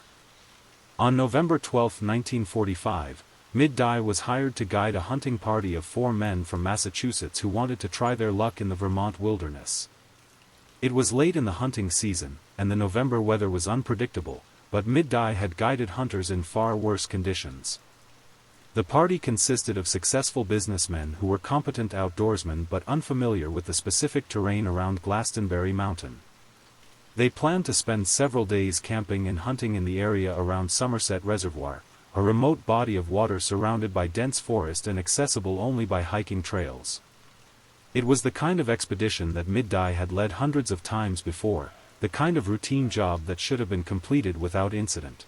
On November 12, 1945, Mid-Dye was hired to guide a hunting party of 4 men from Massachusetts who wanted to try their luck in the Vermont wilderness. It was late in the hunting season, and the November weather was unpredictable, but Mid-Dye had guided hunters in far worse conditions. The party consisted of successful businessmen who were competent outdoorsmen but unfamiliar with the specific terrain around Glastonbury Mountain. They planned to spend several days camping and hunting in the area around Somerset Reservoir, a remote body of water surrounded by dense forest and accessible only by hiking trails. It was the kind of expedition that Mid-Dye had led hundreds of times before, the kind of routine job that should have been completed without incident.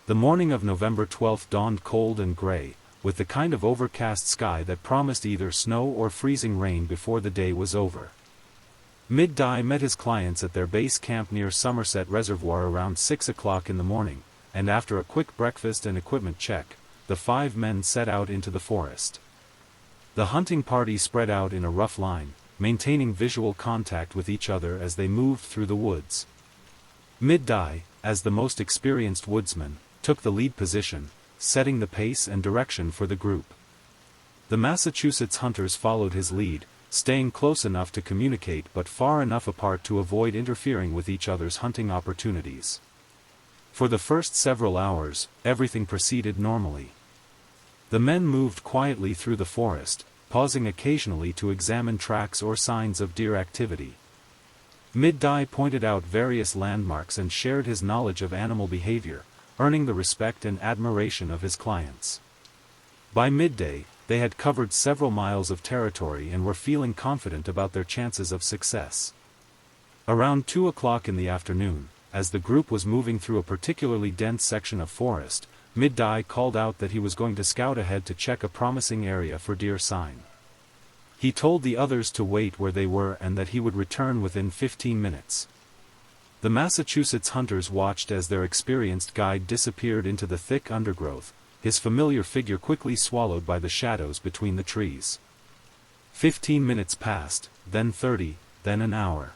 The morning of November 12 dawned cold and gray, with the kind of overcast sky that promised either snow or freezing rain before the day was over. Mid-Dye met his clients at their base camp near Somerset Reservoir around 6 o'clock in the morning, and after a quick breakfast and equipment check, the 5 men set out into the forest. The hunting party spread out in a rough line, maintaining visual contact with each other as they moved through the woods. Mid-Dye, as the most experienced woodsman, took the lead position, setting the pace and direction for the group. The Massachusetts hunters followed his lead, staying close enough to communicate but far enough apart to avoid interfering with each other's hunting opportunities. For the first several hours, everything proceeded normally. The men moved quietly through the forest, pausing occasionally to examine tracks or signs of deer activity. Mid-Dye pointed out various landmarks and shared his knowledge of animal behavior, earning the respect and admiration of his clients. By midday, they had covered several miles of territory and were feeling confident about their chances of success. Around 2 o'clock in the afternoon, as the group was moving through a particularly dense section of forest, Mid-Dye called out that he was going to scout ahead to check a promising area for deer sign. He told the others to wait where they were and that he would return within 15 minutes. The Massachusetts hunters watched as their experienced guide disappeared into the thick undergrowth, his familiar figure quickly swallowed by the shadows between the trees. 15 minutes passed, then 30, then an hour.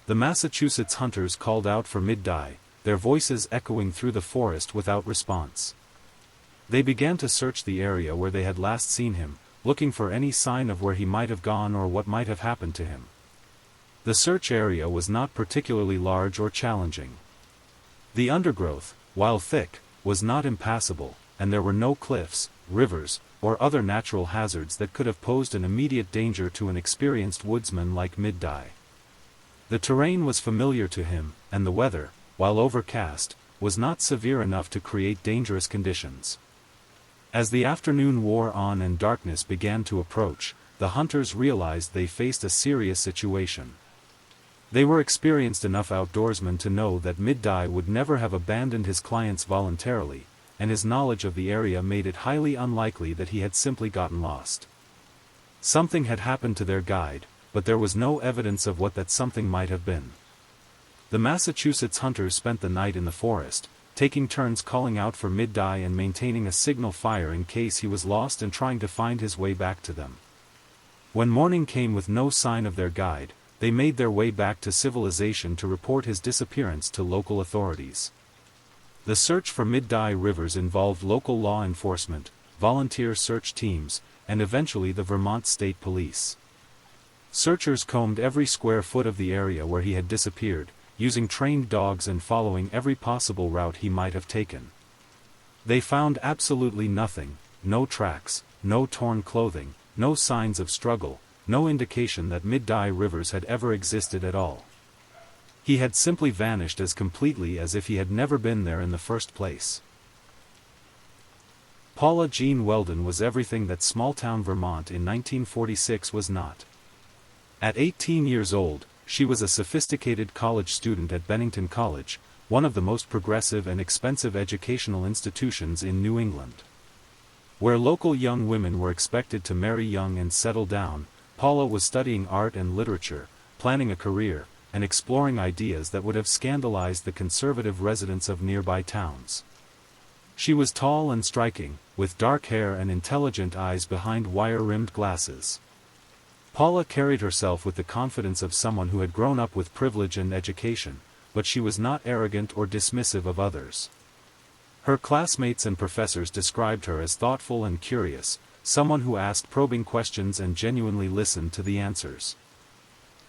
The Massachusetts hunters called out for Mid-Dye, their voices echoing through the forest without response. They began to search the area where they had last seen him, looking for any sign of where he might have gone or what might have happened to him. The search area was not particularly large or challenging. The undergrowth, while thick, was not impassable, and there were no cliffs, rivers, or other natural hazards that could have posed an immediate danger to an experienced woodsman like Mid-Dye. The terrain was familiar to him, and the weather, while overcast, was not severe enough to create dangerous conditions. As the afternoon wore on and darkness began to approach, the hunters realized they faced a serious situation. They were experienced enough outdoorsmen to know that Mid-Dye would never have abandoned his clients voluntarily, and his knowledge of the area made it highly unlikely that he had simply gotten lost. Something had happened to their guide, but there was no evidence of what that something might have been. The Massachusetts hunters spent the night in the forest, taking turns calling out for Mid-Dye and maintaining a signal fire in case he was lost and trying to find his way back to them. When morning came with no sign of their guide, they made their way back to civilization to report his disappearance to local authorities. The search for Mid-Dye Rivers involved local law enforcement, volunteer search teams, and eventually the Vermont State Police. Searchers combed every square foot of the area where he had disappeared, using trained dogs and following every possible route he might have taken. They found absolutely nothing, no tracks, no torn clothing, no signs of struggle, no indication that Mid-Dye Rivers had ever existed at all. He had simply vanished as completely as if he had never been there in the first place. Paula Jean Weldon was everything that small-town Vermont in 1946 was not. At 18 years old, she was a sophisticated college student at Bennington College, one of the most progressive and expensive educational institutions in New England. Where local young women were expected to marry young and settle down, Paula was studying art and literature, planning a career, and exploring ideas that would have scandalized the conservative residents of nearby towns. She was tall and striking, with dark hair and intelligent eyes behind wire-rimmed glasses. Paula carried herself with the confidence of someone who had grown up with privilege and education, but she was not arrogant or dismissive of others. Her classmates and professors described her as thoughtful and curious, someone who asked probing questions and genuinely listened to the answers.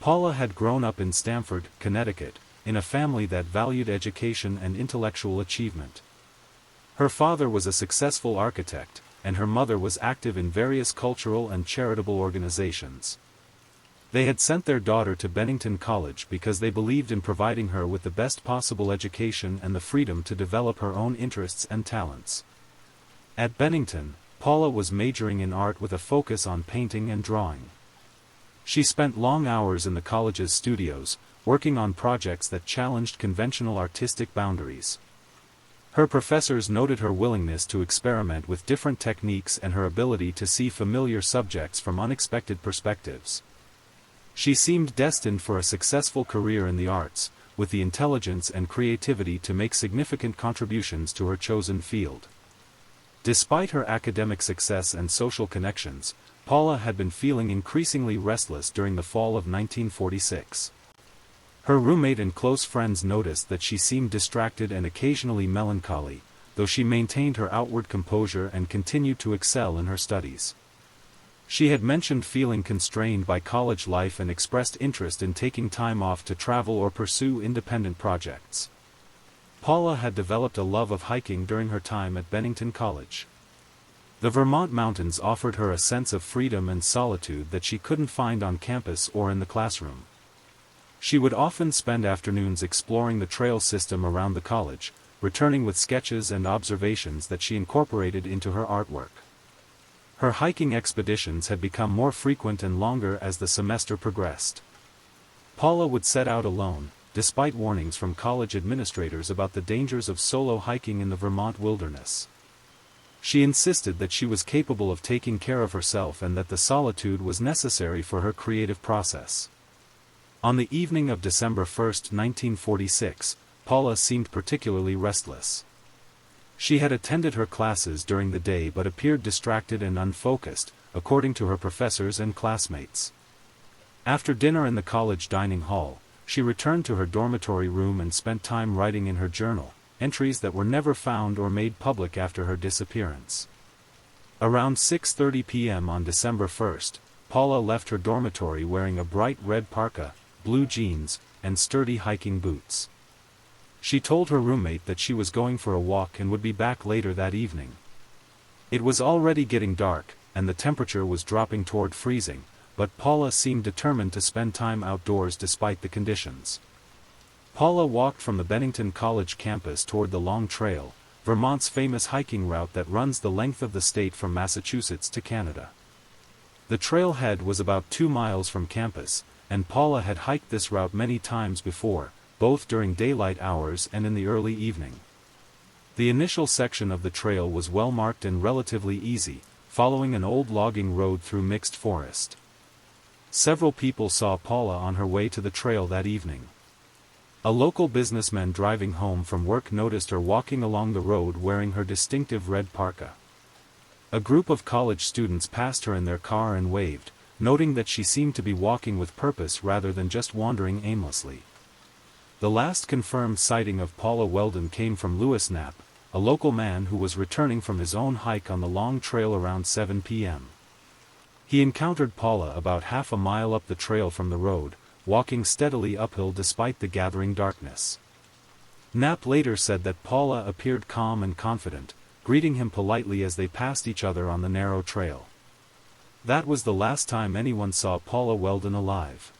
Paula had grown up in Stamford, Connecticut, in a family that valued education and intellectual achievement. Her father was a successful architect, and her mother was active in various cultural and charitable organizations. They had sent their daughter to Bennington College because they believed in providing her with the best possible education and the freedom to develop her own interests and talents. At Bennington, Paula was majoring in art with a focus on painting and drawing. She spent long hours in the college's studios, working on projects that challenged conventional artistic boundaries. Her professors noted her willingness to experiment with different techniques and her ability to see familiar subjects from unexpected perspectives. She seemed destined for a successful career in the arts, with the intelligence and creativity to make significant contributions to her chosen field. Despite her academic success and social connections, Paula had been feeling increasingly restless during the fall of 1946. Her roommate and close friends noticed that she seemed distracted and occasionally melancholy, though she maintained her outward composure and continued to excel in her studies. She had mentioned feeling constrained by college life and expressed interest in taking time off to travel or pursue independent projects. Paula had developed a love of hiking during her time at Bennington College. The Vermont mountains offered her a sense of freedom and solitude that she couldn't find on campus or in the classroom. She would often spend afternoons exploring the trail system around the college, returning with sketches and observations that she incorporated into her artwork. Her hiking expeditions had become more frequent and longer as the semester progressed. Paula would set out alone, despite warnings from college administrators about the dangers of solo hiking in the Vermont wilderness. She insisted that she was capable of taking care of herself and that the solitude was necessary for her creative process. On the evening of December 1, 1946, Paula seemed particularly restless. She had attended her classes during the day but appeared distracted and unfocused, according to her professors and classmates. After dinner in the college dining hall, she returned to her dormitory room and spent time writing in her journal, entries that were never found or made public after her disappearance. Around 6:30 p.m. on December 1, Paula left her dormitory wearing a bright red parka, blue jeans, and sturdy hiking boots. She told her roommate that she was going for a walk and would be back later that evening. It was already getting dark, and the temperature was dropping toward freezing, but Paula seemed determined to spend time outdoors despite the conditions. Paula walked from the Bennington College campus toward the long trail, Vermont's famous hiking route that runs the length of the state from Massachusetts to Canada. The trailhead was about 2 miles from campus, and Paula had hiked this route many times before, both during daylight hours and in the early evening. The initial section of the trail was well marked and relatively easy, following an old logging road through mixed forest. Several people saw Paula on her way to the trail that evening. A local businessman driving home from work noticed her walking along the road wearing her distinctive red parka. A group of college students passed her in their car and waved, noting that she seemed to be walking with purpose rather than just wandering aimlessly. The last confirmed sighting of Paula Weldon came from Louis Knapp, a local man who was returning from his own hike on the long trail around 7 p.m. He encountered Paula about half a mile up the trail from the road, walking steadily uphill despite the gathering darkness. Knapp later said that Paula appeared calm and confident, greeting him politely as they passed each other on the narrow trail. That was the last time anyone saw Paula Weldon alive.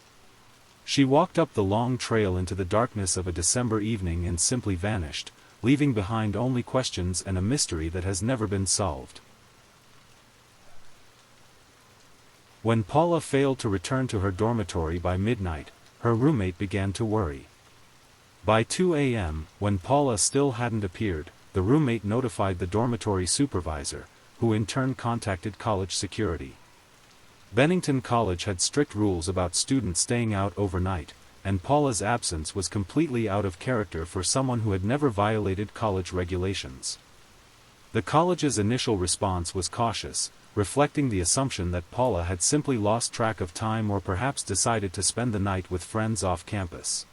She walked up the long trail into the darkness of a December evening and simply vanished, leaving behind only questions and a mystery that has never been solved. When Paula failed to return to her dormitory by midnight, her roommate began to worry. By 2 a.m., when Paula still hadn't appeared, the roommate notified the dormitory supervisor, who in turn contacted college security. Bennington College had strict rules about students staying out overnight, and Paula's absence was completely out of character for someone who had never violated college regulations. The college's initial response was cautious, reflecting the assumption that Paula had simply lost track of time or perhaps decided to spend the night with friends off campus.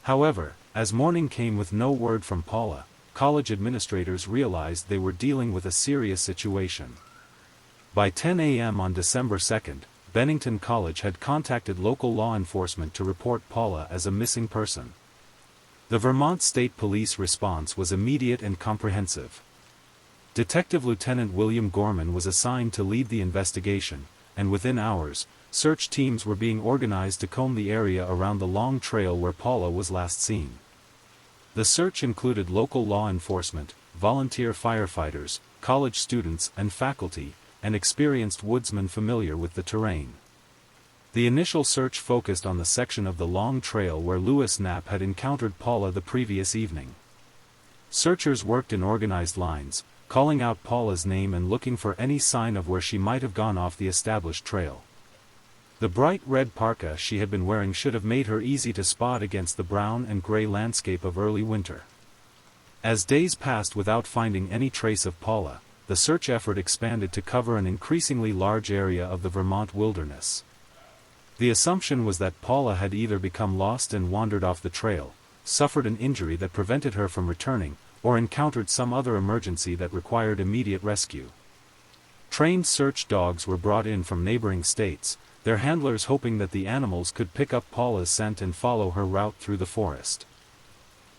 However, as morning came with no word from Paula, college administrators realized they were dealing with a serious situation. By 10 a.m. on December 2nd, Bennington College had contacted local law enforcement to report Paula as a missing person. The Vermont State Police response was immediate and comprehensive. Detective Lieutenant William Gorman was assigned to lead the investigation, and within hours, search teams were being organized to comb the area around the long trail where Paula was last seen. The search included local law enforcement, volunteer firefighters, college students and faculty, and experienced woodsmen familiar with the terrain. The initial search focused on the section of the long trail where Louis Knapp had encountered Paula the previous evening. Searchers worked in organized lines, calling out Paula's name and looking for any sign of where she might have gone off the established trail. The bright red parka she had been wearing should have made her easy to spot against the brown and gray landscape of early winter. As days passed without finding any trace of Paula, the search effort expanded to cover an increasingly large area of the Vermont wilderness. The assumption was that Paula had either become lost and wandered off the trail, suffered an injury that prevented her from returning, or encountered some other emergency that required immediate rescue. Trained search dogs were brought in from neighboring states, their handlers hoping that the animals could pick up Paula's scent and follow her route through the forest.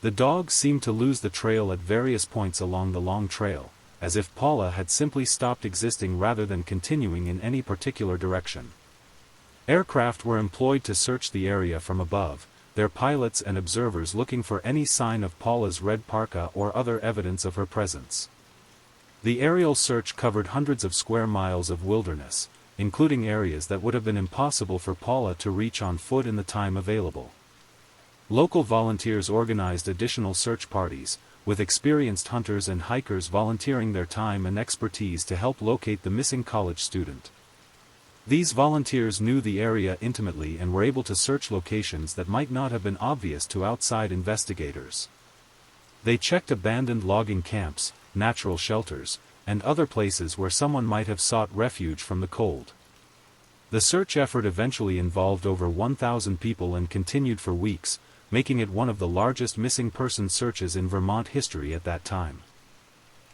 The dogs seemed to lose the trail at various points along the long trail, as if Paula had simply stopped existing rather than continuing in any particular direction. Aircraft were employed to search the area from above, their pilots and observers looking for any sign of Paula's red parka or other evidence of her presence. The aerial search covered hundreds of square miles of wilderness, including areas that would have been impossible for Paula to reach on foot in the time available. Local volunteers organized additional search parties, with experienced hunters and hikers volunteering their time and expertise to help locate the missing college student. These volunteers knew the area intimately and were able to search locations that might not have been obvious to outside investigators. They checked abandoned logging camps, natural shelters, and other places where someone might have sought refuge from the cold. The search effort eventually involved over 1,000 people and continued for weeks, making it one of the largest missing person searches in Vermont history at that time.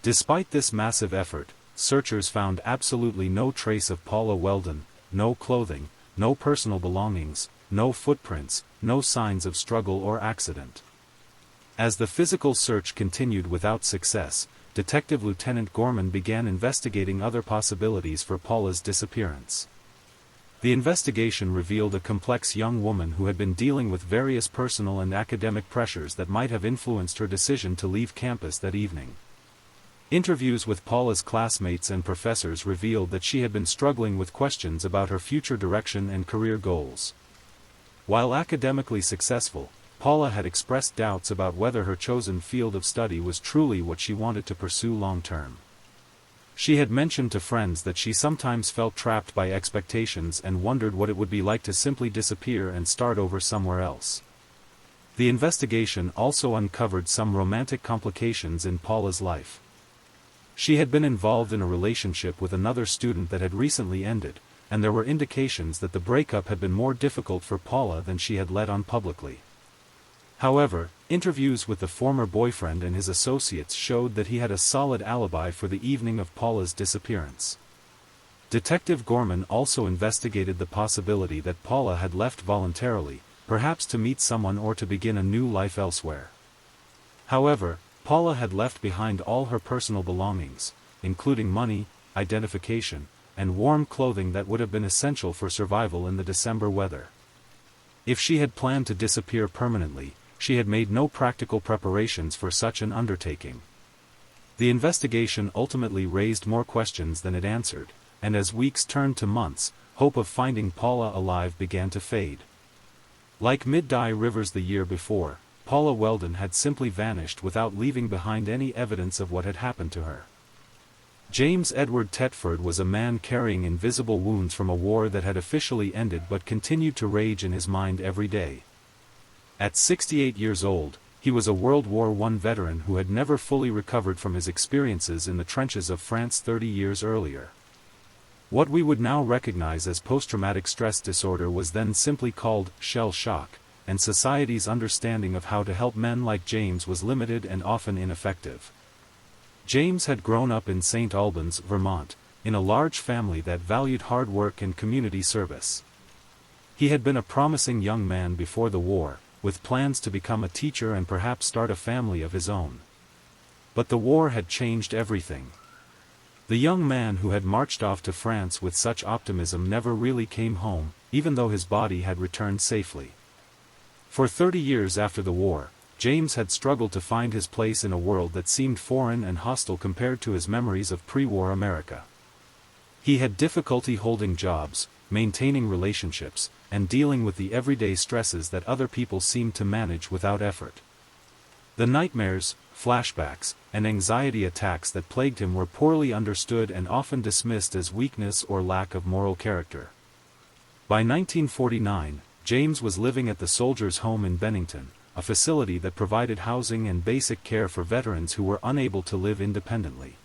Despite this massive effort, searchers found absolutely no trace of Paula Weldon, no clothing, no personal belongings, no footprints, no signs of struggle or accident. As the physical search continued without success, Detective Lieutenant Gorman began investigating other possibilities for Paula's disappearance. The investigation revealed a complex young woman who had been dealing with various personal and academic pressures that might have influenced her decision to leave campus that evening. Interviews with Paula's classmates and professors revealed that she had been struggling with questions about her future direction and career goals. While academically successful, Paula had expressed doubts about whether her chosen field of study was truly what she wanted to pursue long-term. She had mentioned to friends that she sometimes felt trapped by expectations and wondered what it would be like to simply disappear and start over somewhere else. The investigation also uncovered some romantic complications in Paula's life. She had been involved in a relationship with another student that had recently ended, and there were indications that the breakup had been more difficult for Paula than she had let on publicly. However, interviews with the former boyfriend and his associates showed that he had a solid alibi for the evening of Paula's disappearance. Detective Gorman also investigated the possibility that Paula had left voluntarily, perhaps to meet someone or to begin a new life elsewhere. However, Paula had left behind all her personal belongings, including money, identification, and warm clothing that would have been essential for survival in the December weather. If she had planned to disappear permanently, she had made no practical preparations for such an undertaking. The investigation ultimately raised more questions than it answered, and as weeks turned to months, hope of finding Paula alive began to fade. Like Mid-Dye Rivers the year before, Paula Weldon had simply vanished without leaving behind any evidence of what had happened to her. James Edward Tetford was a man carrying invisible wounds from a war that had officially ended but continued to rage in his mind every day. At 68 years old, he was a World War I veteran who had never fully recovered from his experiences in the trenches of France 30 years earlier. What we would now recognize as post-traumatic stress disorder was then simply called shell shock, and society's understanding of how to help men like James was limited and often ineffective. James had grown up in St. Albans, Vermont, in a large family that valued hard work and community service. He had been a promising young man before the war, with plans to become a teacher and perhaps start a family of his own. But the war had changed everything. The young man who had marched off to France with such optimism never really came home, even though his body had returned safely. For 30 years after the war, James had struggled to find his place in a world that seemed foreign and hostile compared to his memories of pre-war America. He had difficulty holding jobs, maintaining relationships, and dealing with the everyday stresses that other people seemed to manage without effort. The nightmares, flashbacks, and anxiety attacks that plagued him were poorly understood and often dismissed as weakness or lack of moral character. By 1949, James was living at the Soldiers' Home in Bennington, a facility that provided housing and basic care for veterans who were unable to live independently.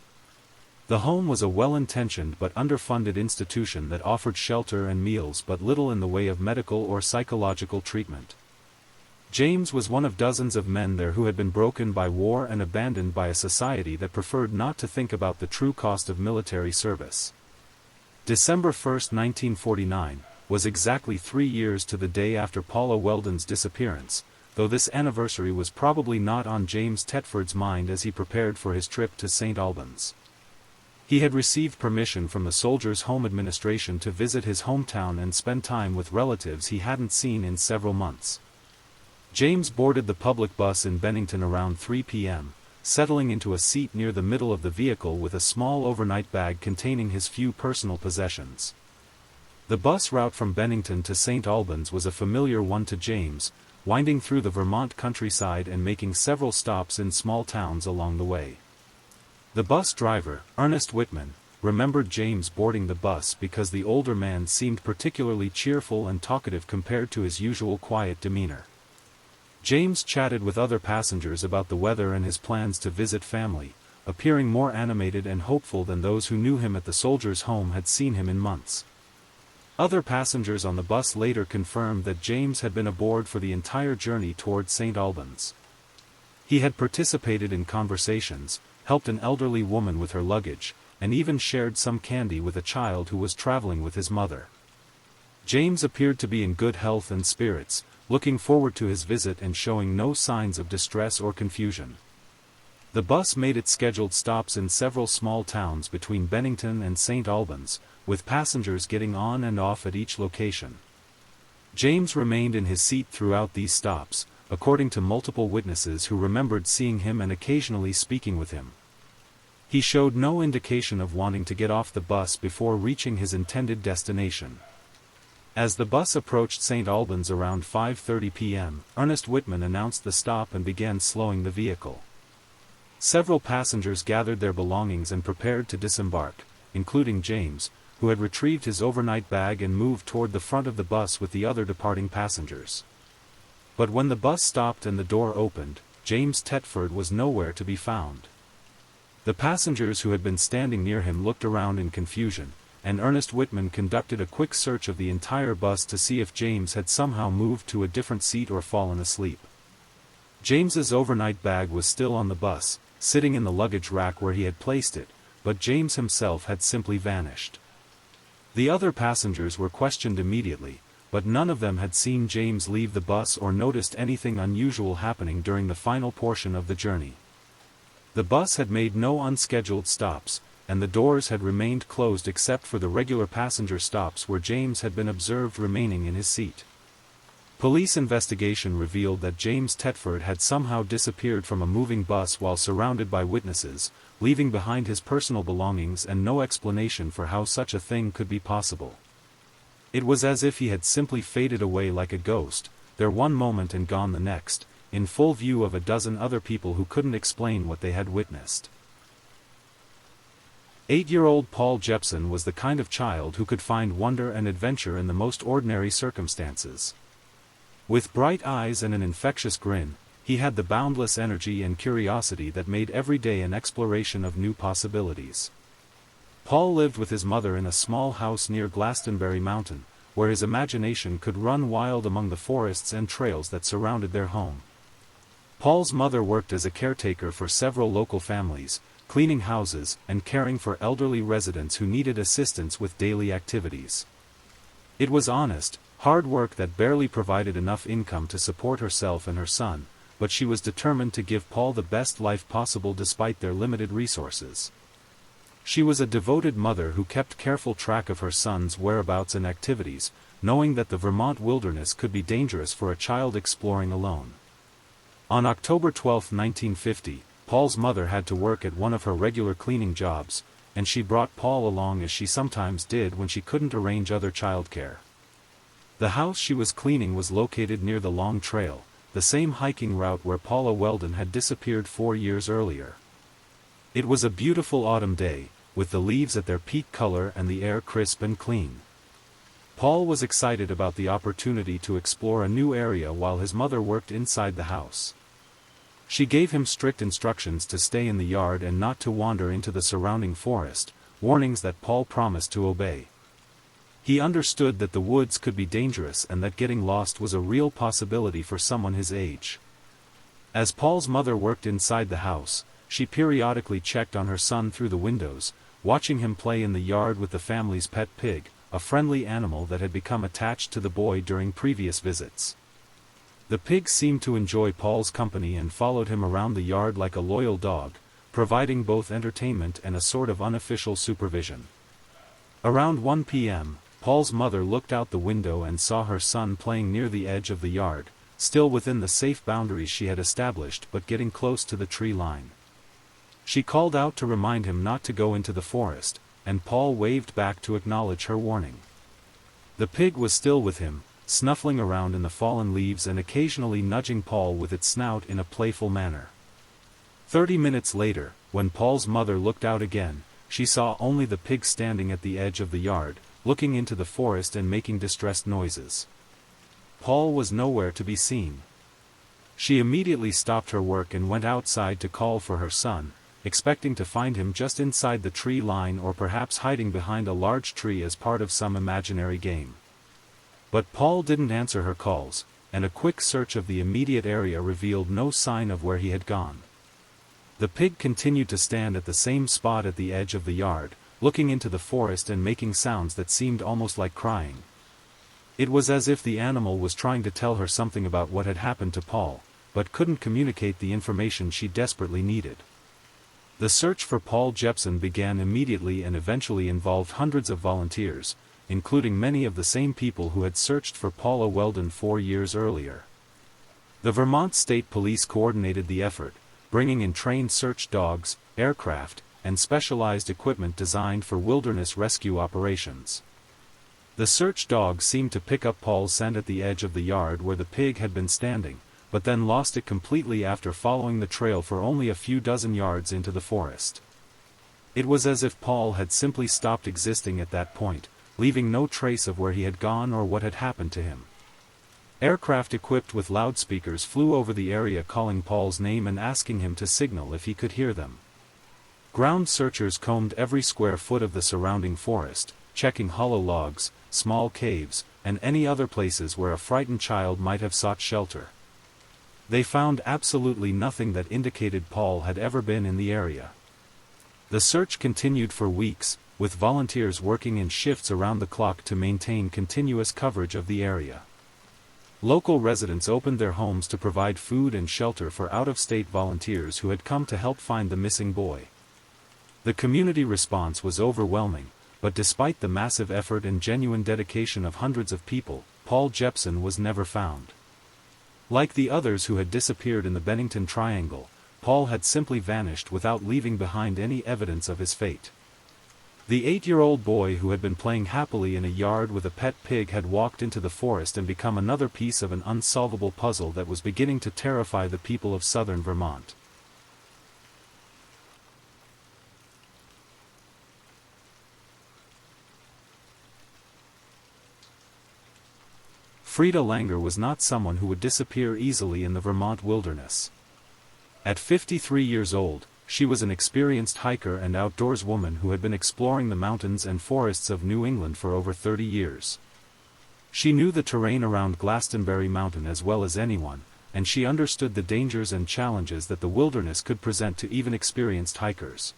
The home was a well-intentioned but underfunded institution that offered shelter and meals but little in the way of medical or psychological treatment. James was one of dozens of men there who had been broken by war and abandoned by a society that preferred not to think about the true cost of military service. December 1, 1949, was exactly 3 years to the day after Paula Weldon's disappearance, though this anniversary was probably not on James Tetford's mind as he prepared for his trip to St. Albans. He had received permission from the Soldiers' Home administration to visit his hometown and spend time with relatives he hadn't seen in several months. James boarded the public bus in Bennington around 3 p.m., settling into a seat near the middle of the vehicle with a small overnight bag containing his few personal possessions. The bus route from Bennington to St. Albans was a familiar one to James, winding through the Vermont countryside and making several stops in small towns along the way. The bus driver, Ernest Whitman, remembered James boarding the bus because the older man seemed particularly cheerful and talkative compared to his usual quiet demeanor. James chatted with other passengers about the weather and his plans to visit family, appearing more animated and hopeful than those who knew him at the Soldiers' Home had seen him in months. Other passengers on the bus later confirmed that James had been aboard for the entire journey toward St. Albans. He had participated in conversations, helped an elderly woman with her luggage, and even shared some candy with a child who was traveling with his mother. James appeared to be in good health and spirits, looking forward to his visit and showing no signs of distress or confusion. The bus made its scheduled stops in several small towns between Bennington and St. Albans, with passengers getting on and off at each location. James remained in his seat throughout these stops, according to multiple witnesses who remembered seeing him and occasionally speaking with him. He showed no indication of wanting to get off the bus before reaching his intended destination. As the bus approached St. Albans around 5:30 p.m., Ernest Whitman announced the stop and began slowing the vehicle. Several passengers gathered their belongings and prepared to disembark, including James, who had retrieved his overnight bag and moved toward the front of the bus with the other departing passengers. But when the bus stopped and the door opened, James Thetford was nowhere to be found. The passengers who had been standing near him looked around in confusion, and Ernest Whitman conducted a quick search of the entire bus to see if James had somehow moved to a different seat or fallen asleep. James's overnight bag was still on the bus, sitting in the luggage rack where he had placed it, but James himself had simply vanished. The other passengers were questioned immediately, but none of them had seen James leave the bus or noticed anything unusual happening during the final portion of the journey. The bus had made no unscheduled stops, and the doors had remained closed except for the regular passenger stops where James had been observed remaining in his seat. Police investigation revealed that James Thetford had somehow disappeared from a moving bus while surrounded by witnesses, leaving behind his personal belongings and no explanation for how such a thing could be possible. It was as if he had simply faded away like a ghost, there one moment and gone the next, in full view of a dozen other people who couldn't explain what they had witnessed. 8-year-old Paul Jepson was the kind of child who could find wonder and adventure in the most ordinary circumstances. With bright eyes and an infectious grin, he had the boundless energy and curiosity that made every day an exploration of new possibilities. Paul lived with his mother in a small house near Glastonbury Mountain, where his imagination could run wild among the forests and trails that surrounded their home. Paul's mother worked as a caretaker for several local families, cleaning houses and caring for elderly residents who needed assistance with daily activities. It was honest, hard work that barely provided enough income to support herself and her son, but she was determined to give Paul the best life possible despite their limited resources. She was a devoted mother who kept careful track of her son's whereabouts and activities, knowing that the Vermont wilderness could be dangerous for a child exploring alone. On October 12, 1950, Paul's mother had to work at one of her regular cleaning jobs, and she brought Paul along as she sometimes did when she couldn't arrange other childcare. The house she was cleaning was located near the Long Trail, the same hiking route where Paula Weldon had disappeared 4 years earlier. It was a beautiful autumn day, with the leaves at their peak color and the air crisp and clean. Paul was excited about the opportunity to explore a new area while his mother worked inside the house. She gave him strict instructions to stay in the yard and not to wander into the surrounding forest, warnings that Paul promised to obey. He understood that the woods could be dangerous and that getting lost was a real possibility for someone his age. As Paul's mother worked inside the house, she periodically checked on her son through the windows, watching him play in the yard with the family's pet pig, a friendly animal that had become attached to the boy during previous visits. The pig seemed to enjoy Paul's company and followed him around the yard like a loyal dog, providing both entertainment and a sort of unofficial supervision. Around 1 p.m., Paul's mother looked out the window and saw her son playing near the edge of the yard, still within the safe boundaries she had established but getting close to the tree line. She called out to remind him not to go into the forest, and Paul waved back to acknowledge her warning. The pig was still with him, snuffling around in the fallen leaves and occasionally nudging Paul with its snout in a playful manner. 30 minutes later, when Paul's mother looked out again, she saw only the pig standing at the edge of the yard, looking into the forest and making distressed noises. Paul was nowhere to be seen. She immediately stopped her work and went outside to call for her son, expecting to find him just inside the tree line or perhaps hiding behind a large tree as part of some imaginary game. But Paul didn't answer her calls, and a quick search of the immediate area revealed no sign of where he had gone. The pig continued to stand at the same spot at the edge of the yard, looking into the forest and making sounds that seemed almost like crying. It was as if the animal was trying to tell her something about what had happened to Paul, but couldn't communicate the information she desperately needed. The search for Paul Jepson began immediately and eventually involved hundreds of volunteers, including many of the same people who had searched for Paula Weldon 4 years earlier. The Vermont State Police coordinated the effort, bringing in trained search dogs, aircraft, and specialized equipment designed for wilderness rescue operations. The search dogs seemed to pick up Paul's scent at the edge of the yard where the pig had been standing, but then lost it completely after following the trail for only a few dozen yards into the forest. It was as if Paul had simply stopped existing at that point, leaving no trace of where he had gone or what had happened to him. Aircraft equipped with loudspeakers flew over the area calling Paul's name and asking him to signal if he could hear them. Ground searchers combed every square foot of the surrounding forest, checking hollow logs, small caves, and any other places where a frightened child might have sought shelter. They found absolutely nothing that indicated Paul had ever been in the area. The search continued for weeks, with volunteers working in shifts around the clock to maintain continuous coverage of the area. Local residents opened their homes to provide food and shelter for out-of-state volunteers who had come to help find the missing boy. The community response was overwhelming, but despite the massive effort and genuine dedication of hundreds of people, Paul Jepson was never found. Like the others who had disappeared in the Bennington Triangle, Paul had simply vanished without leaving behind any evidence of his fate. The 8-year-old boy who had been playing happily in a yard with a pet pig had walked into the forest and become another piece of an unsolvable puzzle that was beginning to terrify the people of southern Vermont. Frida Langer was not someone who would disappear easily in the Vermont wilderness. At 53 years old, she was an experienced hiker and outdoors woman who had been exploring the mountains and forests of New England for over 30 years. She knew the terrain around Glastonbury Mountain as well as anyone, and she understood the dangers and challenges that the wilderness could present to even experienced hikers.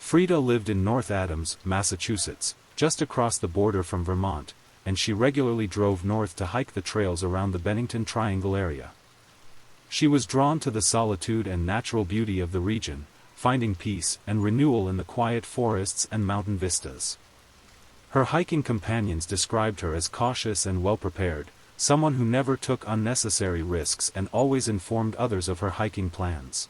Frida lived in North Adams, Massachusetts, just across the border from Vermont, and she regularly drove north to hike the trails around the Bennington Triangle area. She was drawn to the solitude and natural beauty of the region, finding peace and renewal in the quiet forests and mountain vistas. Her hiking companions described her as cautious and well-prepared, someone who never took unnecessary risks and always informed others of her hiking plans.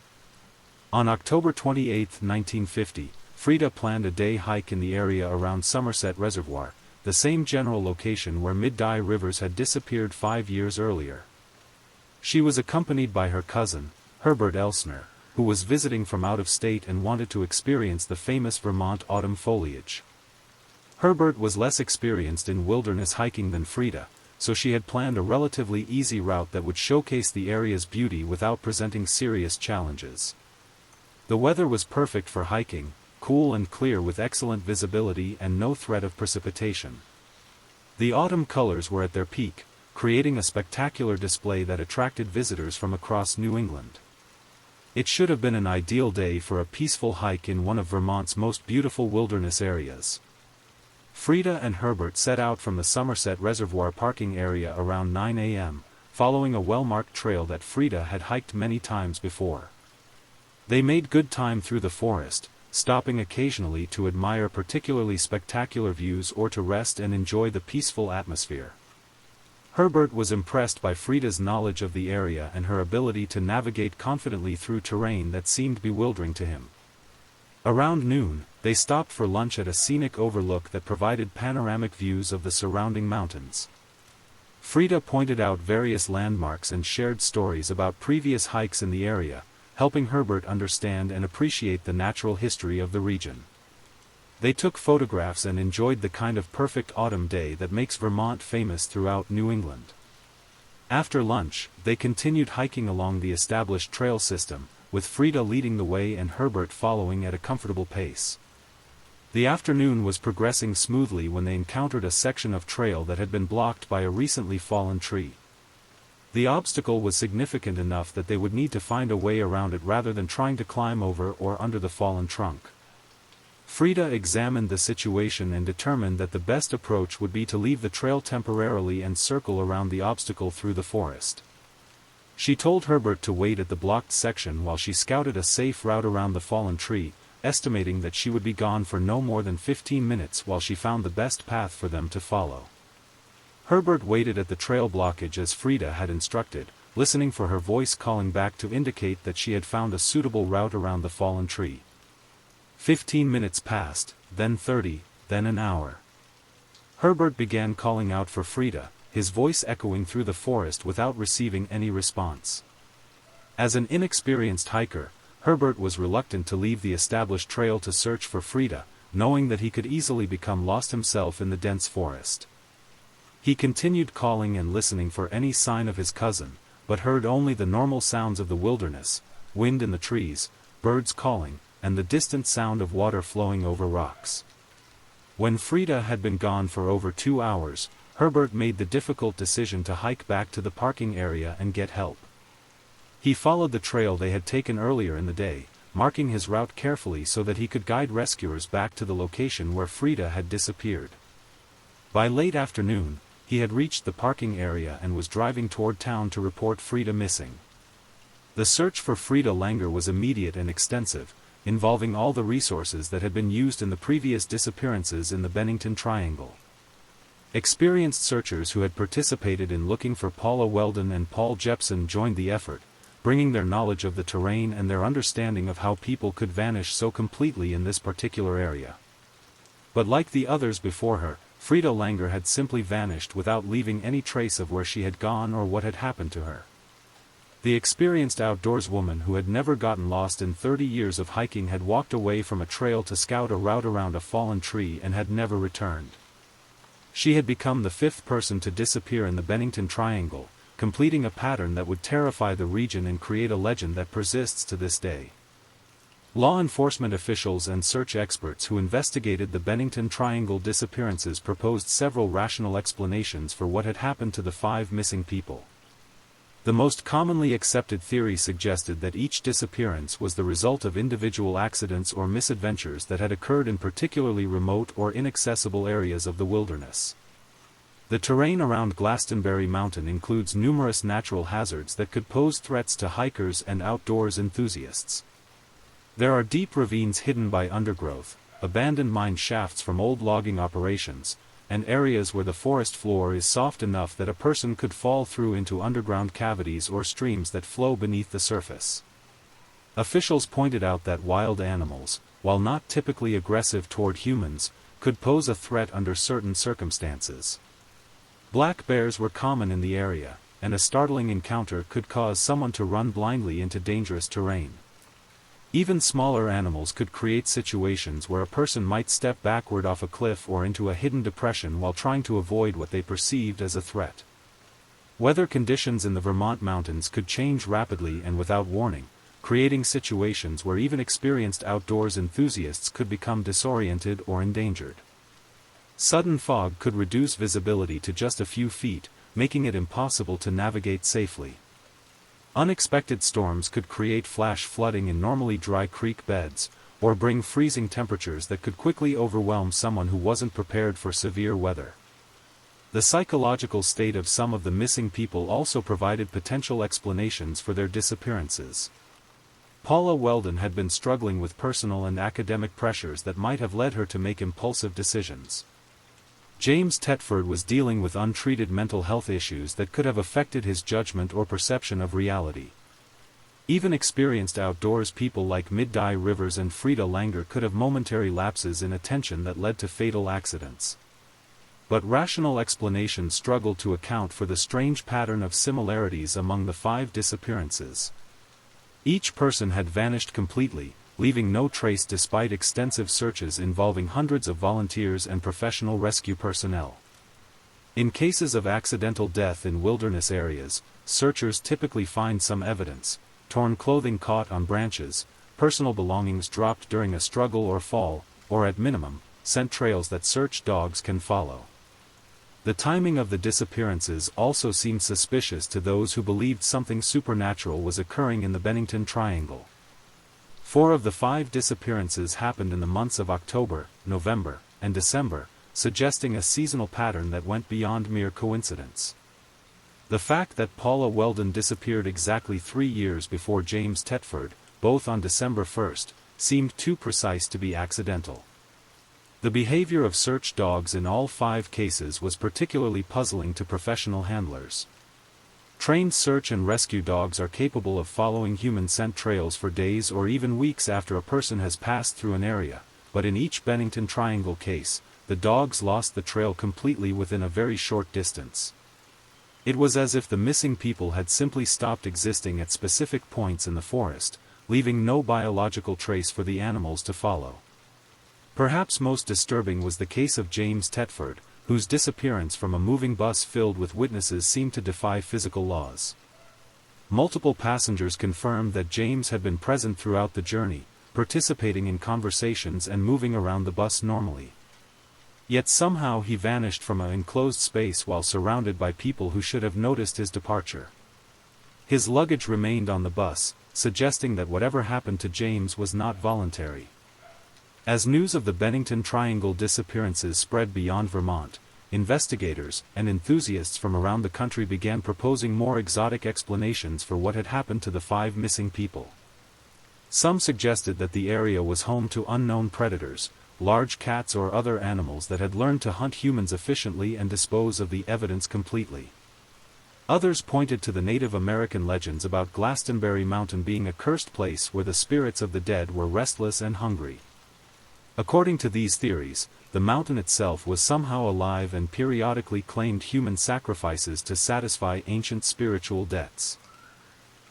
On October 28, 1950, Frida planned a day hike in the area around Somerset Reservoir, the same general location where Mid-Dye Rivers had disappeared 5 years earlier. She was accompanied by her cousin, Herbert Elsner, who was visiting from out of state and wanted to experience the famous Vermont autumn foliage. Herbert was less experienced in wilderness hiking than Frida, so she had planned a relatively easy route that would showcase the area's beauty without presenting serious challenges. The weather was perfect for hiking, cool and clear with excellent visibility and no threat of precipitation. The autumn colors were at their peak, creating a spectacular display that attracted visitors from across New England. It should have been an ideal day for a peaceful hike in one of Vermont's most beautiful wilderness areas. Frida and Herbert set out from the Somerset Reservoir parking area around 9 a.m., following a well-marked trail that Frida had hiked many times before. They made good time through the forest, stopping occasionally to admire particularly spectacular views or to rest and enjoy the peaceful atmosphere. Herbert was impressed by Frida's knowledge of the area and her ability to navigate confidently through terrain that seemed bewildering to him. Around noon, they stopped for lunch at a scenic overlook that provided panoramic views of the surrounding mountains. Frida pointed out various landmarks and shared stories about previous hikes in the area, helping Herbert understand and appreciate the natural history of the region. They took photographs and enjoyed the kind of perfect autumn day that makes Vermont famous throughout New England. After lunch, they continued hiking along the established trail system, with Frida leading the way and Herbert following at a comfortable pace. The afternoon was progressing smoothly when they encountered a section of trail that had been blocked by a recently fallen tree. The obstacle was significant enough that they would need to find a way around it rather than trying to climb over or under the fallen trunk. Frida examined the situation and determined that the best approach would be to leave the trail temporarily and circle around the obstacle through the forest. She told Herbert to wait at the blocked section while she scouted a safe route around the fallen tree, estimating that she would be gone for no more than 15 minutes while she found the best path for them to follow. Herbert waited at the trail blockage as Frida had instructed, listening for her voice calling back to indicate that she had found a suitable route around the fallen tree. 15 minutes passed, then 30, then an hour. Herbert began calling out for Frida, his voice echoing through the forest without receiving any response. As an inexperienced hiker, Herbert was reluctant to leave the established trail to search for Frida, knowing that he could easily become lost himself in the dense forest. He continued calling and listening for any sign of his cousin, but heard only the normal sounds of the wilderness, wind in the trees, birds calling, and the distant sound of water flowing over rocks. When Frida had been gone for over 2 hours, Herbert made the difficult decision to hike back to the parking area and get help. He followed the trail they had taken earlier in the day, marking his route carefully so that he could guide rescuers back to the location where Frida had disappeared. By late afternoon, he had reached the parking area and was driving toward town to report Frida missing. The search for Frida Langer was immediate and extensive, involving all the resources that had been used in the previous disappearances in the Bennington Triangle. Experienced searchers who had participated in looking for Paula Weldon and Paul Jepson joined the effort, bringing their knowledge of the terrain and their understanding of how people could vanish so completely in this particular area. But like the others before her, Frida Langer had simply vanished without leaving any trace of where she had gone or what had happened to her. The experienced outdoors woman who had never gotten lost in 30 years of hiking had walked away from a trail to scout a route around a fallen tree and had never returned. She had become the 5th person to disappear in the Bennington Triangle, completing a pattern that would terrify the region and create a legend that persists to this day. Law enforcement officials and search experts who investigated the Bennington Triangle disappearances proposed several rational explanations for what had happened to the 5 missing people. The most commonly accepted theory suggested that each disappearance was the result of individual accidents or misadventures that had occurred in particularly remote or inaccessible areas of the wilderness. The terrain around Glastonbury Mountain includes numerous natural hazards that could pose threats to hikers and outdoors enthusiasts. There are deep ravines hidden by undergrowth, abandoned mine shafts from old logging operations, and areas where the forest floor is soft enough that a person could fall through into underground cavities or streams that flow beneath the surface. Officials pointed out that wild animals, while not typically aggressive toward humans, could pose a threat under certain circumstances. Black bears were common in the area, and a startling encounter could cause someone to run blindly into dangerous terrain. Even smaller animals could create situations where a person might step backward off a cliff or into a hidden depression while trying to avoid what they perceived as a threat. Weather conditions in the Vermont mountains could change rapidly and without warning, creating situations where even experienced outdoors enthusiasts could become disoriented or endangered. Sudden fog could reduce visibility to just a few feet, making it impossible to navigate safely. Unexpected storms could create flash flooding in normally dry creek beds, or bring freezing temperatures that could quickly overwhelm someone who wasn't prepared for severe weather. The psychological state of some of the missing people also provided potential explanations for their disappearances. Paula Weldon had been struggling with personal and academic pressures that might have led her to make impulsive decisions. James Tetford was dealing with untreated mental health issues that could have affected his judgment or perception of reality. Even experienced outdoors people like Mid-Dye Rivers and Frida Langer could have momentary lapses in attention that led to fatal accidents. But rational explanations struggled to account for the strange pattern of similarities among the 5 disappearances. Each person had vanished completely, leaving no trace despite extensive searches involving hundreds of volunteers and professional rescue personnel. In cases of accidental death in wilderness areas, searchers typically find some evidence: torn clothing caught on branches, personal belongings dropped during a struggle or fall, or at minimum, scent trails that search dogs can follow. The timing of the disappearances also seemed suspicious to those who believed something supernatural was occurring in the Bennington Triangle. 4 of the 5 disappearances happened in the months of October, November, and December, suggesting a seasonal pattern that went beyond mere coincidence. The fact that Paula Weldon disappeared exactly 3 years before James Thetford, both on December 1st, seemed too precise to be accidental. The behavior of search dogs in all 5 cases was particularly puzzling to professional handlers. Trained search and rescue dogs are capable of following human scent trails for days or even weeks after a person has passed through an area, but in each Bennington Triangle case, the dogs lost the trail completely within a very short distance. It was as if the missing people had simply stopped existing at specific points in the forest, leaving no biological trace for the animals to follow. Perhaps most disturbing was the case of James Thetford, whose disappearance from a moving bus filled with witnesses seemed to defy physical laws. Multiple passengers confirmed that James had been present throughout the journey, participating in conversations and moving around the bus normally. Yet somehow he vanished from an enclosed space while surrounded by people who should have noticed his departure. His luggage remained on the bus, suggesting that whatever happened to James was not voluntary. As news of the Bennington Triangle disappearances spread beyond Vermont, investigators and enthusiasts from around the country began proposing more exotic explanations for what had happened to the 5 missing people. Some suggested that the area was home to unknown predators, large cats or other animals that had learned to hunt humans efficiently and dispose of the evidence completely. Others pointed to the Native American legends about Glastonbury Mountain being a cursed place where the spirits of the dead were restless and hungry. According to these theories, the mountain itself was somehow alive and periodically claimed human sacrifices to satisfy ancient spiritual debts.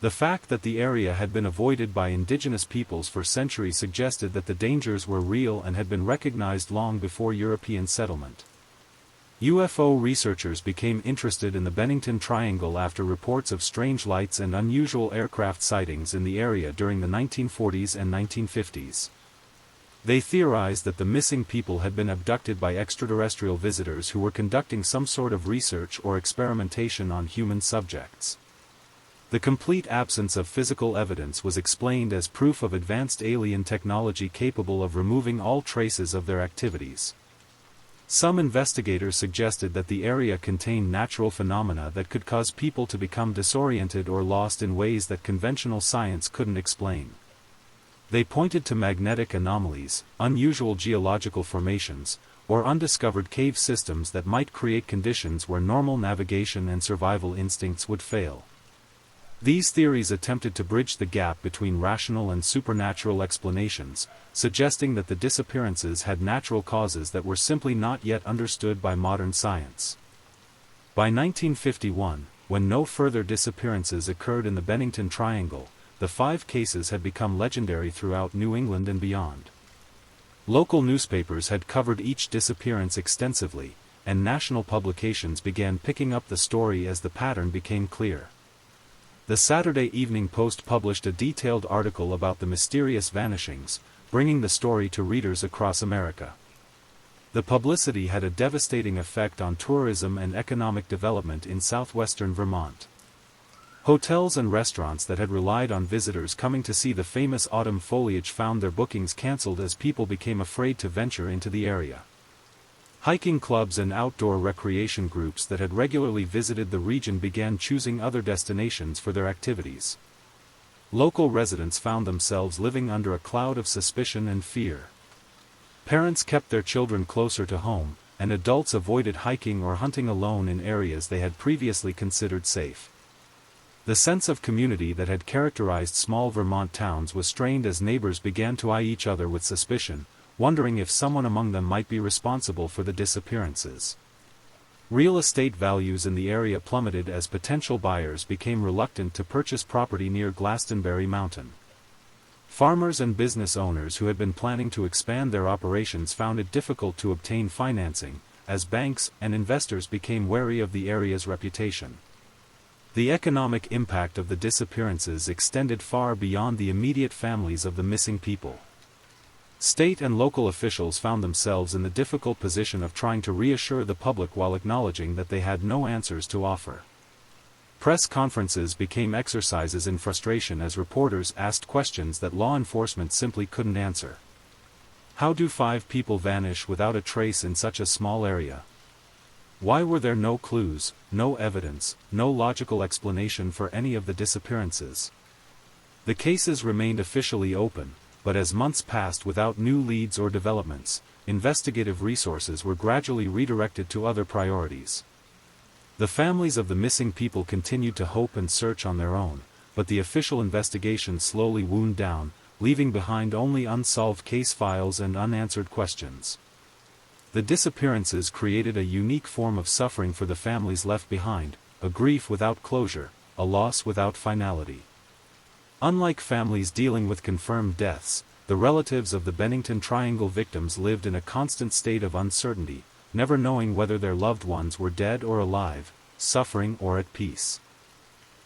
The fact that the area had been avoided by indigenous peoples for centuries suggested that the dangers were real and had been recognized long before European settlement. UFO researchers became interested in the Bennington Triangle after reports of strange lights and unusual aircraft sightings in the area during the 1940s and 1950s. They theorized that the missing people had been abducted by extraterrestrial visitors who were conducting some sort of research or experimentation on human subjects. The complete absence of physical evidence was explained as proof of advanced alien technology capable of removing all traces of their activities. Some investigators suggested that the area contained natural phenomena that could cause people to become disoriented or lost in ways that conventional science couldn't explain. They pointed to magnetic anomalies, unusual geological formations, or undiscovered cave systems that might create conditions where normal navigation and survival instincts would fail. These theories attempted to bridge the gap between rational and supernatural explanations, suggesting that the disappearances had natural causes that were simply not yet understood by modern science. By 1951, when no further disappearances occurred in the Bennington Triangle, the 5 cases had become legendary throughout New England and beyond. Local newspapers had covered each disappearance extensively, and national publications began picking up the story as the pattern became clear. The Saturday Evening Post published a detailed article about the mysterious vanishings, bringing the story to readers across America. The publicity had a devastating effect on tourism and economic development in southwestern Vermont. Hotels and restaurants that had relied on visitors coming to see the famous autumn foliage found their bookings canceled as people became afraid to venture into the area. Hiking clubs and outdoor recreation groups that had regularly visited the region began choosing other destinations for their activities. Local residents found themselves living under a cloud of suspicion and fear. Parents kept their children closer to home, and adults avoided hiking or hunting alone in areas they had previously considered safe. The sense of community that had characterized small Vermont towns was strained as neighbors began to eye each other with suspicion, wondering if someone among them might be responsible for the disappearances. Real estate values in the area plummeted as potential buyers became reluctant to purchase property near Glastonbury Mountain. Farmers and business owners who had been planning to expand their operations found it difficult to obtain financing, as banks and investors became wary of the area's reputation. The economic impact of the disappearances extended far beyond the immediate families of the missing people. State and local officials found themselves in the difficult position of trying to reassure the public while acknowledging that they had no answers to offer. Press conferences became exercises in frustration as reporters asked questions that law enforcement simply couldn't answer. How do 5 people vanish without a trace in such a small area? Why were there no clues, no evidence, no logical explanation for any of the disappearances? The cases remained officially open, but as months passed without new leads or developments, investigative resources were gradually redirected to other priorities. The families of the missing people continued to hope and search on their own, but the official investigation slowly wound down, leaving behind only unsolved case files and unanswered questions. The disappearances created a unique form of suffering for the families left behind, a grief without closure, a loss without finality. Unlike families dealing with confirmed deaths, the relatives of the Bennington Triangle victims lived in a constant state of uncertainty, never knowing whether their loved ones were dead or alive, suffering or at peace.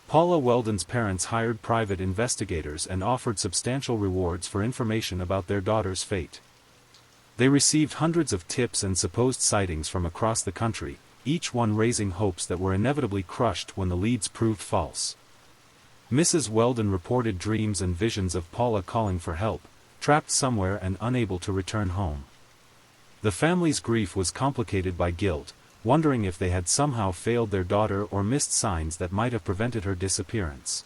Paula Weldon's parents hired private investigators and offered substantial rewards for information about their daughter's fate. They received hundreds of tips and supposed sightings from across the country, each one raising hopes that were inevitably crushed when the leads proved false. Mrs. Weldon reported dreams and visions of Paula calling for help, trapped somewhere and unable to return home. The family's grief was complicated by guilt, wondering if they had somehow failed their daughter or missed signs that might have prevented her disappearance.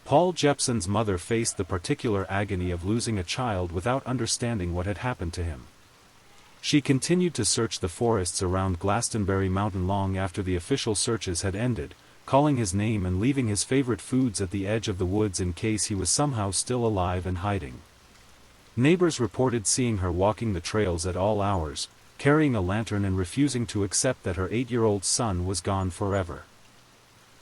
Paul Jepson's mother faced the particular agony of losing a child without understanding what had happened to him. She continued to search the forests around Glastonbury Mountain long after the official searches had ended, calling his name and leaving his favorite foods at the edge of the woods in case he was somehow still alive and hiding. Neighbors reported seeing her walking the trails at all hours, carrying a lantern and refusing to accept that her 8-year-old son was gone forever.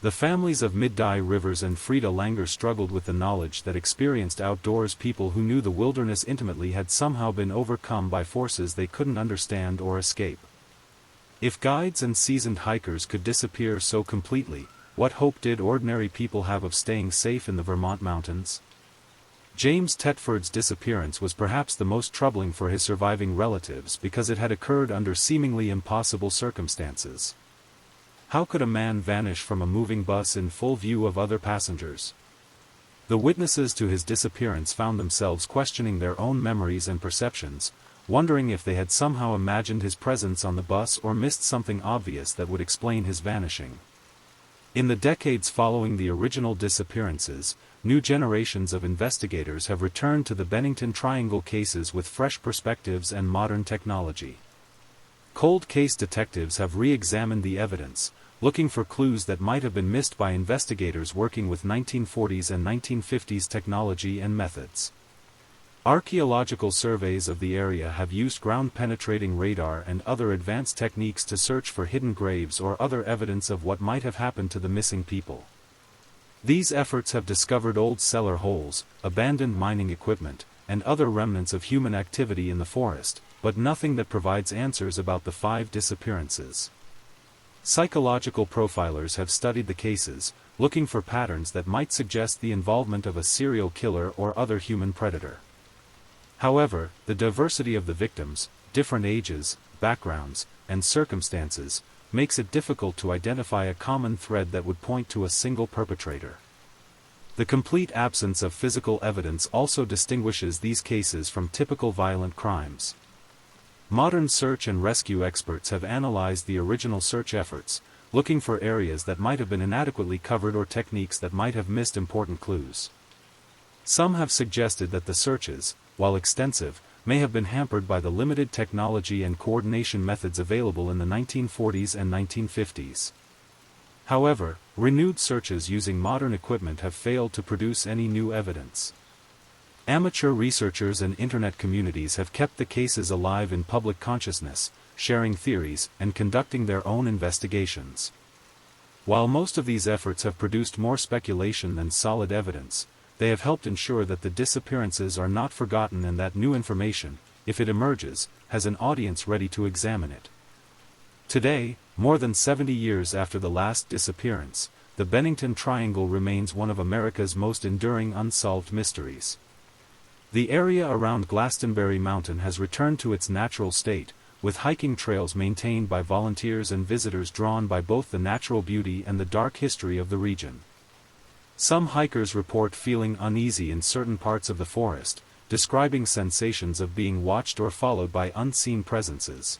The families of Mid-Dye Rivers and Frida Langer struggled with the knowledge that experienced outdoors people who knew the wilderness intimately had somehow been overcome by forces they couldn't understand or escape. If guides and seasoned hikers could disappear so completely, what hope did ordinary people have of staying safe in the Vermont mountains? James Tetford's disappearance was perhaps the most troubling for his surviving relatives because it had occurred under seemingly impossible circumstances. How could a man vanish from a moving bus in full view of other passengers? The witnesses to his disappearance found themselves questioning their own memories and perceptions, wondering if they had somehow imagined his presence on the bus or missed something obvious that would explain his vanishing. In the decades following the original disappearances, new generations of investigators have returned to the Bennington Triangle cases with fresh perspectives and modern technology. Cold case detectives have re-examined the evidence, looking for clues that might have been missed by investigators working with 1940s and 1950s technology and methods. Archaeological surveys of the area have used ground-penetrating radar and other advanced techniques to search for hidden graves or other evidence of what might have happened to the missing people. These efforts have discovered old cellar holes, abandoned mining equipment, and other remnants of human activity in the forest, but nothing that provides answers about the 5 disappearances. Psychological profilers have studied the cases, looking for patterns that might suggest the involvement of a serial killer or other human predator. However, the diversity of the victims, different ages, backgrounds, and circumstances, makes it difficult to identify a common thread that would point to a single perpetrator. The complete absence of physical evidence also distinguishes these cases from typical violent crimes. Modern search and rescue experts have analyzed the original search efforts, looking for areas that might have been inadequately covered or techniques that might have missed important clues. Some have suggested that the searches, while extensive, may have been hampered by the limited technology and coordination methods available in the 1940s and 1950s. However, renewed searches using modern equipment have failed to produce any new evidence. Amateur researchers and internet communities have kept the cases alive in public consciousness, sharing theories and conducting their own investigations. While most of these efforts have produced more speculation than solid evidence, they have helped ensure that the disappearances are not forgotten and that new information, if it emerges, has an audience ready to examine it. Today, more than 70 years after the last disappearance, the Bennington Triangle remains one of America's most enduring unsolved mysteries. The area around Glastonbury Mountain has returned to its natural state, with hiking trails maintained by volunteers and visitors drawn by both the natural beauty and the dark history of the region. Some hikers report feeling uneasy in certain parts of the forest, describing sensations of being watched or followed by unseen presences.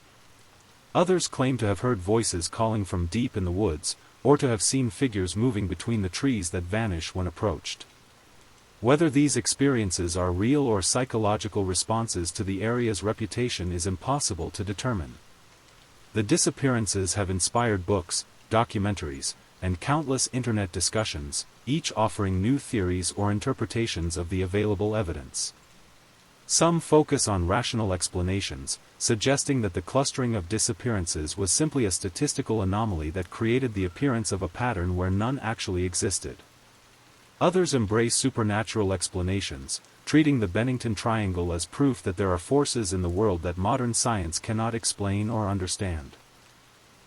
Others claim to have heard voices calling from deep in the woods, or to have seen figures moving between the trees that vanish when approached. Whether these experiences are real or psychological responses to the area's reputation is impossible to determine. The disappearances have inspired books, documentaries, and countless internet discussions, each offering new theories or interpretations of the available evidence. Some focus on rational explanations, suggesting that the clustering of disappearances was simply a statistical anomaly that created the appearance of a pattern where none actually existed. Others embrace supernatural explanations, treating the Bennington Triangle as proof that there are forces in the world that modern science cannot explain or understand.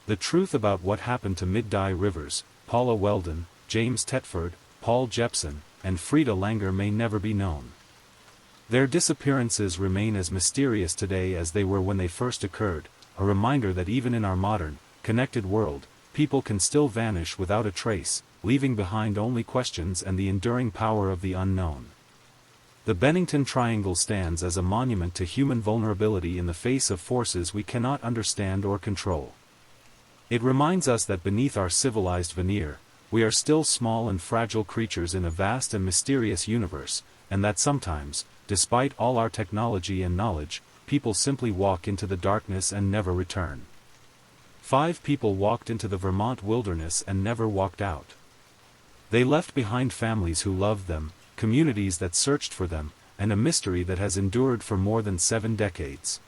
The truth about what happened to Mid-Dye Rivers, Paula Weldon, James Tetford, Paul Jepson, and Frida Langer may never be known. Their disappearances remain as mysterious today as they were when they first occurred, a reminder that even in our modern, connected world, people can still vanish without a trace, leaving behind only questions and the enduring power of the unknown. The Bennington Triangle stands as a monument to human vulnerability in the face of forces we cannot understand or control. It reminds us that beneath our civilized veneer, we are still small and fragile creatures in a vast and mysterious universe, and that sometimes, despite all our technology and knowledge, people simply walk into the darkness and never return. 5 people walked into the Vermont wilderness and never walked out. They left behind families who loved them, communities that searched for them, and a mystery that has endured for more than 7 decades.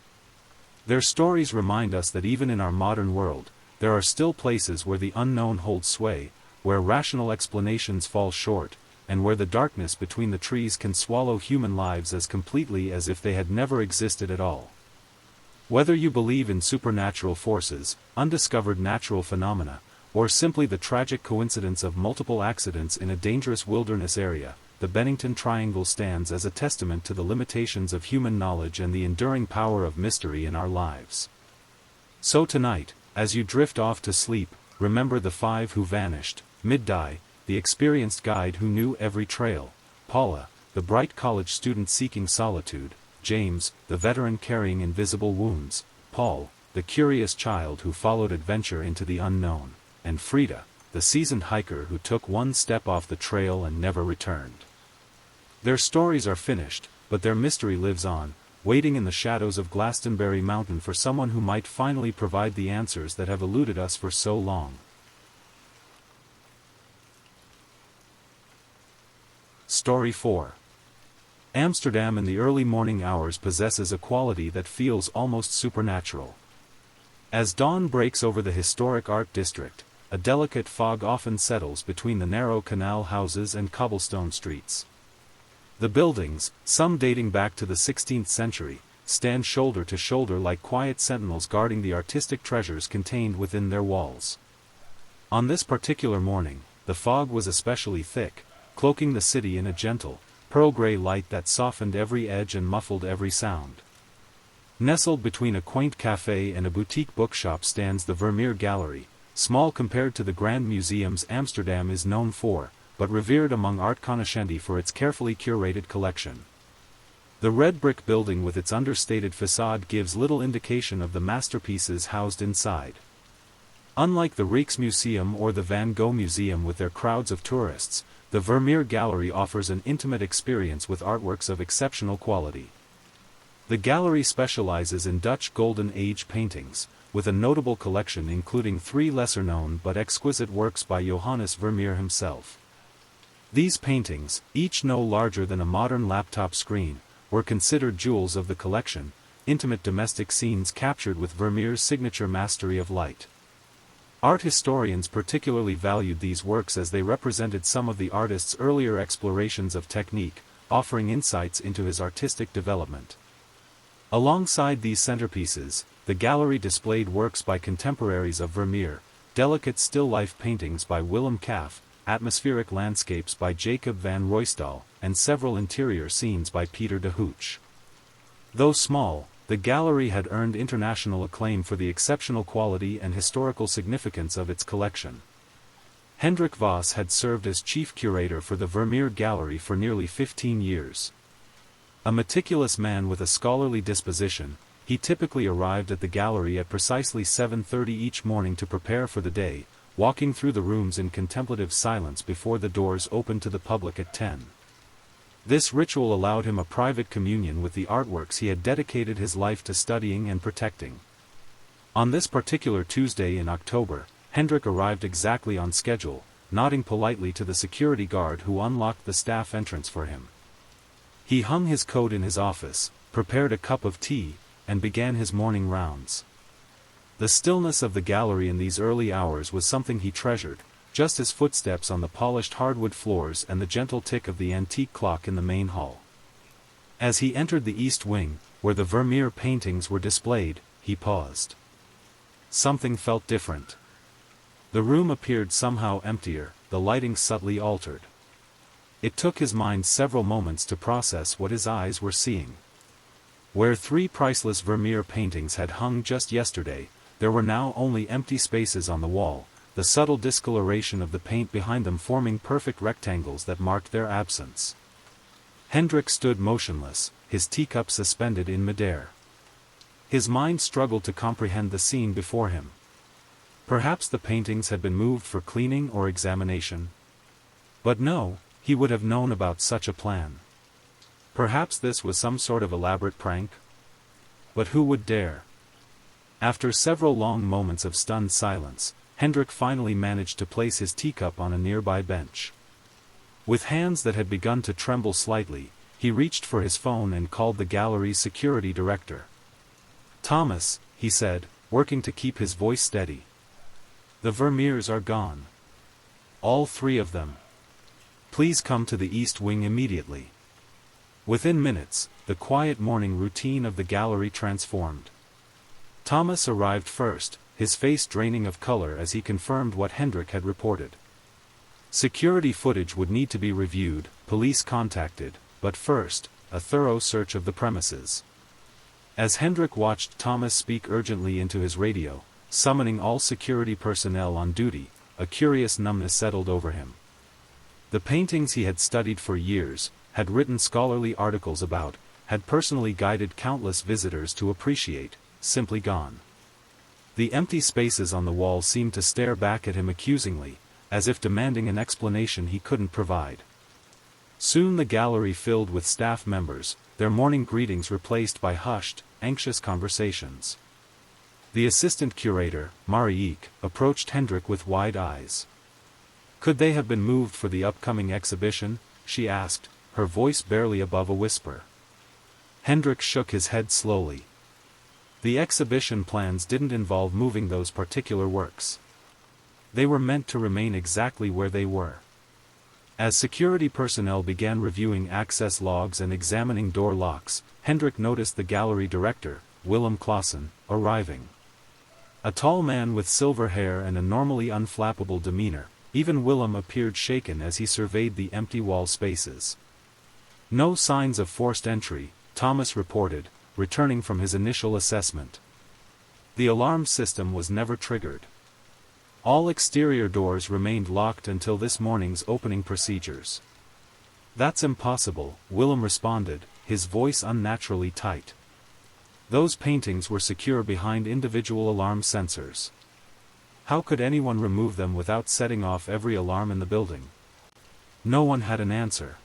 Their stories remind us that even in our modern world, there are still places where the unknown holds sway, where rational explanations fall short, and where the darkness between the trees can swallow human lives as completely as if they had never existed at all. Whether you believe in supernatural forces, undiscovered natural phenomena, or simply the tragic coincidence of multiple accidents in a dangerous wilderness area, the Bennington Triangle stands as a testament to the limitations of human knowledge and the enduring power of mystery in our lives. So tonight, as you drift off to sleep, remember the 5 who vanished: Mid-Dye, the experienced guide who knew every trail; Paula, the bright college student seeking solitude; James, the veteran carrying invisible wounds; Paul, the curious child who followed adventure into the unknown; and Frida, the seasoned hiker who took one step off the trail and never returned. Their stories are finished, but their mystery lives on, waiting in the shadows of Glastonbury Mountain for someone who might finally provide the answers that have eluded us for so long. Story 4. Amsterdam in the early morning hours possesses a quality that feels almost supernatural. As dawn breaks over the historic art district, a delicate fog often settles between the narrow canal houses and cobblestone streets. The buildings, some dating back to the 16th century, stand shoulder to shoulder like quiet sentinels guarding the artistic treasures contained within their walls. On this particular morning, the fog was especially thick, cloaking the city in a gentle, pearl-gray light that softened every edge and muffled every sound. Nestled between a quaint café and a boutique bookshop stands the Vermeer Gallery, small compared to the grand museums Amsterdam is known for, but revered among art cognoscenti for its carefully curated collection. The red brick building with its understated facade gives little indication of the masterpieces housed inside. Unlike the Rijksmuseum or the Van Gogh Museum with their crowds of tourists, the Vermeer Gallery offers an intimate experience with artworks of exceptional quality. The gallery specializes in Dutch Golden Age paintings, with a notable collection including 3 lesser-known but exquisite works by Johannes Vermeer himself. These paintings, each no larger than a modern laptop screen, were considered jewels of the collection, intimate domestic scenes captured with Vermeer's signature mastery of light. Art historians particularly valued these works as they represented some of the artist's earlier explorations of technique, offering insights into his artistic development. Alongside these centerpieces, the gallery displayed works by contemporaries of Vermeer, delicate still-life paintings by Willem Caff, atmospheric landscapes by Jacob van Ruysdael, and several interior scenes by Peter de Hooch. Though small, the gallery had earned international acclaim for the exceptional quality and historical significance of its collection. Hendrik Voss had served as chief curator for the Vermeer Gallery for nearly 15 years. A meticulous man with a scholarly disposition, He typically arrived at the gallery at precisely 7:30 each morning to prepare for the day, walking through the rooms in contemplative silence before the doors opened to the public at 10. This ritual allowed him a private communion with the artworks he had dedicated his life to studying and protecting. On this particular Tuesday in October, Hendrik arrived exactly on schedule, nodding politely to the security guard who unlocked the staff entrance for him. He hung his coat in his office, prepared a cup of tea, and began his morning rounds. The stillness of the gallery in these early hours was something he treasured, just as footsteps on the polished hardwood floors and the gentle tick of the antique clock in the main hall. As he entered the east wing, where the Vermeer paintings were displayed, he paused. Something felt different. The room appeared somehow emptier, the lighting subtly altered. It took his mind several moments to process what his eyes were seeing. Where 3 priceless Vermeer paintings had hung just yesterday, there were now only empty spaces on the wall, the subtle discoloration of the paint behind them forming perfect rectangles that marked their absence. Hendrik stood motionless, his teacup suspended in midair. His mind struggled to comprehend the scene before him. Perhaps the paintings had been moved for cleaning or examination. But no, he would have known about such a plan. Perhaps this was some sort of elaborate prank? But who would dare? After several long moments of stunned silence, Hendrik finally managed to place his teacup on a nearby bench. With hands that had begun to tremble slightly, he reached for his phone and called the gallery's security director. "Thomas," he said, working to keep his voice steady. "The Vermeers are gone. All 3 of them. Please come to the East Wing immediately." Within minutes, the quiet morning routine of the gallery transformed. Thomas arrived first, his face draining of color as he confirmed what Hendrik had reported. Security footage would need to be reviewed, police contacted, but first, a thorough search of the premises. As Hendrik watched Thomas speak urgently into his radio, summoning all security personnel on duty, a curious numbness settled over him. The paintings he had studied for years, had written scholarly articles about, had personally guided countless visitors to appreciate, simply gone. The empty spaces on the wall seemed to stare back at him accusingly, as if demanding an explanation he couldn't provide. Soon the gallery filled with staff members, their morning greetings replaced by hushed, anxious conversations. The assistant curator, Marieke, approached Hendrik with wide eyes. "Could they have been moved for the upcoming exhibition?" she asked, her voice barely above a whisper. Hendrik shook his head slowly. The exhibition plans didn't involve moving those particular works. They were meant to remain exactly where they were. As security personnel began reviewing access logs and examining door locks, Hendrik noticed the gallery director, Willem Clausen, arriving. A tall man with silver hair and a normally unflappable demeanor, even Willem appeared shaken as he surveyed the empty wall spaces. "No signs of forced entry," Thomas reported, returning from his initial assessment. "The alarm system was never triggered. All exterior doors remained locked until this morning's opening procedures." "That's impossible," Willem responded, his voice unnaturally tight. "Those paintings were secure behind individual alarm sensors. How could anyone remove them without setting off every alarm in the building?" No one had an answer.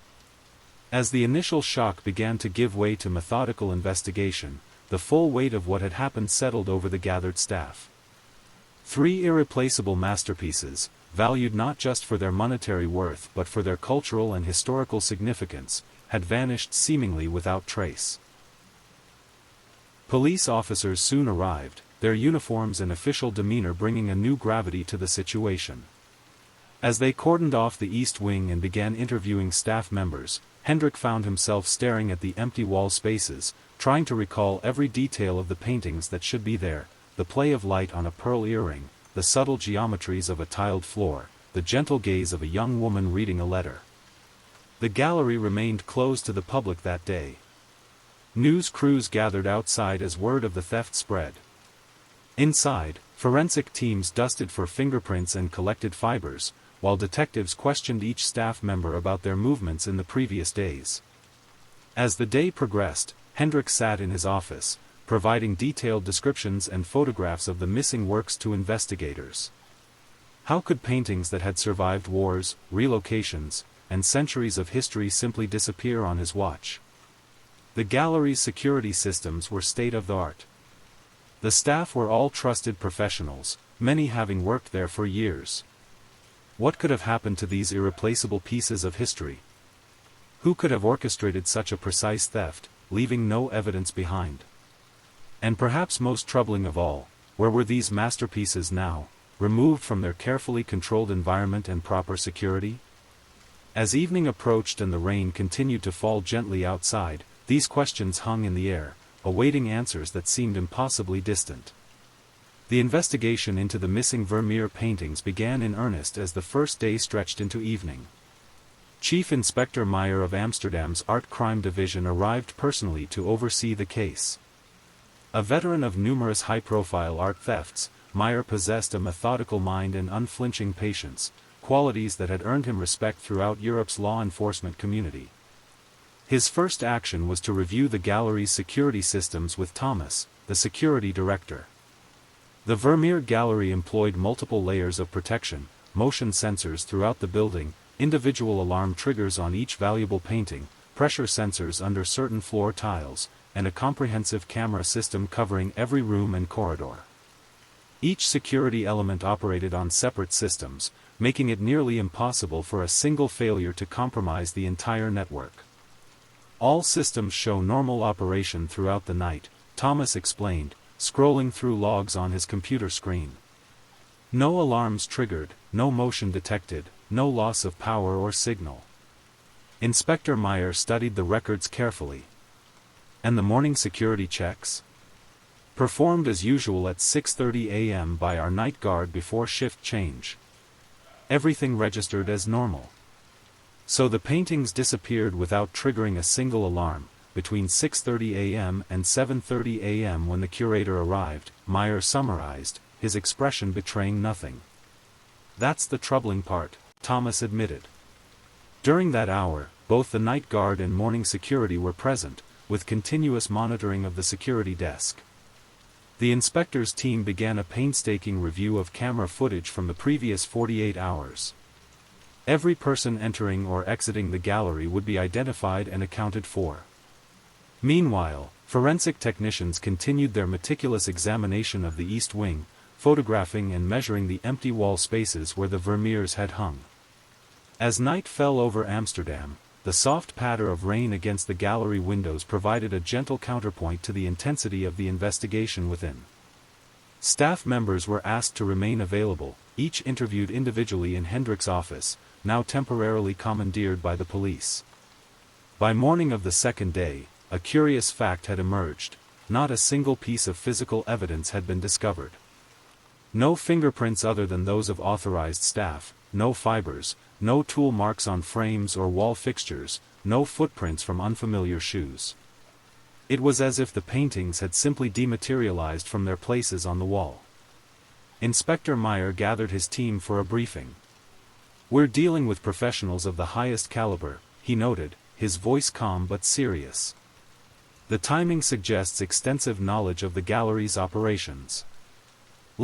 As the initial shock began to give way to methodical investigation, the full weight of what had happened settled over the gathered staff. 3 irreplaceable masterpieces, valued not just for their monetary worth but for their cultural and historical significance, had vanished seemingly without trace. Police officers soon arrived, their uniforms and official demeanor bringing a new gravity to the situation. As they cordoned off the East Wing and began interviewing staff members, Hendrik found himself staring at the empty wall spaces, trying to recall every detail of the paintings that should be there, the play of light on a pearl earring, the subtle geometries of a tiled floor, the gentle gaze of a young woman reading a letter. The gallery remained closed to the public that day. News crews gathered outside as word of the theft spread. Inside, forensic teams dusted for fingerprints and collected fibers, while detectives questioned each staff member about their movements in the previous days. As the day progressed, Hendrik sat in his office, providing detailed descriptions and photographs of the missing works to investigators. How could paintings that had survived wars, relocations, and centuries of history simply disappear on his watch? The gallery's security systems were state-of-the-art. The staff were all trusted professionals, many having worked there for years. What could have happened to these irreplaceable pieces of history? Who could have orchestrated such a precise theft, leaving no evidence behind? And perhaps most troubling of all, where were these masterpieces now, removed from their carefully controlled environment and proper security? As evening approached and the rain continued to fall gently outside, these questions hung in the air, awaiting answers that seemed impossibly distant. The investigation into the missing Vermeer paintings began in earnest as the first day stretched into evening. Chief Inspector Meyer of Amsterdam's Art Crime Division arrived personally to oversee the case. A veteran of numerous high-profile art thefts, Meyer possessed a methodical mind and unflinching patience, qualities that had earned him respect throughout Europe's law enforcement community. His first action was to review the gallery's security systems with Thomas, the security director. The Vermeer Gallery employed multiple layers of protection, motion sensors throughout the building, individual alarm triggers on each valuable painting, pressure sensors under certain floor tiles, and a comprehensive camera system covering every room and corridor. Each security element operated on separate systems, making it nearly impossible for a single failure to compromise the entire network. All systems show normal operation throughout the night, Thomas explained, scrolling through logs on his computer screen. No alarms triggered, no motion detected, no loss of power or signal. Inspector Meyer studied the records carefully. And the morning security checks? Performed as usual at 6:30 a.m. by our night guard before shift change. Everything registered as normal. So the paintings disappeared without triggering a single alarm. Between 6:30 a.m. and 7:30 a.m. when the curator arrived, Meyer summarized, his expression betraying nothing. That's the troubling part, Thomas admitted. During that hour, both the night guard and morning security were present, with continuous monitoring of the security desk. The inspector's team began a painstaking review of camera footage from the previous 48 hours. Every person entering or exiting the gallery would be identified and accounted for. Meanwhile, forensic technicians continued their meticulous examination of the East Wing, photographing and measuring the empty wall spaces where the Vermeers had hung. As night fell over Amsterdam, the soft patter of rain against the gallery windows provided a gentle counterpoint to the intensity of the investigation within. Staff members were asked to remain available, each interviewed individually in Hendrik's office, now temporarily commandeered by the police. By morning of the second day, a curious fact had emerged: not a single piece of physical evidence had been discovered. No fingerprints other than those of authorized staff, no fibers, no tool marks on frames or wall fixtures, no footprints from unfamiliar shoes. It was as if the paintings had simply dematerialized from their places on the wall. Inspector Meyer gathered his team for a briefing. "We're dealing with professionals of the highest caliber," he noted, his voice calm but serious. "The timing suggests extensive knowledge of the gallery's operations.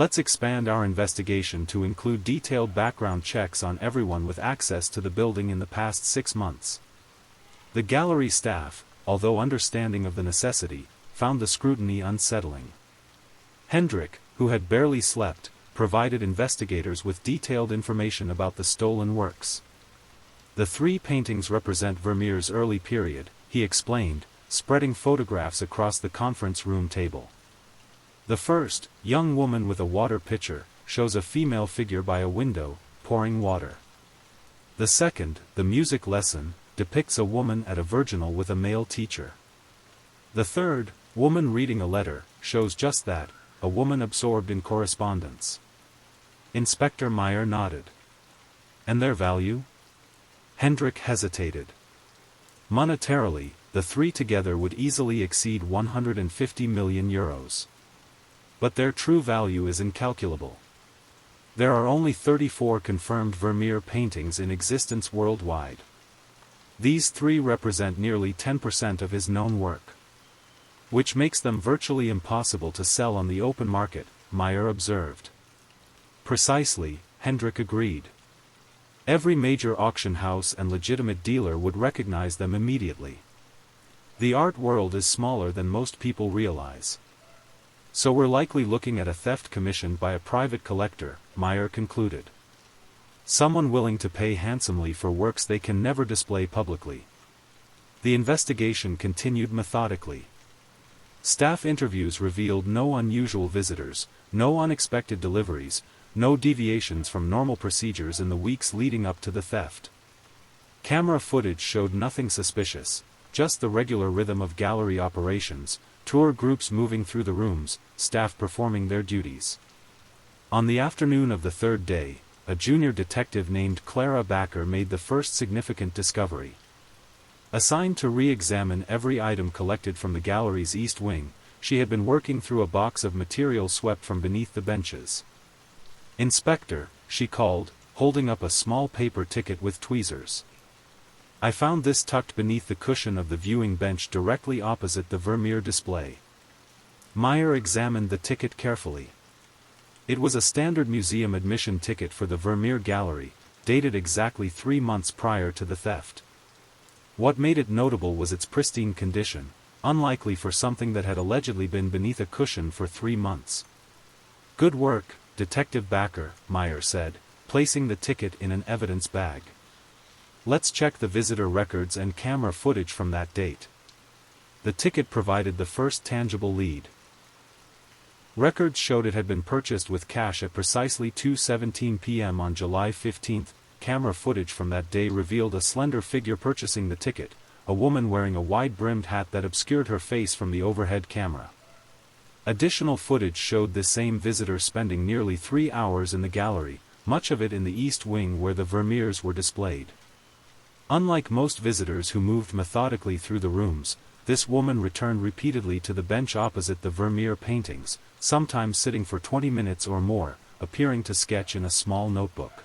Let's expand our investigation to include detailed background checks on everyone with access to the building in the past 6 months." The gallery staff, although understanding of the necessity, found the scrutiny unsettling. Hendrik, who had barely slept, provided investigators with detailed information about the stolen works. "The 3 paintings represent Vermeer's early period," he explained, spreading photographs across the conference room table. "The first, young woman with a water pitcher, shows a female figure by a window, pouring water. The second, the music lesson, depicts a woman at a virginal with a male teacher. The third, woman reading a letter, shows just that, a woman absorbed in correspondence." Inspector Meyer nodded. "And their value?" Hendrik hesitated. "Monetarily, the 3 together would easily exceed 150 million euros. But their true value is incalculable. There are only 34 confirmed Vermeer paintings in existence worldwide. These 3 represent nearly 10% of his known work. which makes them virtually impossible to sell on the open market, Meyer observed. Precisely, Hendrik agreed. Every major auction house and legitimate dealer would recognize them immediately. The art world is smaller than most people realize. So we're likely looking at a theft commissioned by a private collector, Meyer concluded. Someone willing to pay handsomely for works they can never display publicly. The investigation continued methodically. Staff interviews revealed no unusual visitors, no unexpected deliveries, no deviations from normal procedures in the weeks leading up to the theft. Camera footage showed nothing suspicious, just the regular rhythm of gallery operations, tour groups moving through the rooms, staff performing their duties. On the afternoon of the third day, a junior detective named Clara Backer made the first significant discovery. Assigned to re-examine every item collected from the gallery's east wing, she had been working through a box of material swept from beneath the benches. "Inspector," she called, holding up a small paper ticket with tweezers. "I found this tucked beneath the cushion of the viewing bench directly opposite the Vermeer display." Meyer examined the ticket carefully. It was a standard museum admission ticket for the Vermeer Gallery, dated exactly 3 months prior to the theft. What made it notable was its pristine condition, unlikely for something that had allegedly been beneath a cushion for 3 months. "Good work, Detective Backer," Meyer said, placing the ticket in an evidence bag. "Let's check the visitor records and camera footage from that date." The ticket provided the first tangible lead. Records showed it had been purchased with cash at precisely 2:17 p.m. on July 15. Camera footage from that day revealed a slender figure purchasing the ticket, a woman wearing a wide-brimmed hat that obscured her face from the overhead camera. Additional footage showed this same visitor spending nearly 3 hours in the gallery, much of it in the east wing where the Vermeers were displayed. Unlike most visitors who moved methodically through the rooms, this woman returned repeatedly to the bench opposite the Vermeer paintings, sometimes sitting for 20 minutes or more, appearing to sketch in a small notebook.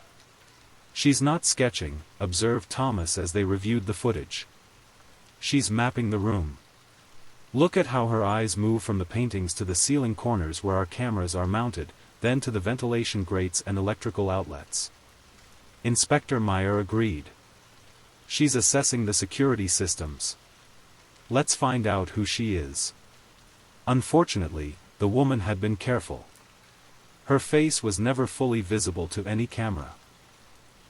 "She's not sketching," observed Thomas as they reviewed the footage. "She's mapping the room. Look at how her eyes move from the paintings to the ceiling corners where our cameras are mounted, then to the ventilation grates and electrical outlets." Inspector Meyer agreed. "She's assessing the security systems. Let's find out who she is." Unfortunately, the woman had been careful. Her face was never fully visible to any camera.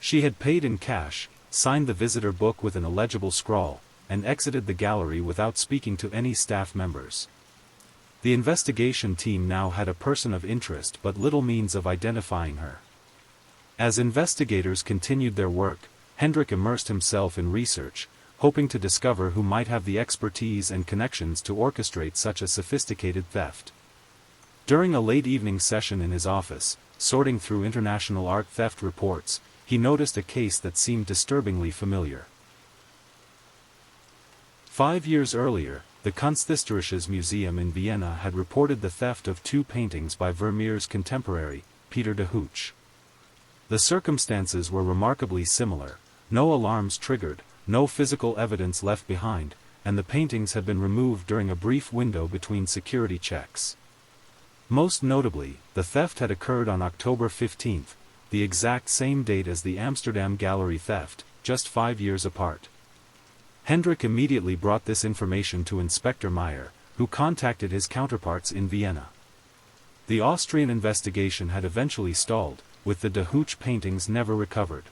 She had paid in cash, signed the visitor book with an illegible scrawl, and exited the gallery without speaking to any staff members. The investigation team now had a person of interest but little means of identifying her. As investigators continued their work, Hendrik immersed himself in research, hoping to discover who might have the expertise and connections to orchestrate such a sophisticated theft. During a late evening session in his office, sorting through international art theft reports, he noticed a case that seemed disturbingly familiar. 5 years earlier, the Kunsthistorisches Museum in Vienna had reported the theft of 2 paintings by Vermeer's contemporary, Peter de Hooch. The circumstances were remarkably similar: no alarms triggered, no physical evidence left behind, and the paintings had been removed during a brief window between security checks. Most notably, the theft had occurred on October 15, the exact same date as the Amsterdam gallery theft, just 5 years apart. Hendrik immediately brought this information to Inspector Meyer, who contacted his counterparts in Vienna. The Austrian investigation had eventually stalled, with the de Hooch paintings never recovered.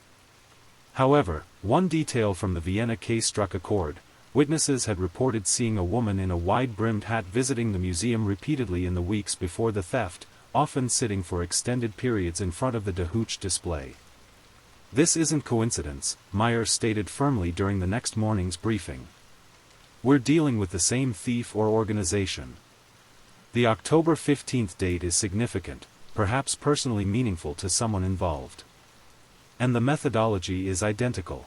However, one detail from the Vienna case struck a chord. Witnesses had reported seeing a woman in a wide-brimmed hat visiting the museum repeatedly in the weeks before the theft, often sitting for extended periods in front of the de Hooch display. "This isn't coincidence," Meyer stated firmly during the next morning's briefing. "We're dealing with the same thief or organization." The October 15 date is significant, perhaps personally meaningful to someone involved. And the methodology is identical.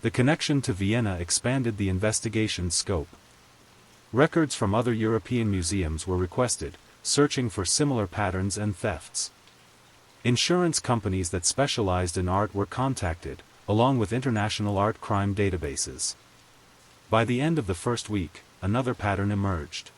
The connection to Vienna expanded the investigation's scope. Records from other European museums were requested, searching for similar patterns and thefts. Insurance companies that specialized in art were contacted, along with international art crime databases. By the end of the first week, another pattern emerged.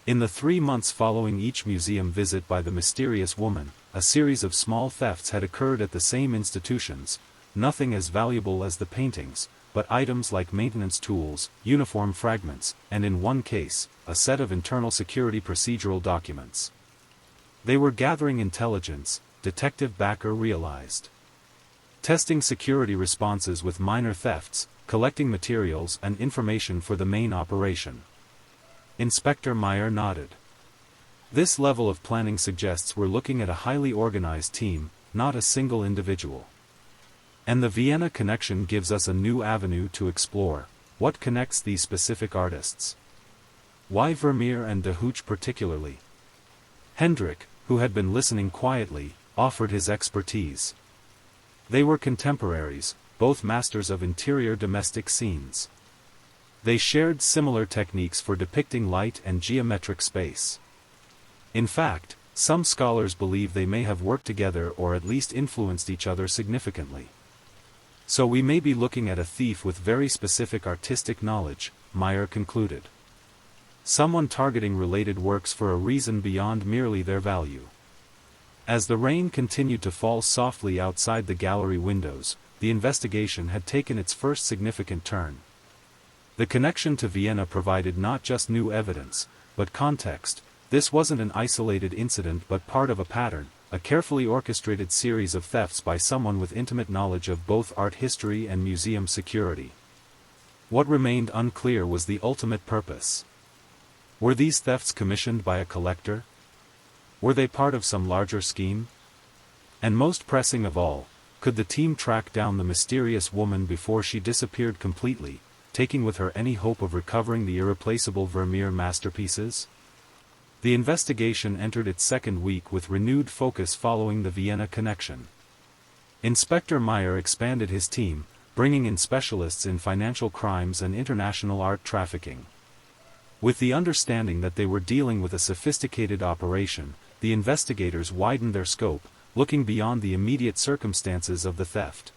In the 3 months following each museum visit by the mysterious woman, a series of small thefts had occurred at the same institutions, nothing as valuable as the paintings, but items like maintenance tools, uniform fragments, and in one case, a set of internal security procedural documents. They were gathering intelligence, Detective Backer realized. Testing security responses with minor thefts, collecting materials and information for the main operation. Inspector Meyer nodded. This level of planning suggests we're looking at a highly organized team, not a single individual. And the Vienna connection gives us a new avenue to explore. What connects these specific artists? Why Vermeer and de Hooch particularly? Hendrik, who had been listening quietly, offered his expertise. They were contemporaries, both masters of interior domestic scenes. They shared similar techniques for depicting light and geometric space. In fact, some scholars believe they may have worked together or at least influenced each other significantly. So we may be looking at a thief with very specific artistic knowledge, Meyer concluded. Someone targeting related works for a reason beyond merely their value. As the rain continued to fall softly outside the gallery windows, the investigation had taken its first significant turn. The connection to Vienna provided not just new evidence, but context. This wasn't an isolated incident but part of a pattern, a carefully orchestrated series of thefts by someone with intimate knowledge of both art history and museum security. What remained unclear was the ultimate purpose. Were these thefts commissioned by a collector? Were they part of some larger scheme? And most pressing of all, could the team track down the mysterious woman before she disappeared completely, taking with her any hope of recovering the irreplaceable Vermeer masterpieces? The investigation entered its second week with renewed focus following the Vienna connection. Inspector Meyer expanded his team, bringing in specialists in financial crimes and international art trafficking. With the understanding that they were dealing with a sophisticated operation, the investigators widened their scope, looking beyond the immediate circumstances of the theft.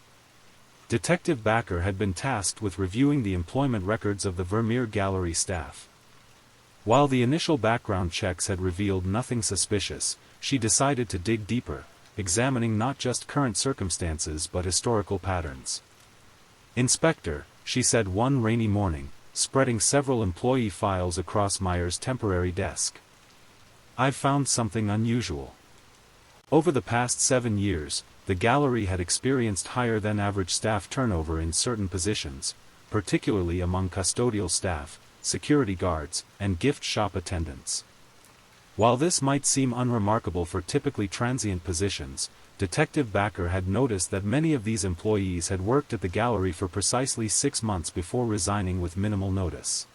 Detective Backer had been tasked with reviewing the employment records of the Vermeer Gallery staff. While the initial background checks had revealed nothing suspicious, she decided to dig deeper, examining not just current circumstances but historical patterns. "Inspector," she said one rainy morning, spreading several employee files across Meyer's temporary desk. "I've found something unusual. Over the past 7 years, the gallery had experienced higher than average staff turnover in certain positions, particularly among custodial staff, security guards, and gift shop attendants. While this might seem unremarkable for typically transient positions, Detective Backer had noticed that many of these employees had worked at the gallery for precisely 6 months before resigning with minimal notice.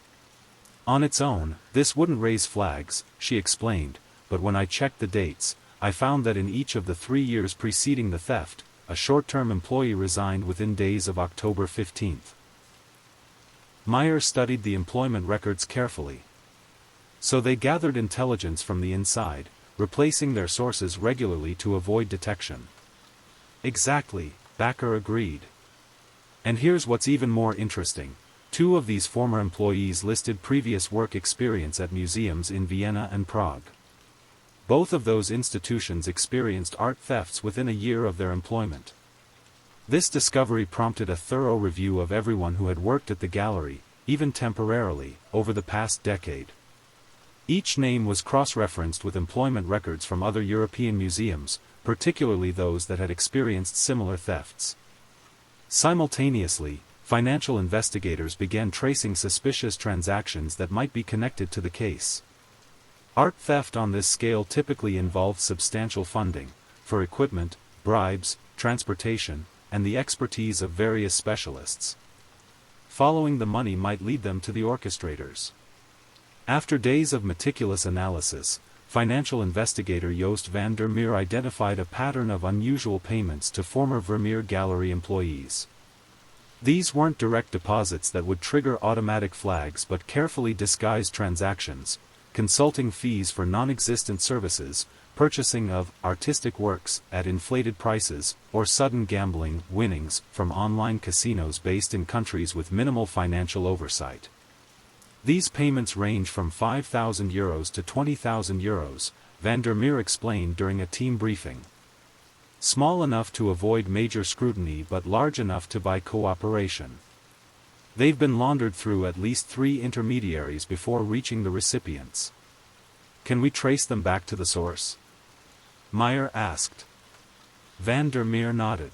On its own, this wouldn't raise flags, she explained, but when I checked the dates, I found that in each of the 3 years preceding the theft, a short-term employee resigned within days of October 15th. Meyer studied the employment records carefully. So they gathered intelligence from the inside, replacing their sources regularly to avoid detection. Exactly, Backer agreed. And here's what's even more interesting. 2 of these former employees listed previous work experience at museums in Vienna and Prague. Both of those institutions experienced art thefts within a year of their employment. This discovery prompted a thorough review of everyone who had worked at the gallery, even temporarily, over the past decade. Each name was cross-referenced with employment records from other European museums, particularly those that had experienced similar thefts. Simultaneously, financial investigators began tracing suspicious transactions that might be connected to the case. Art theft on this scale typically involved substantial funding, for equipment, bribes, transportation, and the expertise of various specialists. Following the money might lead them to the orchestrators. After days of meticulous analysis, financial investigator Joost van der Meer identified a pattern of unusual payments to former Vermeer Gallery employees. These weren't direct deposits that would trigger automatic flags but carefully disguised transactions, consulting fees for non-existent services, purchasing of artistic works at inflated prices, or sudden gambling winnings from online casinos based in countries with minimal financial oversight. These payments range from €5,000 to €20,000, Van der Meer explained during a team briefing. Small enough to avoid major scrutiny but large enough to buy cooperation. They've been laundered through at least 3 intermediaries before reaching the recipients. Can we trace them back to the source? Meyer asked. Van der Meer nodded.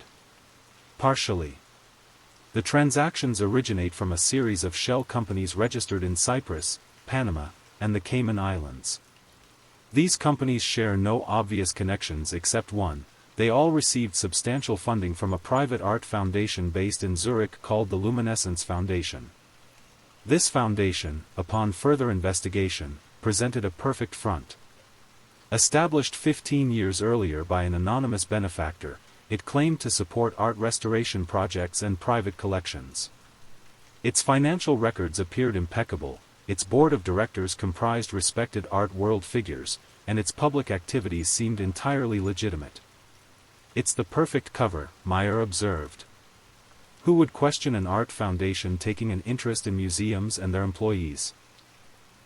Partially. The transactions originate from a series of shell companies registered in Cyprus, Panama, and the Cayman Islands. These companies share no obvious connections except one: they all received substantial funding from a private art foundation based in Zurich called the Luminescence Foundation. This foundation, upon further investigation, presented a perfect front. Established 15 years earlier by an anonymous benefactor, it claimed to support art restoration projects and private collections. Its financial records appeared impeccable, its board of directors comprised respected art world figures, and its public activities seemed entirely legitimate. It's the perfect cover, Meyer observed. Who would question an art foundation taking an interest in museums and their employees?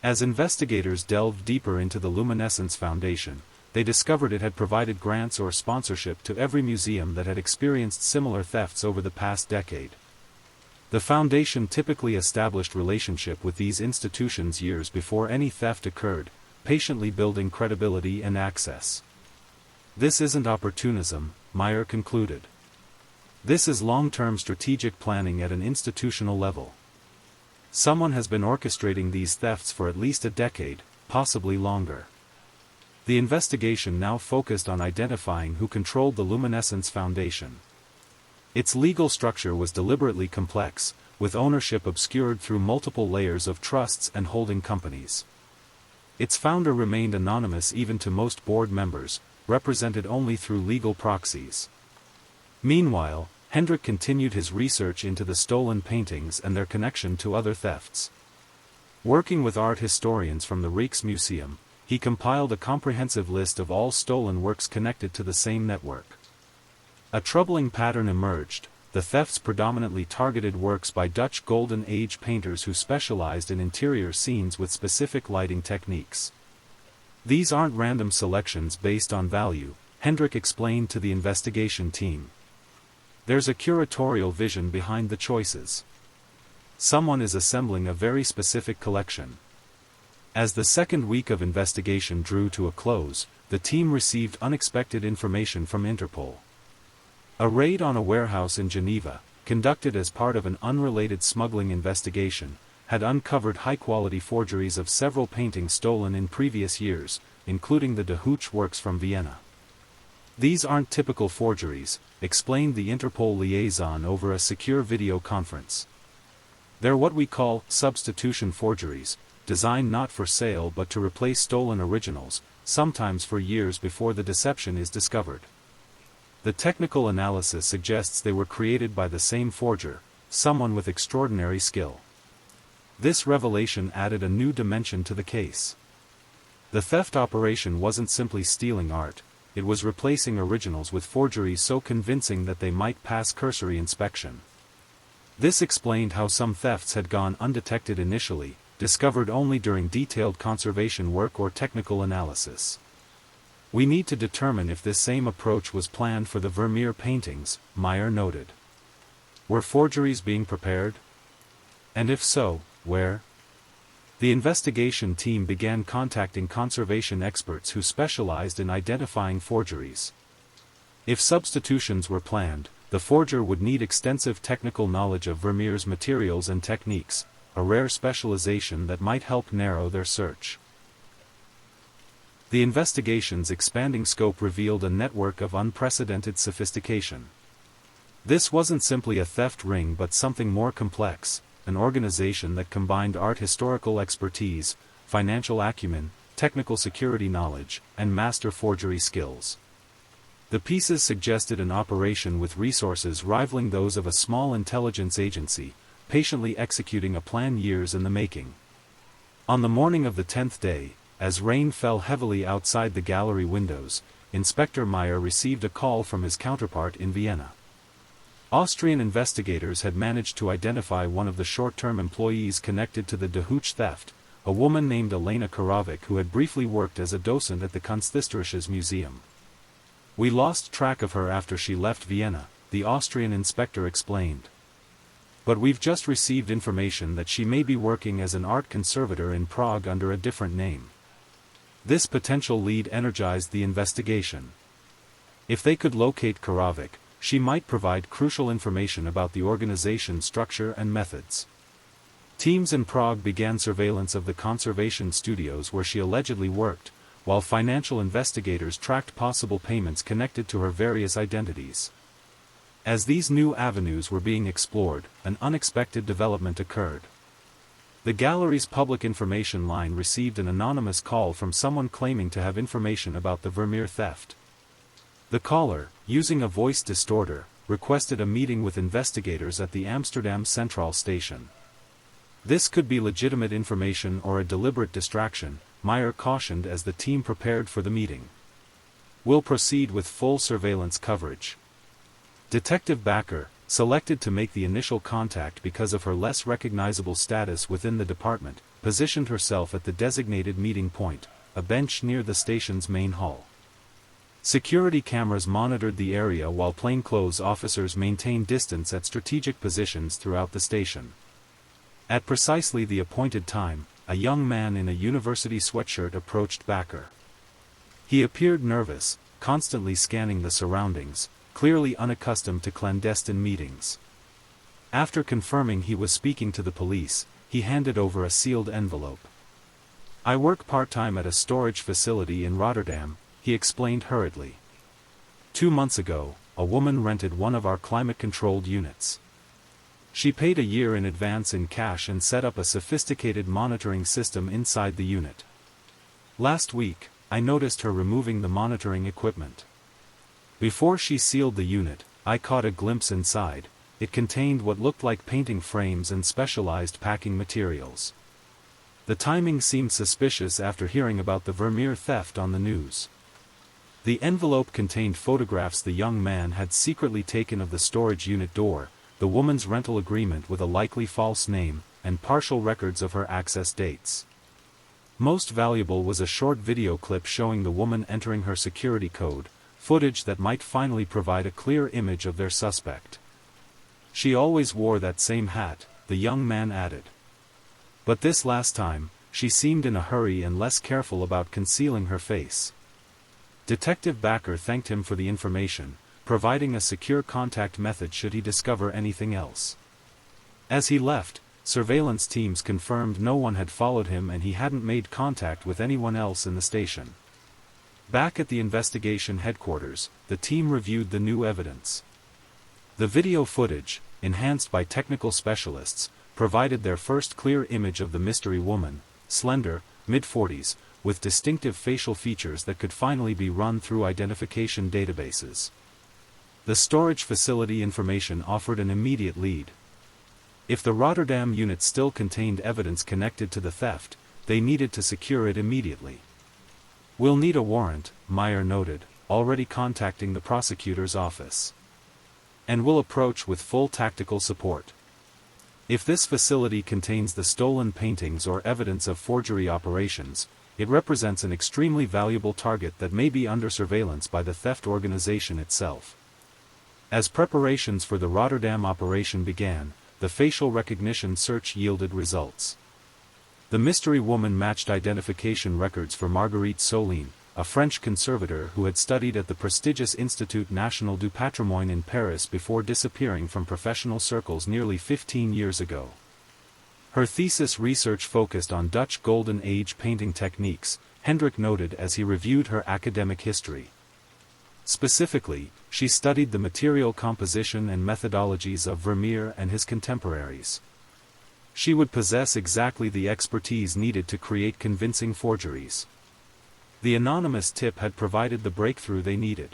As investigators delved deeper into the Luminescence Foundation, they discovered it had provided grants or sponsorship to every museum that had experienced similar thefts over the past decade. The foundation typically established relationship with these institutions years before any theft occurred, patiently building credibility and access. This isn't opportunism, Meyer concluded. This is long-term strategic planning at an institutional level. Someone has been orchestrating these thefts for at least a decade, possibly longer. The investigation now focused on identifying who controlled the Luminescence Foundation. Its legal structure was deliberately complex, with ownership obscured through multiple layers of trusts and holding companies. Its founder remained anonymous even to most board members, represented only through legal proxies. Meanwhile, Hendrik continued his research into the stolen paintings and their connection to other thefts. Working with art historians from the Rijksmuseum, he compiled a comprehensive list of all stolen works connected to the same network. A troubling pattern emerged: the thefts predominantly targeted works by Dutch Golden Age painters who specialized in interior scenes with specific lighting techniques. These aren't random selections based on value, Hendrik explained to the investigation team. There's a curatorial vision behind the choices. Someone is assembling a very specific collection. As the second week of investigation drew to a close, the team received unexpected information from Interpol. A raid on a warehouse in Geneva, conducted as part of an unrelated smuggling investigation, had uncovered high-quality forgeries of several paintings stolen in previous years, including the De Hooch works from Vienna. These aren't typical forgeries, explained the Interpol liaison over a secure video conference. They're what we call substitution forgeries, designed not for sale but to replace stolen originals, sometimes for years before the deception is discovered. The technical analysis suggests they were created by the same forger, someone with extraordinary skill. This revelation added a new dimension to the case. The theft operation wasn't simply stealing art, it was replacing originals with forgeries so convincing that they might pass cursory inspection. This explained how some thefts had gone undetected initially, discovered only during detailed conservation work or technical analysis. We need to determine if this same approach was planned for the Vermeer paintings, Meyer noted. Were forgeries being prepared? And if so, where? The investigation team began contacting conservation experts who specialized in identifying forgeries. If substitutions were planned, the forger would need extensive technical knowledge of Vermeer's materials and techniques, a rare specialization that might help narrow their search. The investigation's expanding scope revealed a network of unprecedented sophistication. This wasn't simply a theft ring but something more complex, an organization that combined art historical expertise, financial acumen, technical security knowledge, and master forgery skills. The pieces suggested an operation with resources rivaling those of a small intelligence agency, patiently executing a plan years in the making. On the morning of the 10th day, as rain fell heavily outside the gallery windows, Inspector Meyer received a call from his counterpart in Vienna. Austrian investigators had managed to identify one of the short-term employees connected to the Dehooch theft, a woman named Elena Karavic who had briefly worked as a docent at the Kunsthistorisches Museum. "We lost track of her after she left Vienna," the Austrian inspector explained. "But we've just received information that she may be working as an art conservator in Prague under a different name." This potential lead energized the investigation. If they could locate Karavic, she might provide crucial information about the organization's structure and methods. Teams in Prague began surveillance of the conservation studios where she allegedly worked, while financial investigators tracked possible payments connected to her various identities. As these new avenues were being explored, an unexpected development occurred. The gallery's public information line received an anonymous call from someone claiming to have information about the Vermeer theft. The caller, using a voice distorter, requested a meeting with investigators at the Amsterdam Central Station. This could be legitimate information or a deliberate distraction, Meyer cautioned as the team prepared for the meeting. "We'll proceed with full surveillance coverage." Detective Backer, selected to make the initial contact because of her less recognizable status within the department, positioned herself at the designated meeting point, a bench near the station's main hall. Security cameras monitored the area while plainclothes officers maintained distance at strategic positions throughout the station. At precisely the appointed time, a young man in a university sweatshirt approached Backer. He appeared nervous, constantly scanning the surroundings, clearly unaccustomed to clandestine meetings. After confirming he was speaking to the police, he handed over a sealed envelope. "I work part-time at a storage facility in Rotterdam," he explained hurriedly. 2 months ago, a woman rented one of our climate-controlled units. She paid a year in advance in cash and set up a sophisticated monitoring system inside the unit. Last week, I noticed her removing the monitoring equipment. Before she sealed the unit, I caught a glimpse inside. It contained what looked like painting frames and specialized packing materials. The timing seemed suspicious after hearing about the Vermeer theft on the news. The envelope contained photographs the young man had secretly taken of the storage unit door, the woman's rental agreement with a likely false name, and partial records of her access dates. Most valuable was a short video clip showing the woman entering her security code, footage that might finally provide a clear image of their suspect. "She always wore that same hat," the young man added. "But this last time, she seemed in a hurry and less careful about concealing her face." Detective Backer thanked him for the information, providing a secure contact method should he discover anything else. As he left, surveillance teams confirmed no one had followed him and he hadn't made contact with anyone else in the station. Back at the investigation headquarters, the team reviewed the new evidence. The video footage, enhanced by technical specialists, provided their first clear image of the mystery woman, slender, mid-40s, with distinctive facial features that could finally be run through identification databases. The storage facility information offered an immediate lead. If the Rotterdam unit still contained evidence connected to the theft, they needed to secure it immediately. "We'll need a warrant," Meyer noted, already contacting the prosecutor's office. "And we'll approach with full tactical support. If this facility contains the stolen paintings or evidence of forgery operations, it represents an extremely valuable target that may be under surveillance by the theft organization itself." As preparations for the Rotterdam operation began, the facial recognition search yielded results. The mystery woman matched identification records for Marguerite Solin, a French conservator who had studied at the prestigious Institut National du Patrimoine in Paris before disappearing from professional circles nearly 15 years ago. Her thesis research focused on Dutch Golden Age painting techniques, Hendrik noted as he reviewed her academic history. Specifically, she studied the material composition and methodologies of Vermeer and his contemporaries. She would possess exactly the expertise needed to create convincing forgeries. The anonymous tip had provided the breakthrough they needed.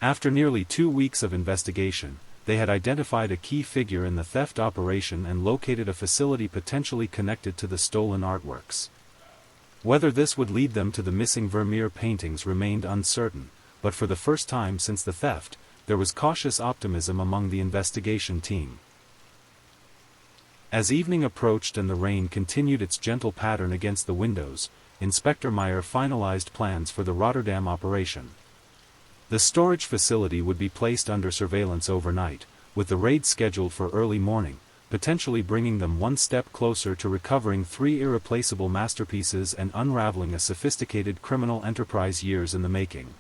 After nearly 2 weeks of investigation, they had identified a key figure in the theft operation and located a facility potentially connected to the stolen artworks. Whether this would lead them to the missing Vermeer paintings remained uncertain, but for the first time since the theft, there was cautious optimism among the investigation team. As evening approached and the rain continued its gentle pattern against the windows, Inspector Meyer finalized plans for the Rotterdam operation. The storage facility would be placed under surveillance overnight, with the raid scheduled for early morning, potentially bringing them one step closer to recovering 3 irreplaceable masterpieces and unraveling a sophisticated criminal enterprise years in the making.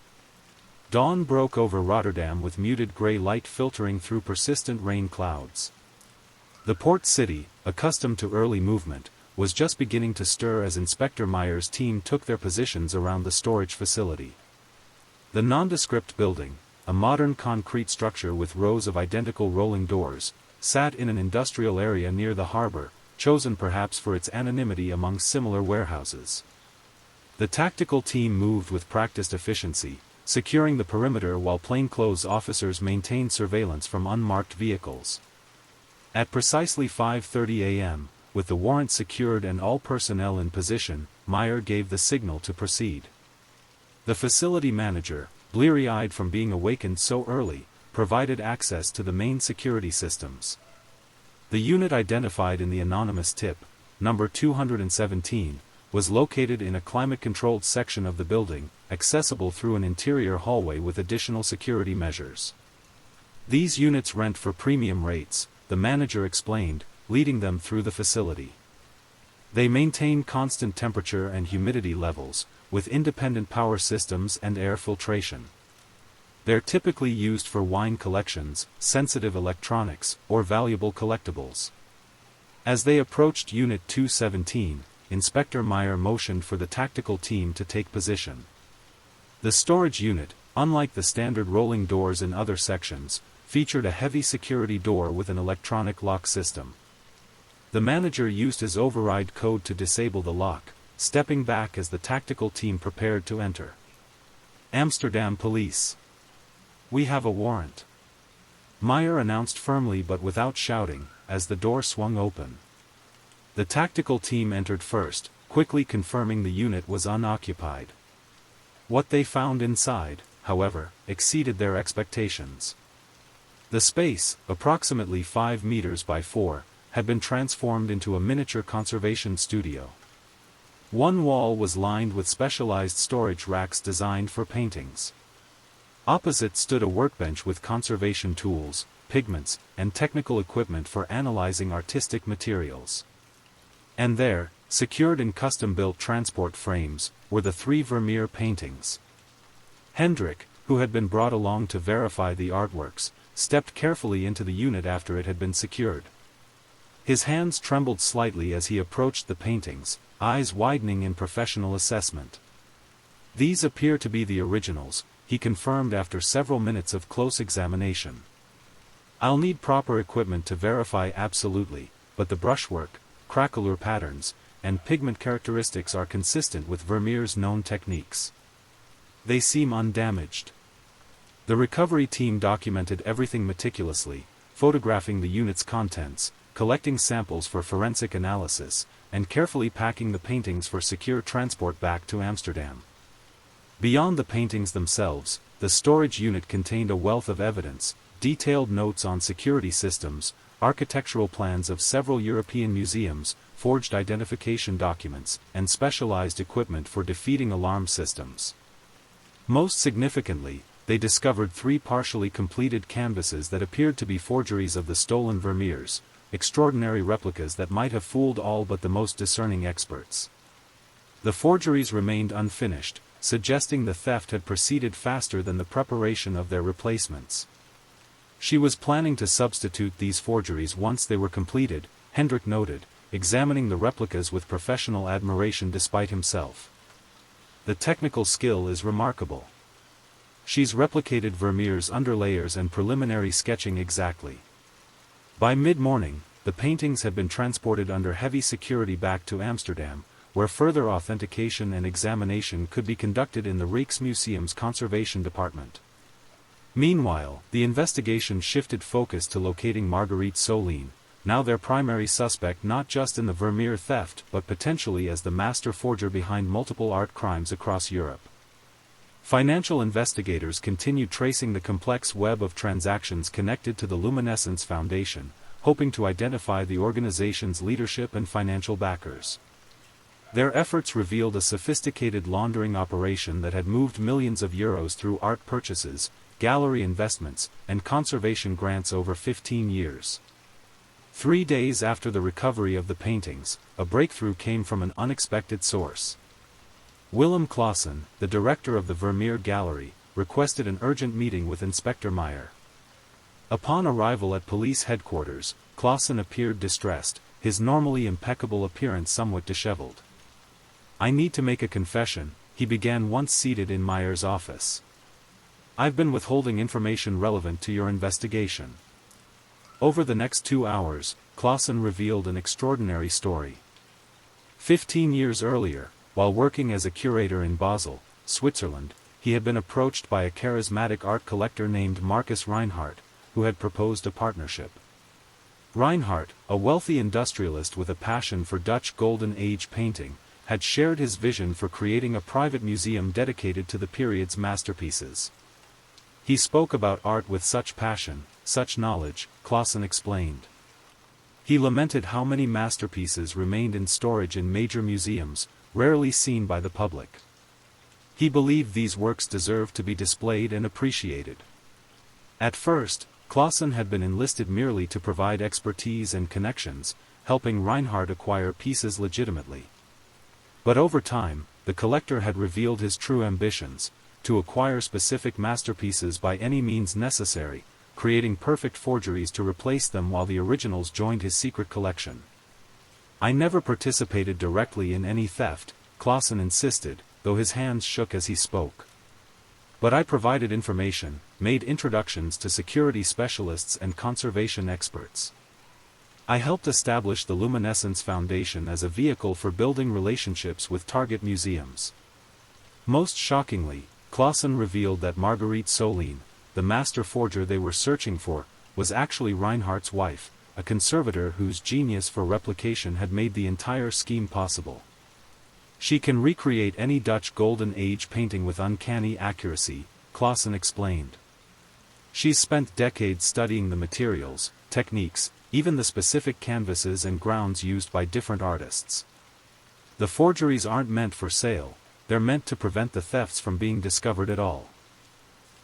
Dawn broke over Rotterdam with muted gray light filtering through persistent rain clouds. The port city, accustomed to early movement, was just beginning to stir as Inspector Meyer's team took their positions around the storage facility. The nondescript building, a modern concrete structure with rows of identical rolling doors, sat in an industrial area near the harbor, chosen perhaps for its anonymity among similar warehouses. The tactical team moved with practiced efficiency, securing the perimeter while plainclothes officers maintained surveillance from unmarked vehicles. At precisely 5:30 a.m., with the warrant secured and all personnel in position, Meyer gave the signal to proceed. The facility manager, bleary-eyed from being awakened so early, provided access to the main security systems. The unit identified in the anonymous tip, number 217, was located in a climate-controlled section of the building, accessible through an interior hallway with additional security measures. These units rent for premium rates, the manager explained, leading them through the facility. They maintain constant temperature and humidity levels, with independent power systems and air filtration. They're typically used for wine collections, sensitive electronics, or valuable collectibles. As they approached Unit 217, Inspector Meyer motioned for the tactical team to take position. The storage unit, unlike the standard rolling doors in other sections, featured a heavy security door with an electronic lock system. The manager used his override code to disable the lock, stepping back as the tactical team prepared to enter. Amsterdam Police. We have a warrant. Meyer announced firmly but without shouting, as the door swung open. The tactical team entered first, quickly confirming the unit was unoccupied. What they found inside, however, exceeded their expectations. The space, approximately 5 meters by 4, had been transformed into a miniature conservation studio. One wall was lined with specialized storage racks designed for paintings. Opposite stood a workbench with conservation tools, pigments, and technical equipment for analyzing artistic materials. And there, secured in custom-built transport frames, were the 3 Vermeer paintings. Hendrik, who had been brought along to verify the artworks, stepped carefully into the unit after it had been secured. His hands trembled slightly as he approached the paintings, eyes widening in professional assessment. These appear to be the originals, he confirmed after several minutes of close examination. I'll need proper equipment to verify absolutely, but the brushwork, craquelure patterns, and pigment characteristics are consistent with Vermeer's known techniques. They seem undamaged. The recovery team documented everything meticulously, photographing the unit's contents, collecting samples for forensic analysis, and carefully packing the paintings for secure transport back to Amsterdam. Beyond the paintings themselves, the storage unit contained a wealth of evidence, detailed notes on security systems, architectural plans of several European museums, forged identification documents, and specialized equipment for defeating alarm systems. Most significantly, they discovered 3 partially completed canvases that appeared to be forgeries of the stolen Vermeers, extraordinary replicas that might have fooled all but the most discerning experts. The forgeries remained unfinished, suggesting the theft had proceeded faster than the preparation of their replacements. She was planning to substitute these forgeries once they were completed, Hendrik noted, examining the replicas with professional admiration despite himself. The technical skill is remarkable. She's replicated Vermeer's underlayers and preliminary sketching exactly. By mid-morning, the paintings had been transported under heavy security back to Amsterdam, where further authentication and examination could be conducted in the Rijksmuseum's conservation department. Meanwhile, the investigation shifted focus to locating Marguerite Solien, now their primary suspect not just in the Vermeer theft but potentially as the master forger behind multiple art crimes across Europe. Financial investigators continued tracing the complex web of transactions connected to the Luminescence Foundation, hoping to identify the organization's leadership and financial backers. Their efforts revealed a sophisticated laundering operation that had moved millions of euros through art purchases, gallery investments, and conservation grants over 15 years. 3 days after the recovery of the paintings, a breakthrough came from an unexpected source. Willem Clausen, the director of the Vermeer Gallery, requested an urgent meeting with Inspector Meyer. Upon arrival at police headquarters, Clausen appeared distressed, his normally impeccable appearance somewhat disheveled. "I need to make a confession," he began once seated in Meyer's office. "I've been withholding information relevant to your investigation." Over the next 2 hours, Clausen revealed an extraordinary story. 15 years earlier, while working as a curator in Basel, Switzerland, he had been approached by a charismatic art collector named Marcus Reinhardt, who had proposed a partnership. Reinhardt, a wealthy industrialist with a passion for Dutch Golden Age painting, had shared his vision for creating a private museum dedicated to the period's masterpieces. "He spoke about art with such passion, such knowledge," Clausen explained. He lamented how many masterpieces remained in storage in major museums, rarely seen by the public. He believed these works deserved to be displayed and appreciated. At first, Clausen had been enlisted merely to provide expertise and connections, helping Reinhardt acquire pieces legitimately. But over time, the collector had revealed his true ambitions: to acquire specific masterpieces by any means necessary, creating perfect forgeries to replace them while the originals joined his secret collection. "I never participated directly in any theft," Clausen insisted, though his hands shook as he spoke. "But I provided information, made introductions to security specialists and conservation experts. I helped establish the Luminescence Foundation as a vehicle for building relationships with target museums." Most shockingly, Clausen revealed that Marguerite Solin, the master forger they were searching for, was actually Reinhardt's wife, a conservator whose genius for replication had made the entire scheme possible. "She can recreate any Dutch Golden Age painting with uncanny accuracy," Clausen explained. "She's spent decades studying the materials, techniques, even the specific canvases and grounds used by different artists. The forgeries aren't meant for sale, they're meant to prevent the thefts from being discovered at all."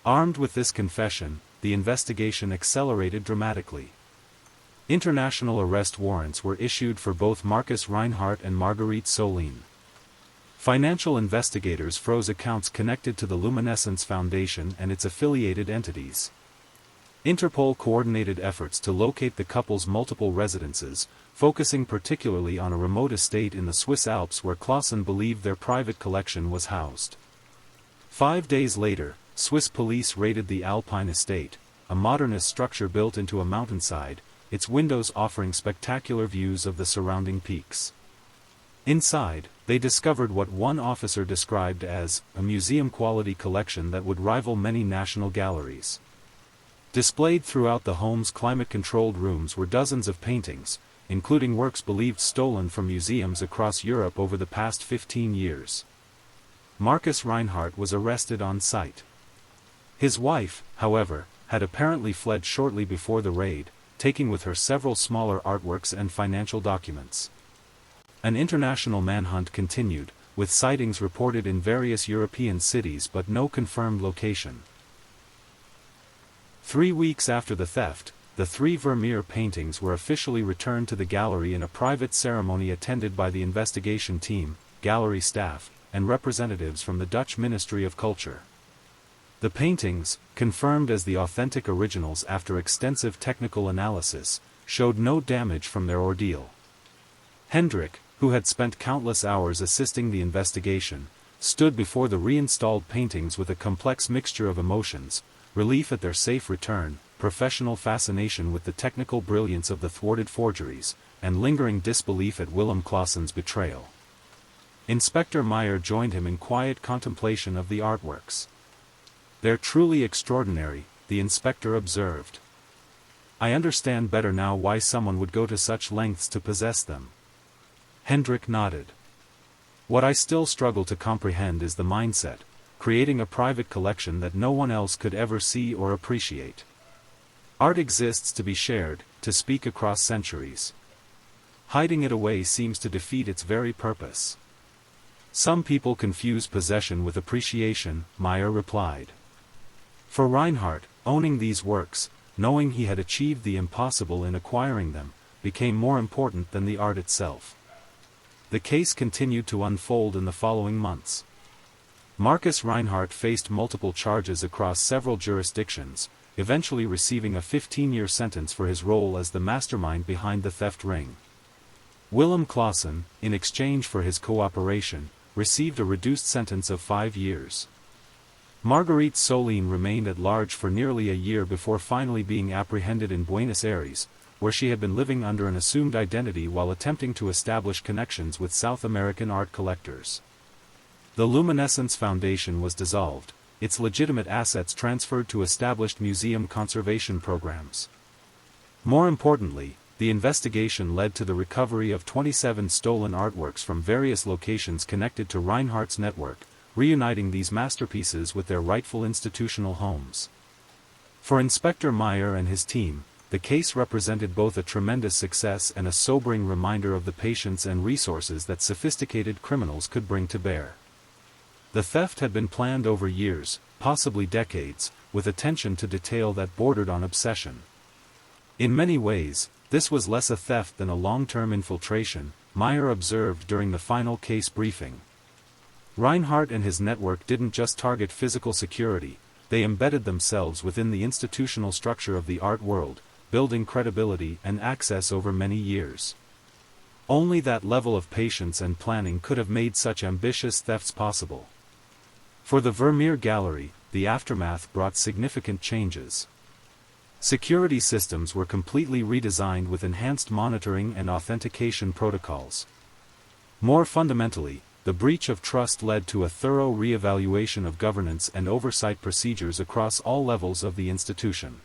Armed with this confession, the investigation accelerated dramatically. International arrest warrants were issued for both Marcus Reinhardt and Marguerite Solin. Financial investigators froze accounts connected to the Luminescence Foundation and its affiliated entities. Interpol coordinated efforts to locate the couple's multiple residences, focusing particularly on a remote estate in the Swiss Alps where Clausen believed their private collection was housed. 5 days later, Swiss police raided the Alpine estate, a modernist structure built into a mountainside, its windows offering spectacular views of the surrounding peaks. Inside, they discovered what one officer described as a museum-quality collection that would rival many national galleries. Displayed throughout the home's climate-controlled rooms were dozens of paintings, including works believed stolen from museums across Europe over the past 15 years. Marcus Reinhardt was arrested on site. His wife, however, had apparently fled shortly before the raid, taking with her several smaller artworks and financial documents. An international manhunt continued, with sightings reported in various European cities but no confirmed location. 3 weeks after the theft, the 3 Vermeer paintings were officially returned to the gallery in a private ceremony attended by the investigation team, gallery staff, and representatives from the Dutch Ministry of Culture. The paintings, confirmed as the authentic originals after extensive technical analysis, showed no damage from their ordeal. Hendrik, who had spent countless hours assisting the investigation, stood before the reinstalled paintings with a complex mixture of emotions: relief at their safe return, professional fascination with the technical brilliance of the thwarted forgeries, and lingering disbelief at Willem Clausen's betrayal. Inspector Meyer joined him in quiet contemplation of the artworks. "They're truly extraordinary," the inspector observed. "I understand better now why someone would go to such lengths to possess them." Hendrik nodded. "What I still struggle to comprehend is the mindset. creating a private collection that no one else could ever see or appreciate. Art exists to be shared, to speak across centuries. Hiding it away seems to defeat its very purpose. Some people confuse possession with appreciation, Meyer replied. For Reinhardt, owning these works, knowing he had achieved the impossible in acquiring them, became more important than the art itself. The case continued to unfold in the following months. Marcus Reinhardt faced multiple charges across several jurisdictions, eventually receiving a 15-year sentence for his role as the mastermind behind the theft ring. Willem Clausen, in exchange for his cooperation, received a reduced sentence of 5 years. Marguerite Solin remained at large for nearly a year before finally being apprehended in Buenos Aires, where she had been living under an assumed identity while attempting to establish connections with South American art collectors. The Luminescence Foundation was dissolved, its legitimate assets transferred to established museum conservation programs. More importantly, the investigation led to the recovery of 27 stolen artworks from various locations connected to Reinhardt's network, reuniting these masterpieces with their rightful institutional homes. For Inspector Meyer and his team, the case represented both a tremendous success and a sobering reminder of the patience and resources that sophisticated criminals could bring to bear. The theft had been planned over years, possibly decades, with attention to detail that bordered on obsession. In many ways, this was less a theft than a long-term infiltration, Meyer observed during the final case briefing. Reinhardt and his network didn't just target physical security, they embedded themselves within the institutional structure of the art world, building credibility and access over many years. Only that level of patience and planning could have made such ambitious thefts possible. For the Vermeer Gallery, the aftermath brought significant changes. Security systems were completely redesigned with enhanced monitoring and authentication protocols. More fundamentally, the breach of trust led to a thorough re-evaluation of governance and oversight procedures across all levels of the institution.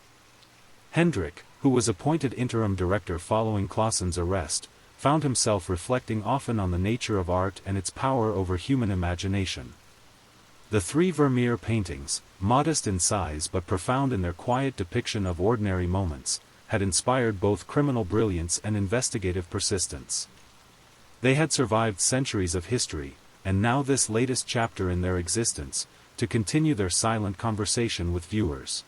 Hendrik, who was appointed interim director following Clausen's arrest, found himself reflecting often on the nature of art and its power over human imagination. The 3 Vermeer paintings, modest in size but profound in their quiet depiction of ordinary moments, had inspired both criminal brilliance and investigative persistence. They had survived centuries of history, and now this latest chapter in their existence, to continue their silent conversation with viewers.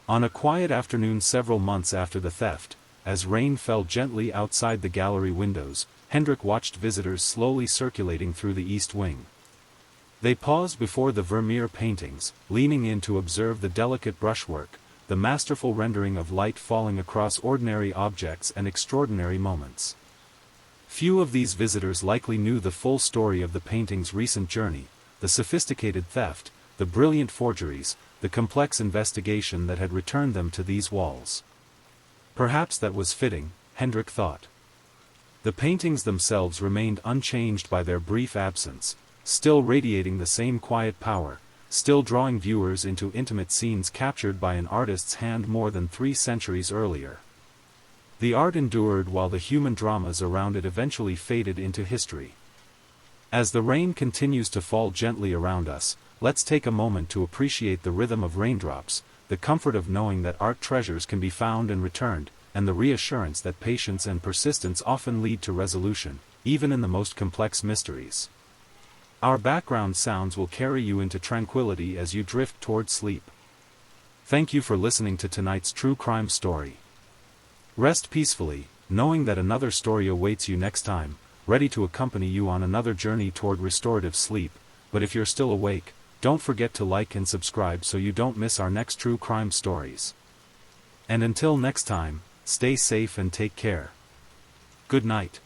On a quiet afternoon several months after the theft, as rain fell gently outside the gallery windows, Hendrik watched visitors slowly circulating through the east wing. They paused before the Vermeer paintings, leaning in to observe the delicate brushwork, the masterful rendering of light falling across ordinary objects and extraordinary moments. Few of these visitors likely knew the full story of the painting's recent journey, the sophisticated theft, the brilliant forgeries, the complex investigation that had returned them to these walls. Perhaps that was fitting, Hendrik thought. The paintings themselves remained unchanged by their brief absence, still radiating the same quiet power, still drawing viewers into intimate scenes captured by an artist's hand more than 3 centuries earlier. The art endured while the human dramas around it eventually faded into history. As the rain continues to fall gently around us, let's take a moment to appreciate the rhythm of raindrops, the comfort of knowing that art treasures can be found and returned, and the reassurance that patience and persistence often lead to resolution, even in the most complex mysteries. Our background sounds will carry you into tranquility as you drift toward sleep. Thank you for listening to tonight's true crime story. Rest peacefully, knowing that another story awaits you next time, ready to accompany you on another journey toward restorative sleep. But if you're still awake, don't forget to like and subscribe so you don't miss our next true crime stories. And until next time, stay safe and take care. Good night.